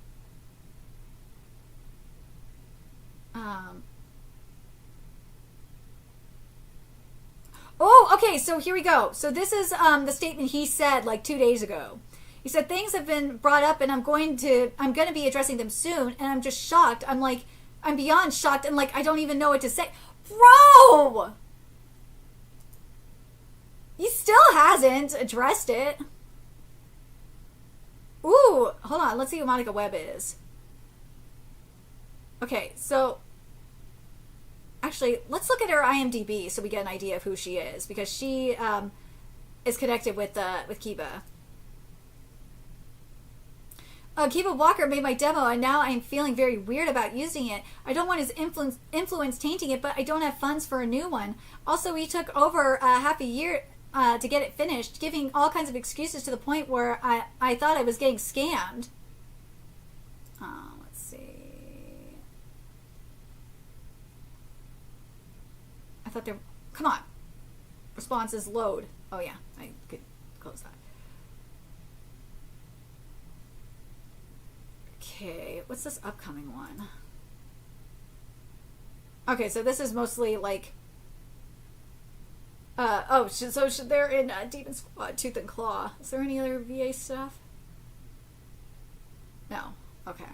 Speaker 1: Oh, okay, so here we go. So this is the statement he said like 2 days ago. He said, things have been brought up and I'm going to be addressing them soon, and I'm just shocked. I'm beyond shocked, and like I don't even know what to say. Bro! He still hasn't addressed it. Ooh, hold on. Let's see who Monica Webb is. Okay, so actually, let's look at her IMDb so we get an idea of who she is, because she is connected with Kiba. Kiba Walker made my demo, and now I'm feeling very weird about using it. I don't want his influence tainting it, but I don't have funds for a new one. Also, he took over half a year to get it finished, giving all kinds of excuses to the point where I thought I was getting scammed. Let's see. I thought there... Come on. Responses load. Oh, yeah. I could close that. Okay. What's this upcoming one? Okay, so this is mostly like... so they're in Demon Squad, Tooth and Claw. Is there any other VA stuff? No. Okay.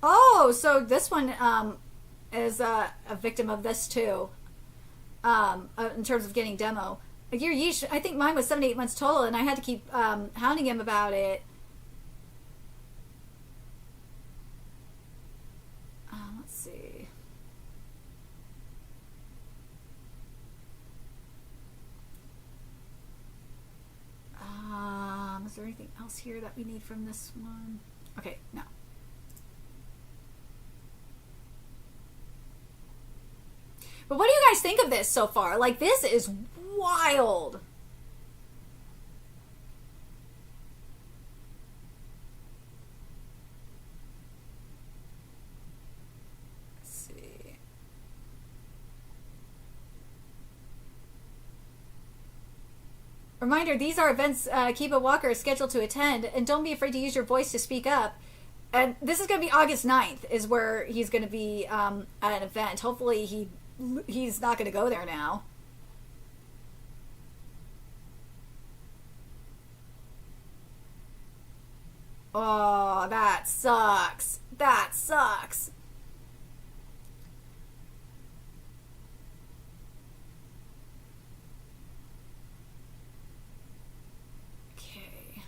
Speaker 1: Oh, so this one is a victim of this too. In terms of getting demo. Like, yeesh, I think mine was 7 to 8 months total, and I had to keep hounding him about it. Let's see. Is there anything else here that we need from this one? Okay, no. But what do you guys think of this so far? Like, this is wild. Let's see. Reminder, these are events Kiba Walker is scheduled to attend, and don't be afraid to use your voice to speak up. And this is going to be August 9th is where he's going to be at an event. Hopefully he's not going to go there now. Oh, that sucks. That sucks. Okay.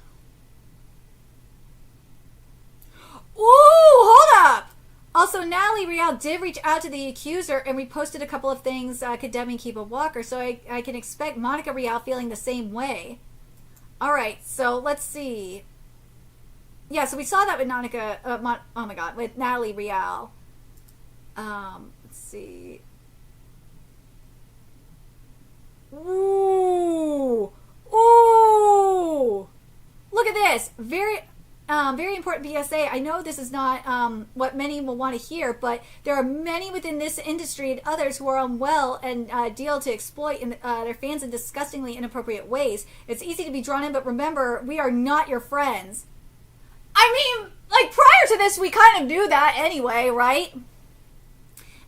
Speaker 1: Ooh, hold up. Also, Natalie Rial did reach out to the accuser and reposted a couple of things condemning Kiba Walker, so I can expect Monica Rial feeling the same way. Alright, so let's see. Yeah, so we saw that with Monica, oh my god, with Natalie Rial. Let's see. Ooh! Ooh! Look at this! Very important PSA. I know this is not what many will want to hear, but there are many within this industry and others who are unwell and deal to exploit their fans in disgustingly inappropriate ways. It's easy to be drawn in, but remember, we are not your friends. I mean, like, prior to this, we kind of knew that anyway, right?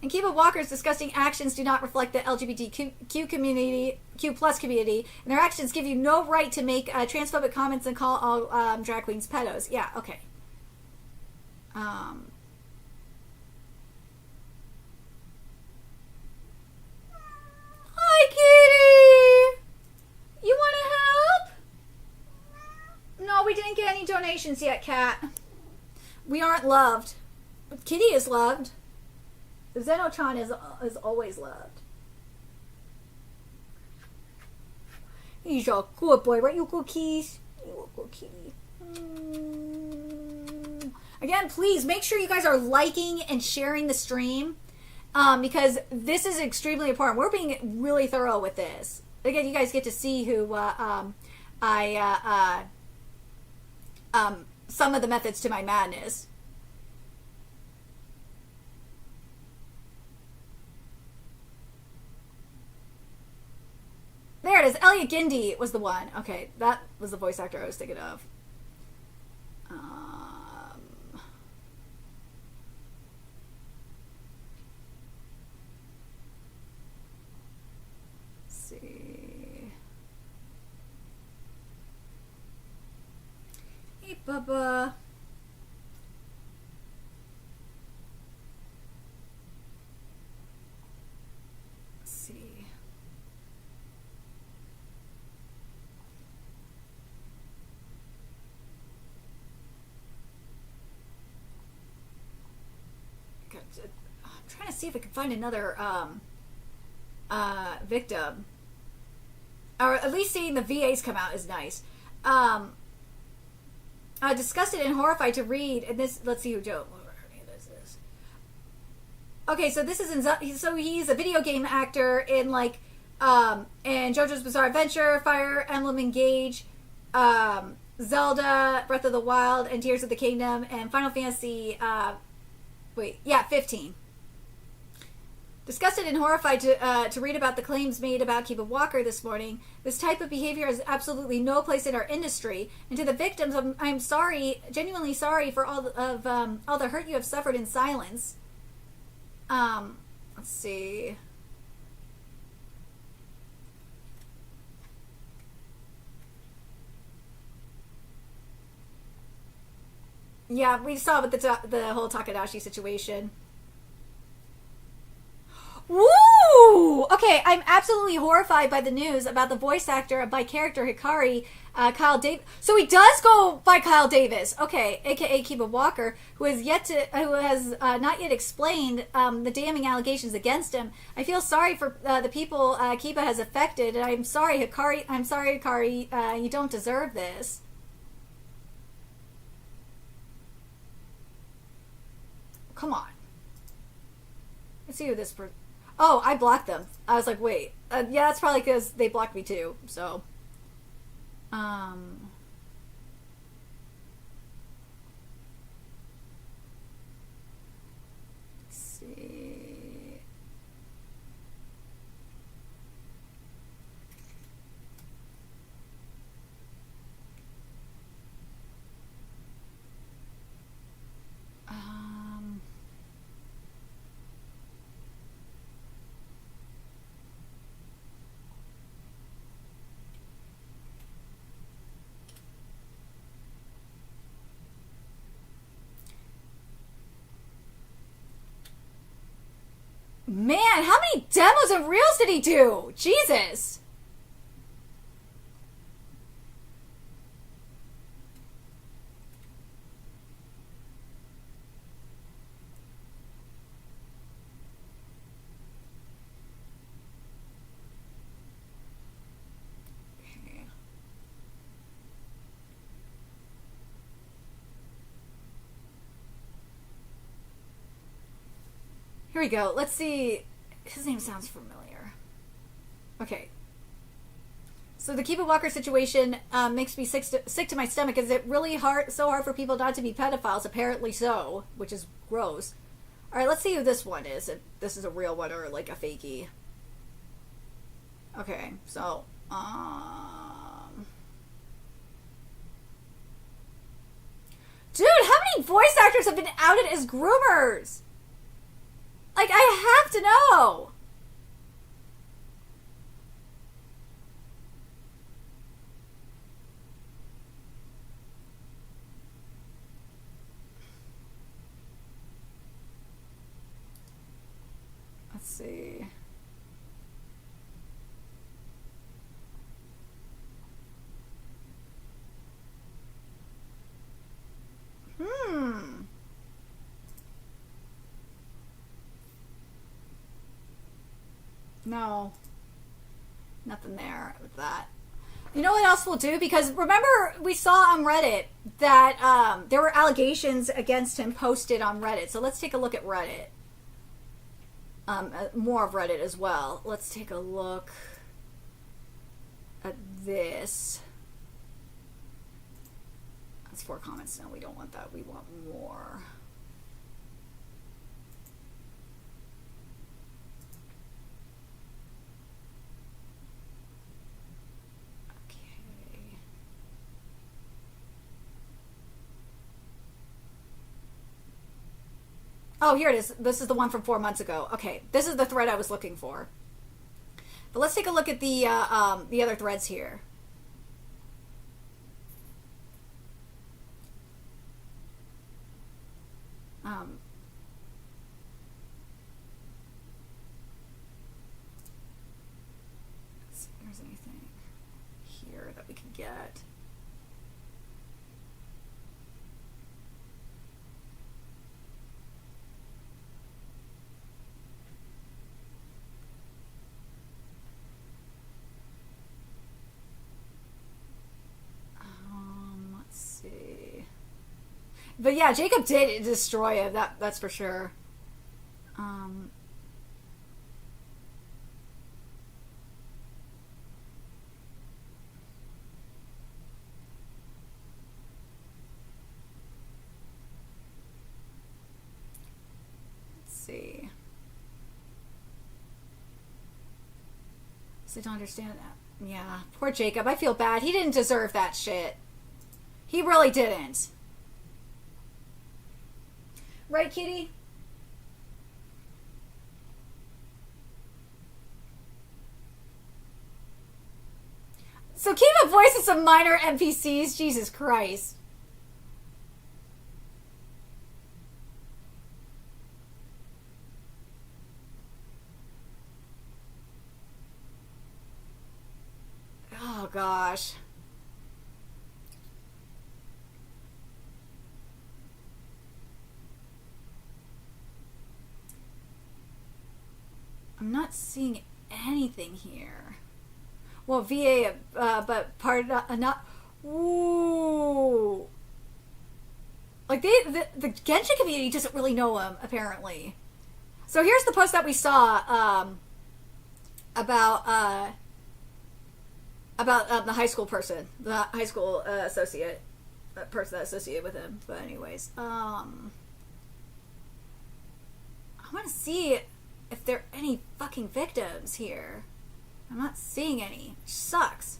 Speaker 1: And Kiba Walker's disgusting actions do not reflect the LGBTQ community, Q plus community, and their actions give you no right to make transphobic comments and call all drag queens pedos. Yeah, okay. Hi, kitty! You want to help? No, we didn't get any donations yet, cat. We aren't loved. But Kitty is loved. Zenotron is always loved. He's a good boy, right, you cookies? You a good kitty. Again, please make sure you guys are liking and sharing the stream, because this is extremely important. We're being really thorough with this. Again, you guys get to see who some of the methods to my madness. There it is. Elliot Gindi was the one. Okay, that was the voice actor I was thinking of. Let's see. I'm trying to see if I can find another victim. Or at least seeing the VAs come out is nice. Disgusted and horrified to read, and this, let's see who Joe this is. Okay, so this is so he's a video game actor in like in JoJo's Bizarre Adventure, Fire Emblem Engage, Zelda, Breath of the Wild, and Tears of the Kingdom, and Final Fantasy 15. Disgusted and horrified to read about the claims made about Kiba Walker this morning. This type of behavior has absolutely no place in our industry. And to the victims, I'm sorry, genuinely sorry for all the hurt you have suffered in silence. Let's see. Yeah, we saw with the whole Takadashi situation. Woo! Okay, I'm absolutely horrified by the news about the voice actor of my character Hikari, Kyle Davis. So he does go by Kyle Davis, okay, aka Kiba Walker, who has not yet explained the damning allegations against him. I feel sorry for the people Kiba has affected, and I'm sorry, Hikari, you don't deserve this. Come on. Let's see who this person. Oh, I blocked them. I was like, wait. Yeah, that's probably because they blocked me too. So, let's see. Man, how many demos and reels did he do? Jesus. Here we go. Let's see. His name sounds familiar. Okay. So the Kiba Walker situation makes me sick to my stomach. Is it really so hard for people not to be pedophiles? Apparently so, which is gross. All right, let's see who this one is. If this is a real one or like a fakie. Okay, so dude, how many voice actors have been outed as groomers? Like, I have to know. Let's see. No. Nothing there with that. You know what else we'll do? Because remember, we saw on Reddit that there were allegations against him posted on Reddit. So let's take a look at Reddit. More of Reddit as well. Let's take a look at this. That's 4 comments. No, we don't want that. We want more. Oh, here it is. This is the one from 4 months ago. Okay, this is the thread I was looking for. But let's take a look at the other threads here. Let's see if there's anything here that we can get. Let's see. But yeah, Jacob did destroy it. That's for sure. Let's see. So I don't understand that. Yeah, poor Jacob. I feel bad. He didn't deserve that shit. He really didn't. Right, Kitty? So Kiba voices some minor NPCs. Jesus Christ. Oh, gosh. I'm not seeing anything here. Well, VA, but part not. Ooh. Like the Genshin community doesn't really know him apparently. So here's the post that we saw about the high school person, the high school associate, that person that associated with him. But anyways, I want to see if there are any fucking victims here. I'm not seeing any, which sucks.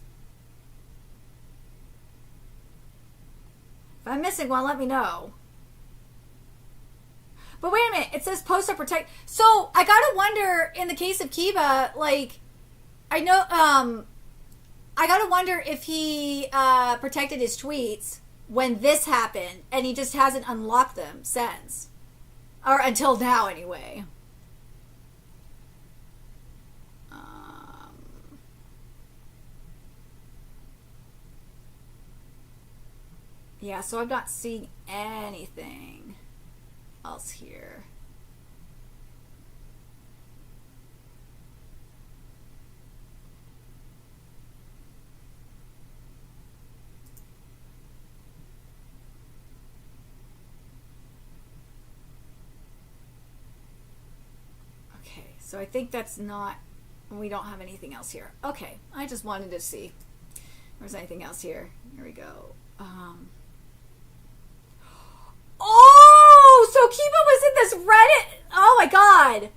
Speaker 1: If I'm missing one, let me know. But wait a minute, it says post or protect. So I gotta wonder, in the case of Kiba, like, I know, I gotta wonder if he protected his tweets when this happened, and he just hasn't unlocked them since. Or until now, anyway. Yeah, so I'm not seeing anything else here. Okay, so I think that's not, we don't have anything else here. Okay, I just wanted to see if there's anything else here. Here we go. Oh, so Kiba was in this Reddit. Oh my god.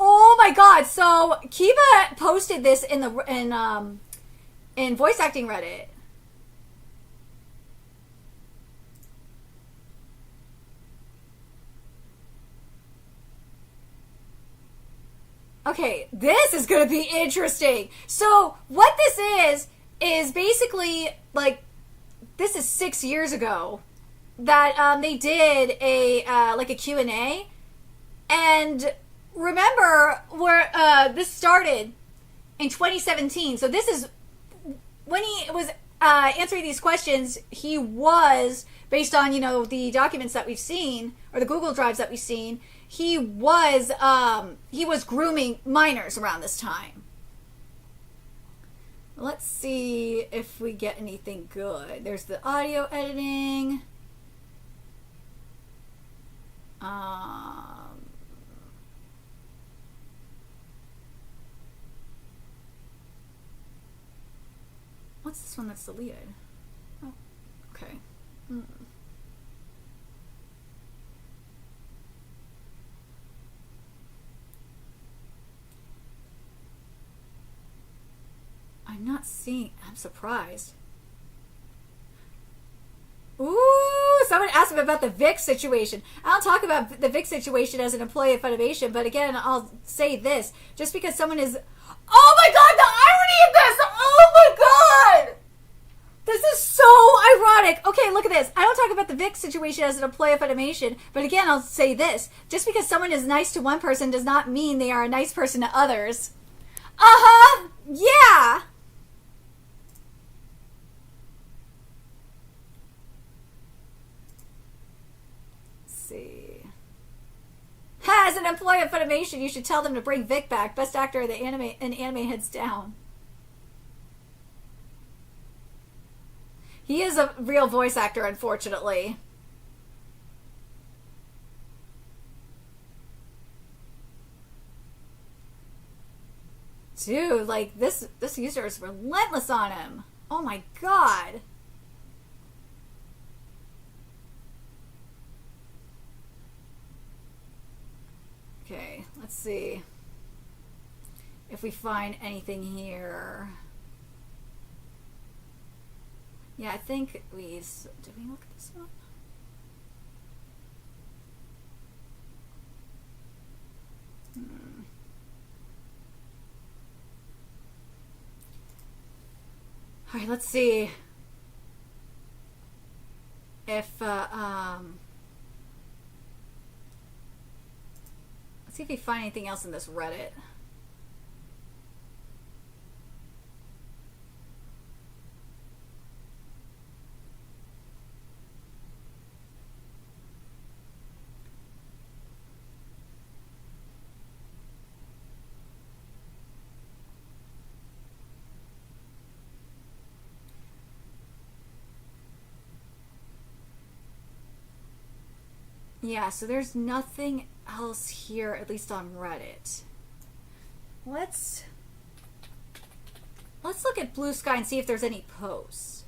Speaker 1: Oh my god. So Kiba posted this in the in voice acting Reddit. Okay, this is going to be interesting. So what this is basically, like, this is 6 years ago that they did a like a Q&A. And remember where this started in 2017. So this is when he was answering these questions. He was, based on, you know, the documents that we've seen, or the Google Drives that we've seen, he was grooming minors around this time. Let's see if we get anything good. There's the audio editing. What's this one that's deleted? Oh, okay. I'm not seeing. I'm surprised. Ooh, someone asked me about the Vic situation. I'll talk about the Vic situation as an employee of Funimation, but again, I'll say this. Just because someone is... Oh my god, the irony of this! Oh my god! This is so ironic. Okay, look at this. I don't talk about the Vic situation as an employee of Funimation, but again, I'll say this. Just because someone is nice to one person does not mean they are a nice person to others. Uh-huh. Yeah. Let's see. As an employee of Funimation, you should tell them to bring Vic back. Best actor in the anime heads down. He is a real voice actor, unfortunately. Dude, like, this user is relentless on him. Oh my god. Okay, let's see if we find anything here. Yeah, I think we... Did we look at this one? Alright, let's see if, let's see if we find anything else in this Reddit. Yeah, so there's nothing else here, at least on Reddit. Let's look at Blue Sky and see if there's any posts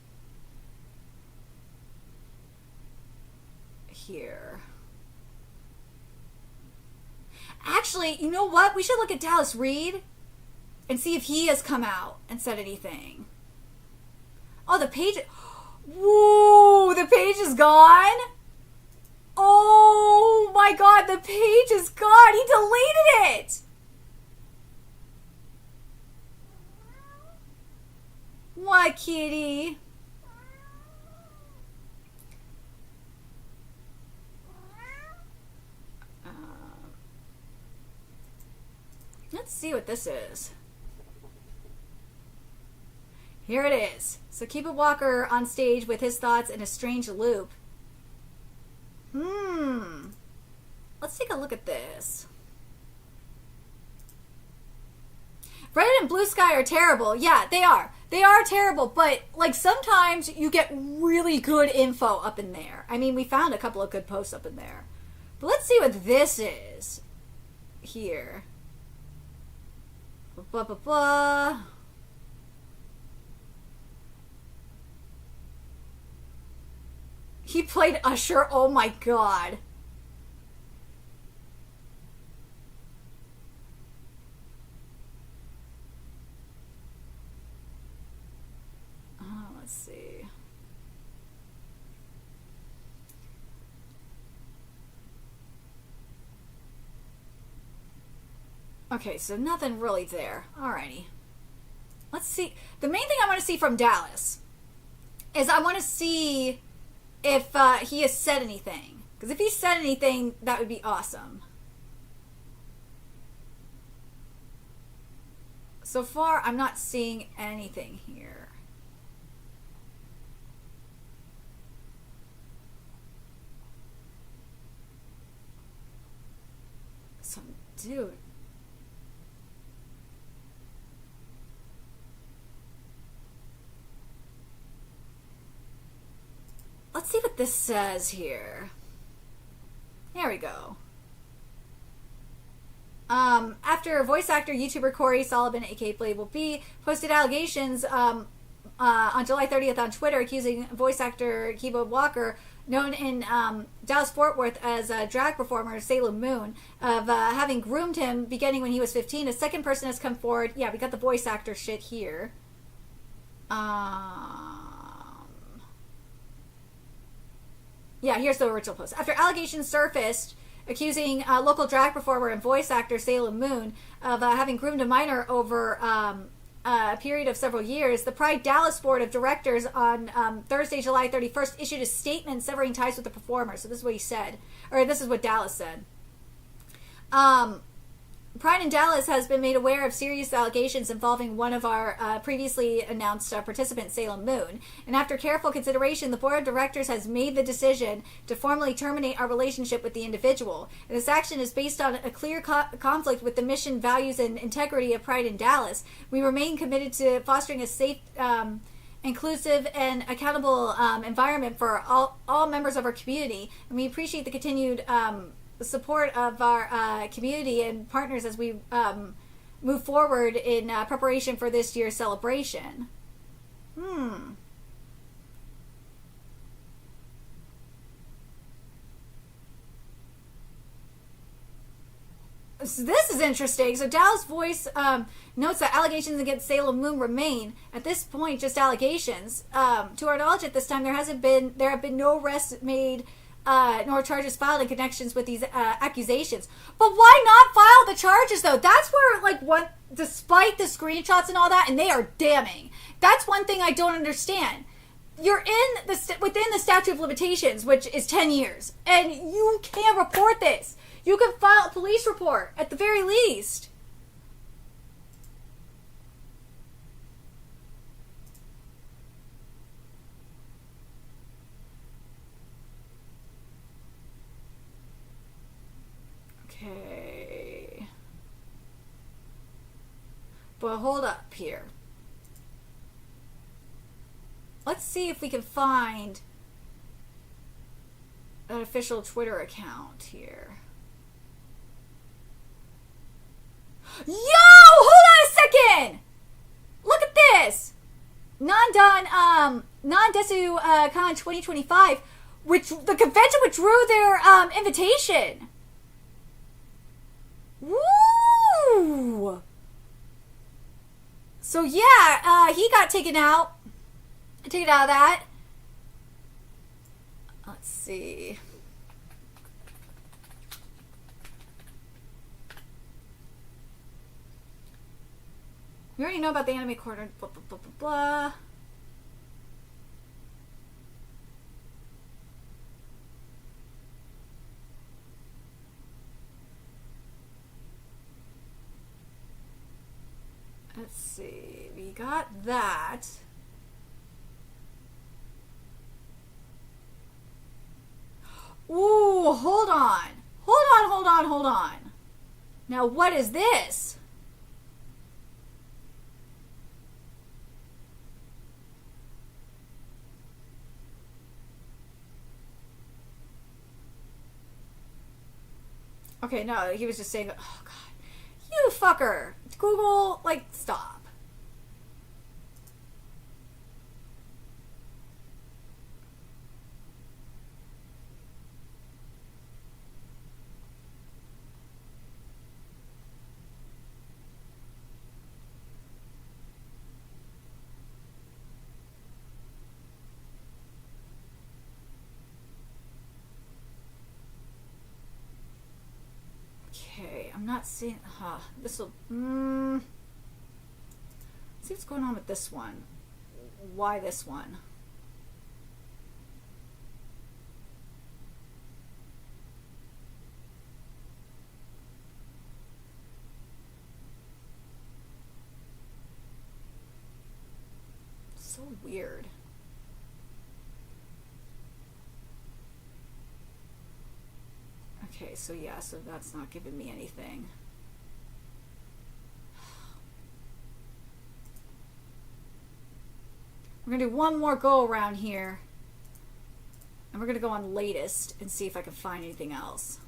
Speaker 1: here. Actually, you know what? We should look at Dallas Reed and see if he has come out and said anything. Oh, the page... Whoa, the page is gone? Oh my god, the page is gone. He deleted it. What, kitty? Let's see what this is. Here it is. So Kiba Walker on stage with his thoughts in a strange loop. Let's take a look at this. Reddit and Blue Sky are terrible. Yeah, they are. They are terrible, but like sometimes you get really good info up in there. I mean, we found a couple of good posts up in there. But let's see what this is here. Blah, blah, blah. He played Usher. Oh my god. Let's see. Okay, so nothing really there. Alrighty. Let's see. The main thing I want to see from Dallas is I want to see if he has said anything. Because if he said anything, that would be awesome. So far, I'm not seeing anything here. So, dude. Let's see what this says here. There we go. After voice actor, YouTuber Corey Sullivan, aka Playable B, posted allegations on July 30th on Twitter accusing voice actor Kiba Walker, known in Dallas-Fort Worth as a drag performer Salem Moon, of having groomed him beginning when he was 15. A second person has come forward. Yeah, we got the voice actor shit here. Yeah, here's the original post. After allegations surfaced accusing local drag performer and voice actor Salem Moon of having groomed a minor over a period of several years, the Pride Dallas Board of Directors on Thursday, July 31st, issued a statement severing ties with the performer. So this is what he said, or this is what Dallas said. Pride in Dallas has been made aware of serious allegations involving one of our previously announced participants, Salem Moon. And after careful consideration, the board of directors has made the decision to formally terminate our relationship with the individual. And this action is based on a clear conflict with the mission, values, and integrity of Pride in Dallas. We remain committed to fostering a safe, inclusive, and accountable environment for all members of our community. And we appreciate the continued support of our community and partners as we move forward in preparation for this year's celebration. So this is interesting. So Dallas Voice notes that allegations against Salem Moon remain at this point just allegations. To our knowledge, at this time, there have been no arrests made, nor charges filed in connections with these accusations. But why not file the charges, though? That's where, despite the screenshots and all that, and they are damning. That's one thing I don't understand. You're within the statute of limitations, which is 10 years, and you can't report this. You can file a police report, at the very least. Okay. But hold up here. Let's see if we can find an official Twitter account here. Yo! Hold on a second! Look at this! Non-Desu Con 2025, which the convention withdrew their invitation. Woo! So yeah, he got taken out of that. Let's see. We already know about the anime corner, blah, blah, blah, blah, blah. Let's see, we got that. Ooh, hold on. Hold on. Now, what is this? Okay, no, he was just saying, oh god, you fucker. Google, stop. Okay, I'm not seeing, this'll, let's see what's going on with this one. Why this one? So weird. Okay, so yeah, so that's not giving me anything. We're going to do one more go around here. And we're going to go on latest and see if I can find anything else.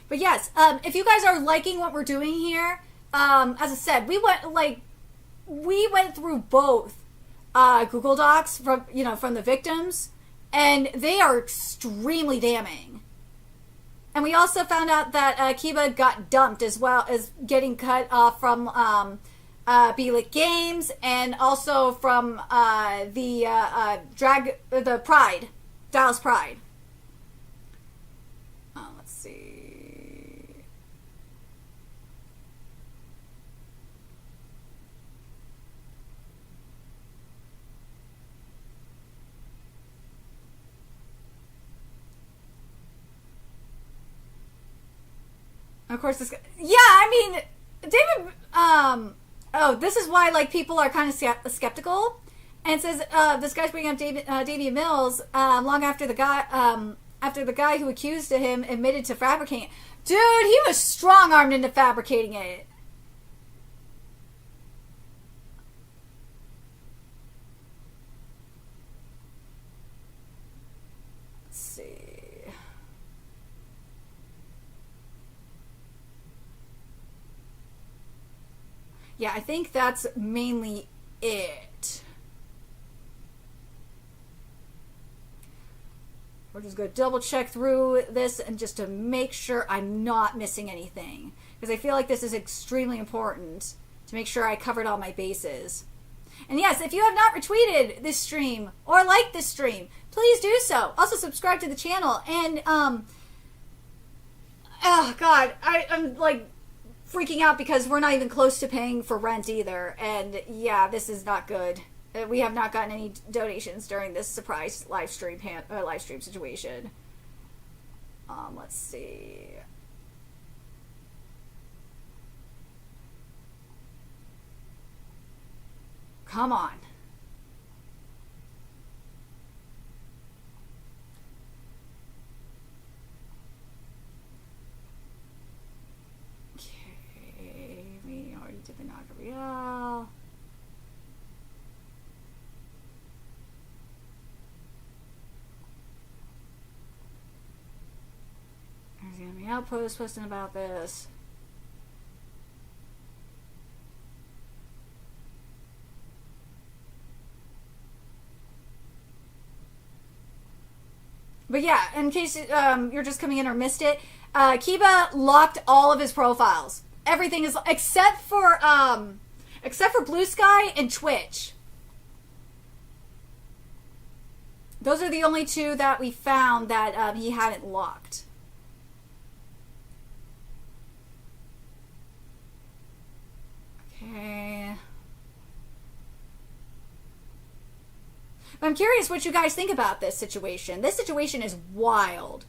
Speaker 1: But yes, if you guys are liking what we're doing here, as I said, we went through both Google Docs from the victims, and they are extremely damning. And we also found out that Kiba got dumped as well as getting cut off from B-Lit Games, and also from the Pride, Dallas Pride. Let's see. Of course, this guy. Yeah, I mean, David. Oh, this is why like people are kind of skeptical, and it says this guy's bringing up David Mills long after the guy who accused him admitted to fabricating it. Dude, he was strong armed into fabricating it. Let's see. Yeah, I think that's mainly it. We're just going to double check through this and just to make sure I'm not missing anything. Because I feel like this is extremely important to make sure I covered all my bases. And yes, if you have not retweeted this stream or liked this stream, please do so. Also subscribe to the channel. And, oh God, I'm like freaking out because we're not even close to paying for rent either. And yeah, this is not good. We have not gotten any donations during this surprise live stream situation. Let's see. Come on. Okay, we already did the Nagabriel. There's gonna be outpost posting about this. But yeah, in case you're just coming in or missed it, Kiba locked all of his profiles. Everything is except for Blue Sky and Twitch. Those are the only two that we found that he hadn't locked. Okay. I'm curious what you guys think about this situation. This situation is wild.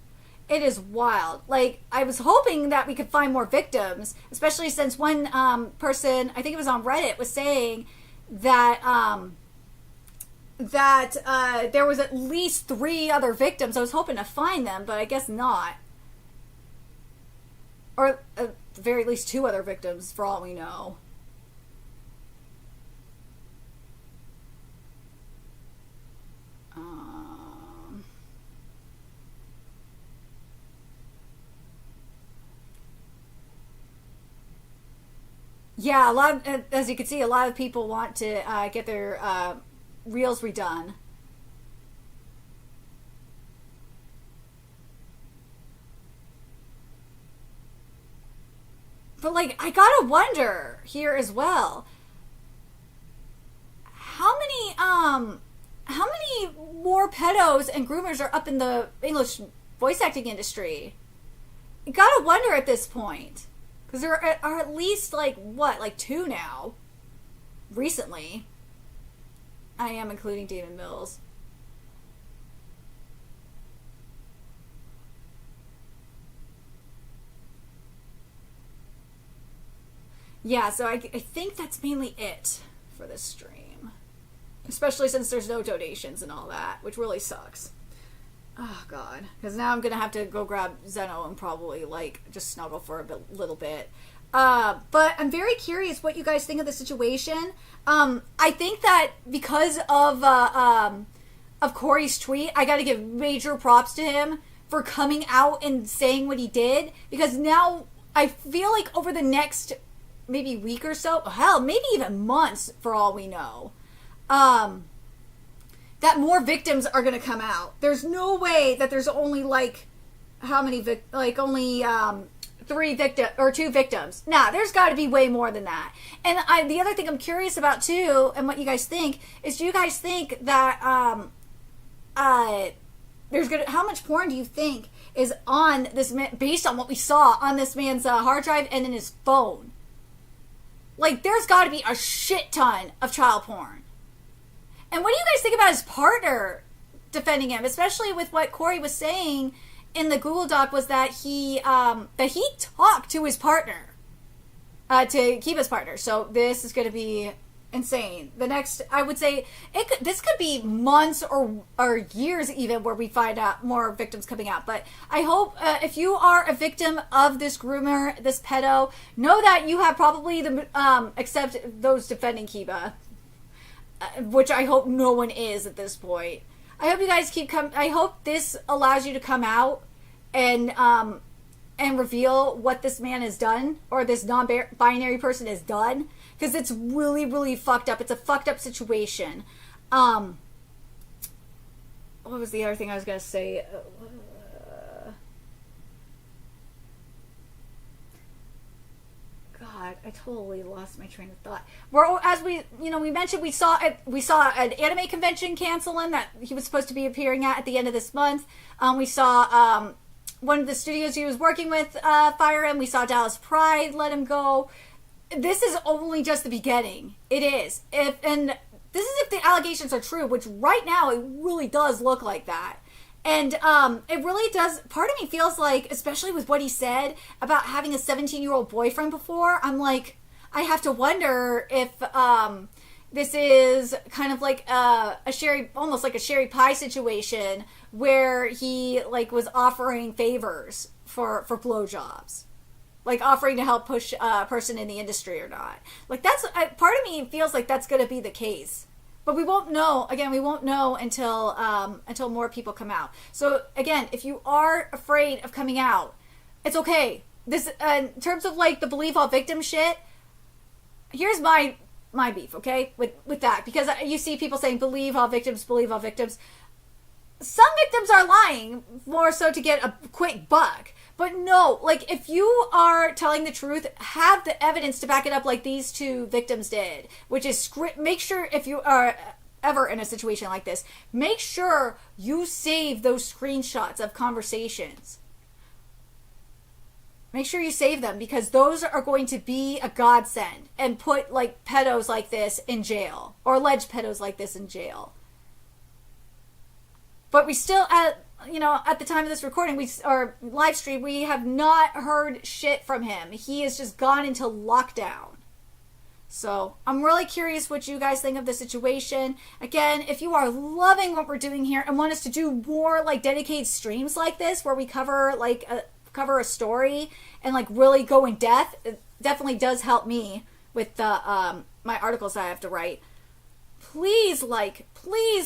Speaker 1: It is wild. Like, I was hoping that we could find more victims, especially since one person, I think it was on Reddit, was saying that there was at least 3 other victims. I was hoping to find them, but I guess not. Or at the very least 2 other victims, for all we know. Yeah, a lot of, as you can see, a lot of people want to get their reels redone. But like, I gotta wonder here as well. How many more pedos and groomers are up in the English voice acting industry? You gotta wonder at this point. Because there are at least, like, what, like 2 now? Recently. I am including David Mills. Yeah, so I think that's mainly it for this stream. Especially since there's no donations and all that, which really sucks. Oh, God. Because now I'm going to have to go grab Zeno and probably, like, just snuggle for a little bit. But I'm very curious what you guys think of the situation. I think that because of Corey's tweet, I got to give major props to him for coming out and saying what he did. Because now I feel like over the next maybe week or so, hell, maybe even months for all we know, that more victims are going to come out. There's no way that there's only like how many only 3 victims or 2 victims. Nah, there's got to be way more than that. And the other thing I'm curious about too, and what you guys think is, do you guys think that how much porn do you think is on this man, based on what we saw on this man's hard drive and in his phone? Like, there's got to be a shit ton of child porn. And what do you guys think about his partner defending him, especially with what Corey was saying in the Google Doc was that he talked to his partner, to Kiba's partner. So this is going to be insane. The next, I would say, this could be months or years even where we find out more victims coming out. But I hope if you are a victim of this groomer, this pedo, know that you have probably except those defending Kiba, which I hope no one is at this point. I hope you guys I hope this allows you to come out and reveal what this man has done, or this non-binary person has done, because it's really, really fucked up. It's a fucked up situation. What was the other thing I was going to say? God, I totally lost my train of thought. As we mentioned, we saw an anime convention canceling that he was supposed to be appearing at the end of this month. We saw one of the studios he was working with fire him. We saw Dallas Pride let him go. This is only just the beginning. It is. This is if the allegations are true, which right now it really does look like that. And it really does. Part of me feels like, especially with what he said about having a 17-year-old boyfriend before, I'm like, I have to wonder if this is kind of like almost like a Sherry Pie situation where he like was offering favors for blowjobs. Like offering to help push a person in the industry or not. Like that's part of me feels like that's going to be the case, but we won't know. Again, we won't know until more people come out. So again, if you are afraid of coming out, it's okay. This in terms of like the believe all victim shit. Here's my beef, okay, with that, because you see people saying believe all victims, believe all victims. Some victims are lying more so to get a quick buck. But no, like, if you are telling the truth, have the evidence to back it up like these two victims did, which is make sure if you are ever in a situation like this, make sure you save those screenshots of conversations. Make sure you save them, because those are going to be a godsend and put, like, pedos like this in jail, or alleged pedos like this in jail. But we still, at the time of this recording, or live stream, we have not heard shit from him. He has just gone into lockdown. So I'm really curious what you guys think of the situation. Again, if you are loving what we're doing here and want us to do more like dedicated streams like this, where we cover a story and like really go in depth, it definitely does help me with the my articles that I have to write. Please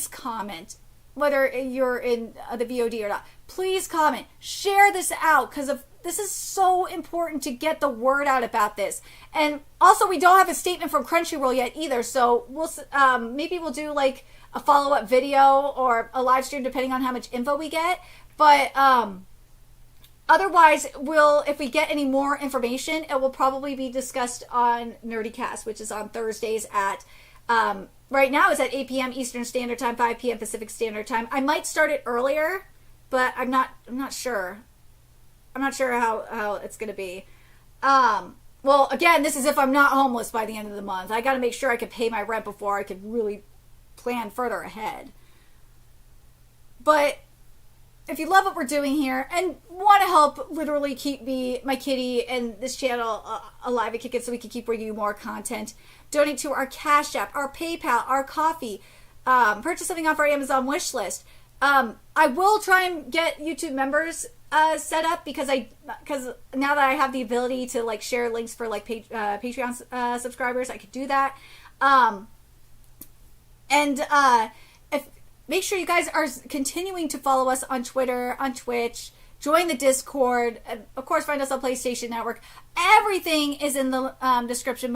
Speaker 1: comment. Whether you're in the VOD or not, please comment. Share this out, because this is so important to get the word out about this. And also, we don't have a statement from Crunchyroll yet either, so maybe we'll do like a follow-up video or a live stream depending on how much info we get. But otherwise, if we get any more information, it will probably be discussed on NerdyCast, which is on Thursdays at right now it's at 8 p.m. Eastern Standard Time, 5 p.m. Pacific Standard Time. I might start it earlier, but I'm not sure. I'm not sure how it's going to be. Well, again, this is if I'm not homeless by the end of the month. I got to make sure I can pay my rent before I could really plan further ahead. But if you love what we're doing here and want to help literally keep my kitty and this channel alive and kicking so we can keep bringing you more content, donate to our Cash App, our PayPal, our coffee, purchase something off our Amazon wish list. I will try and get YouTube members set up, because now that I have the ability to like share links for like Patreon subscribers, I could do that. Make sure you guys are continuing to follow us on Twitter, on Twitch, join the Discord, and of course find us on PlayStation Network. Everything is in the description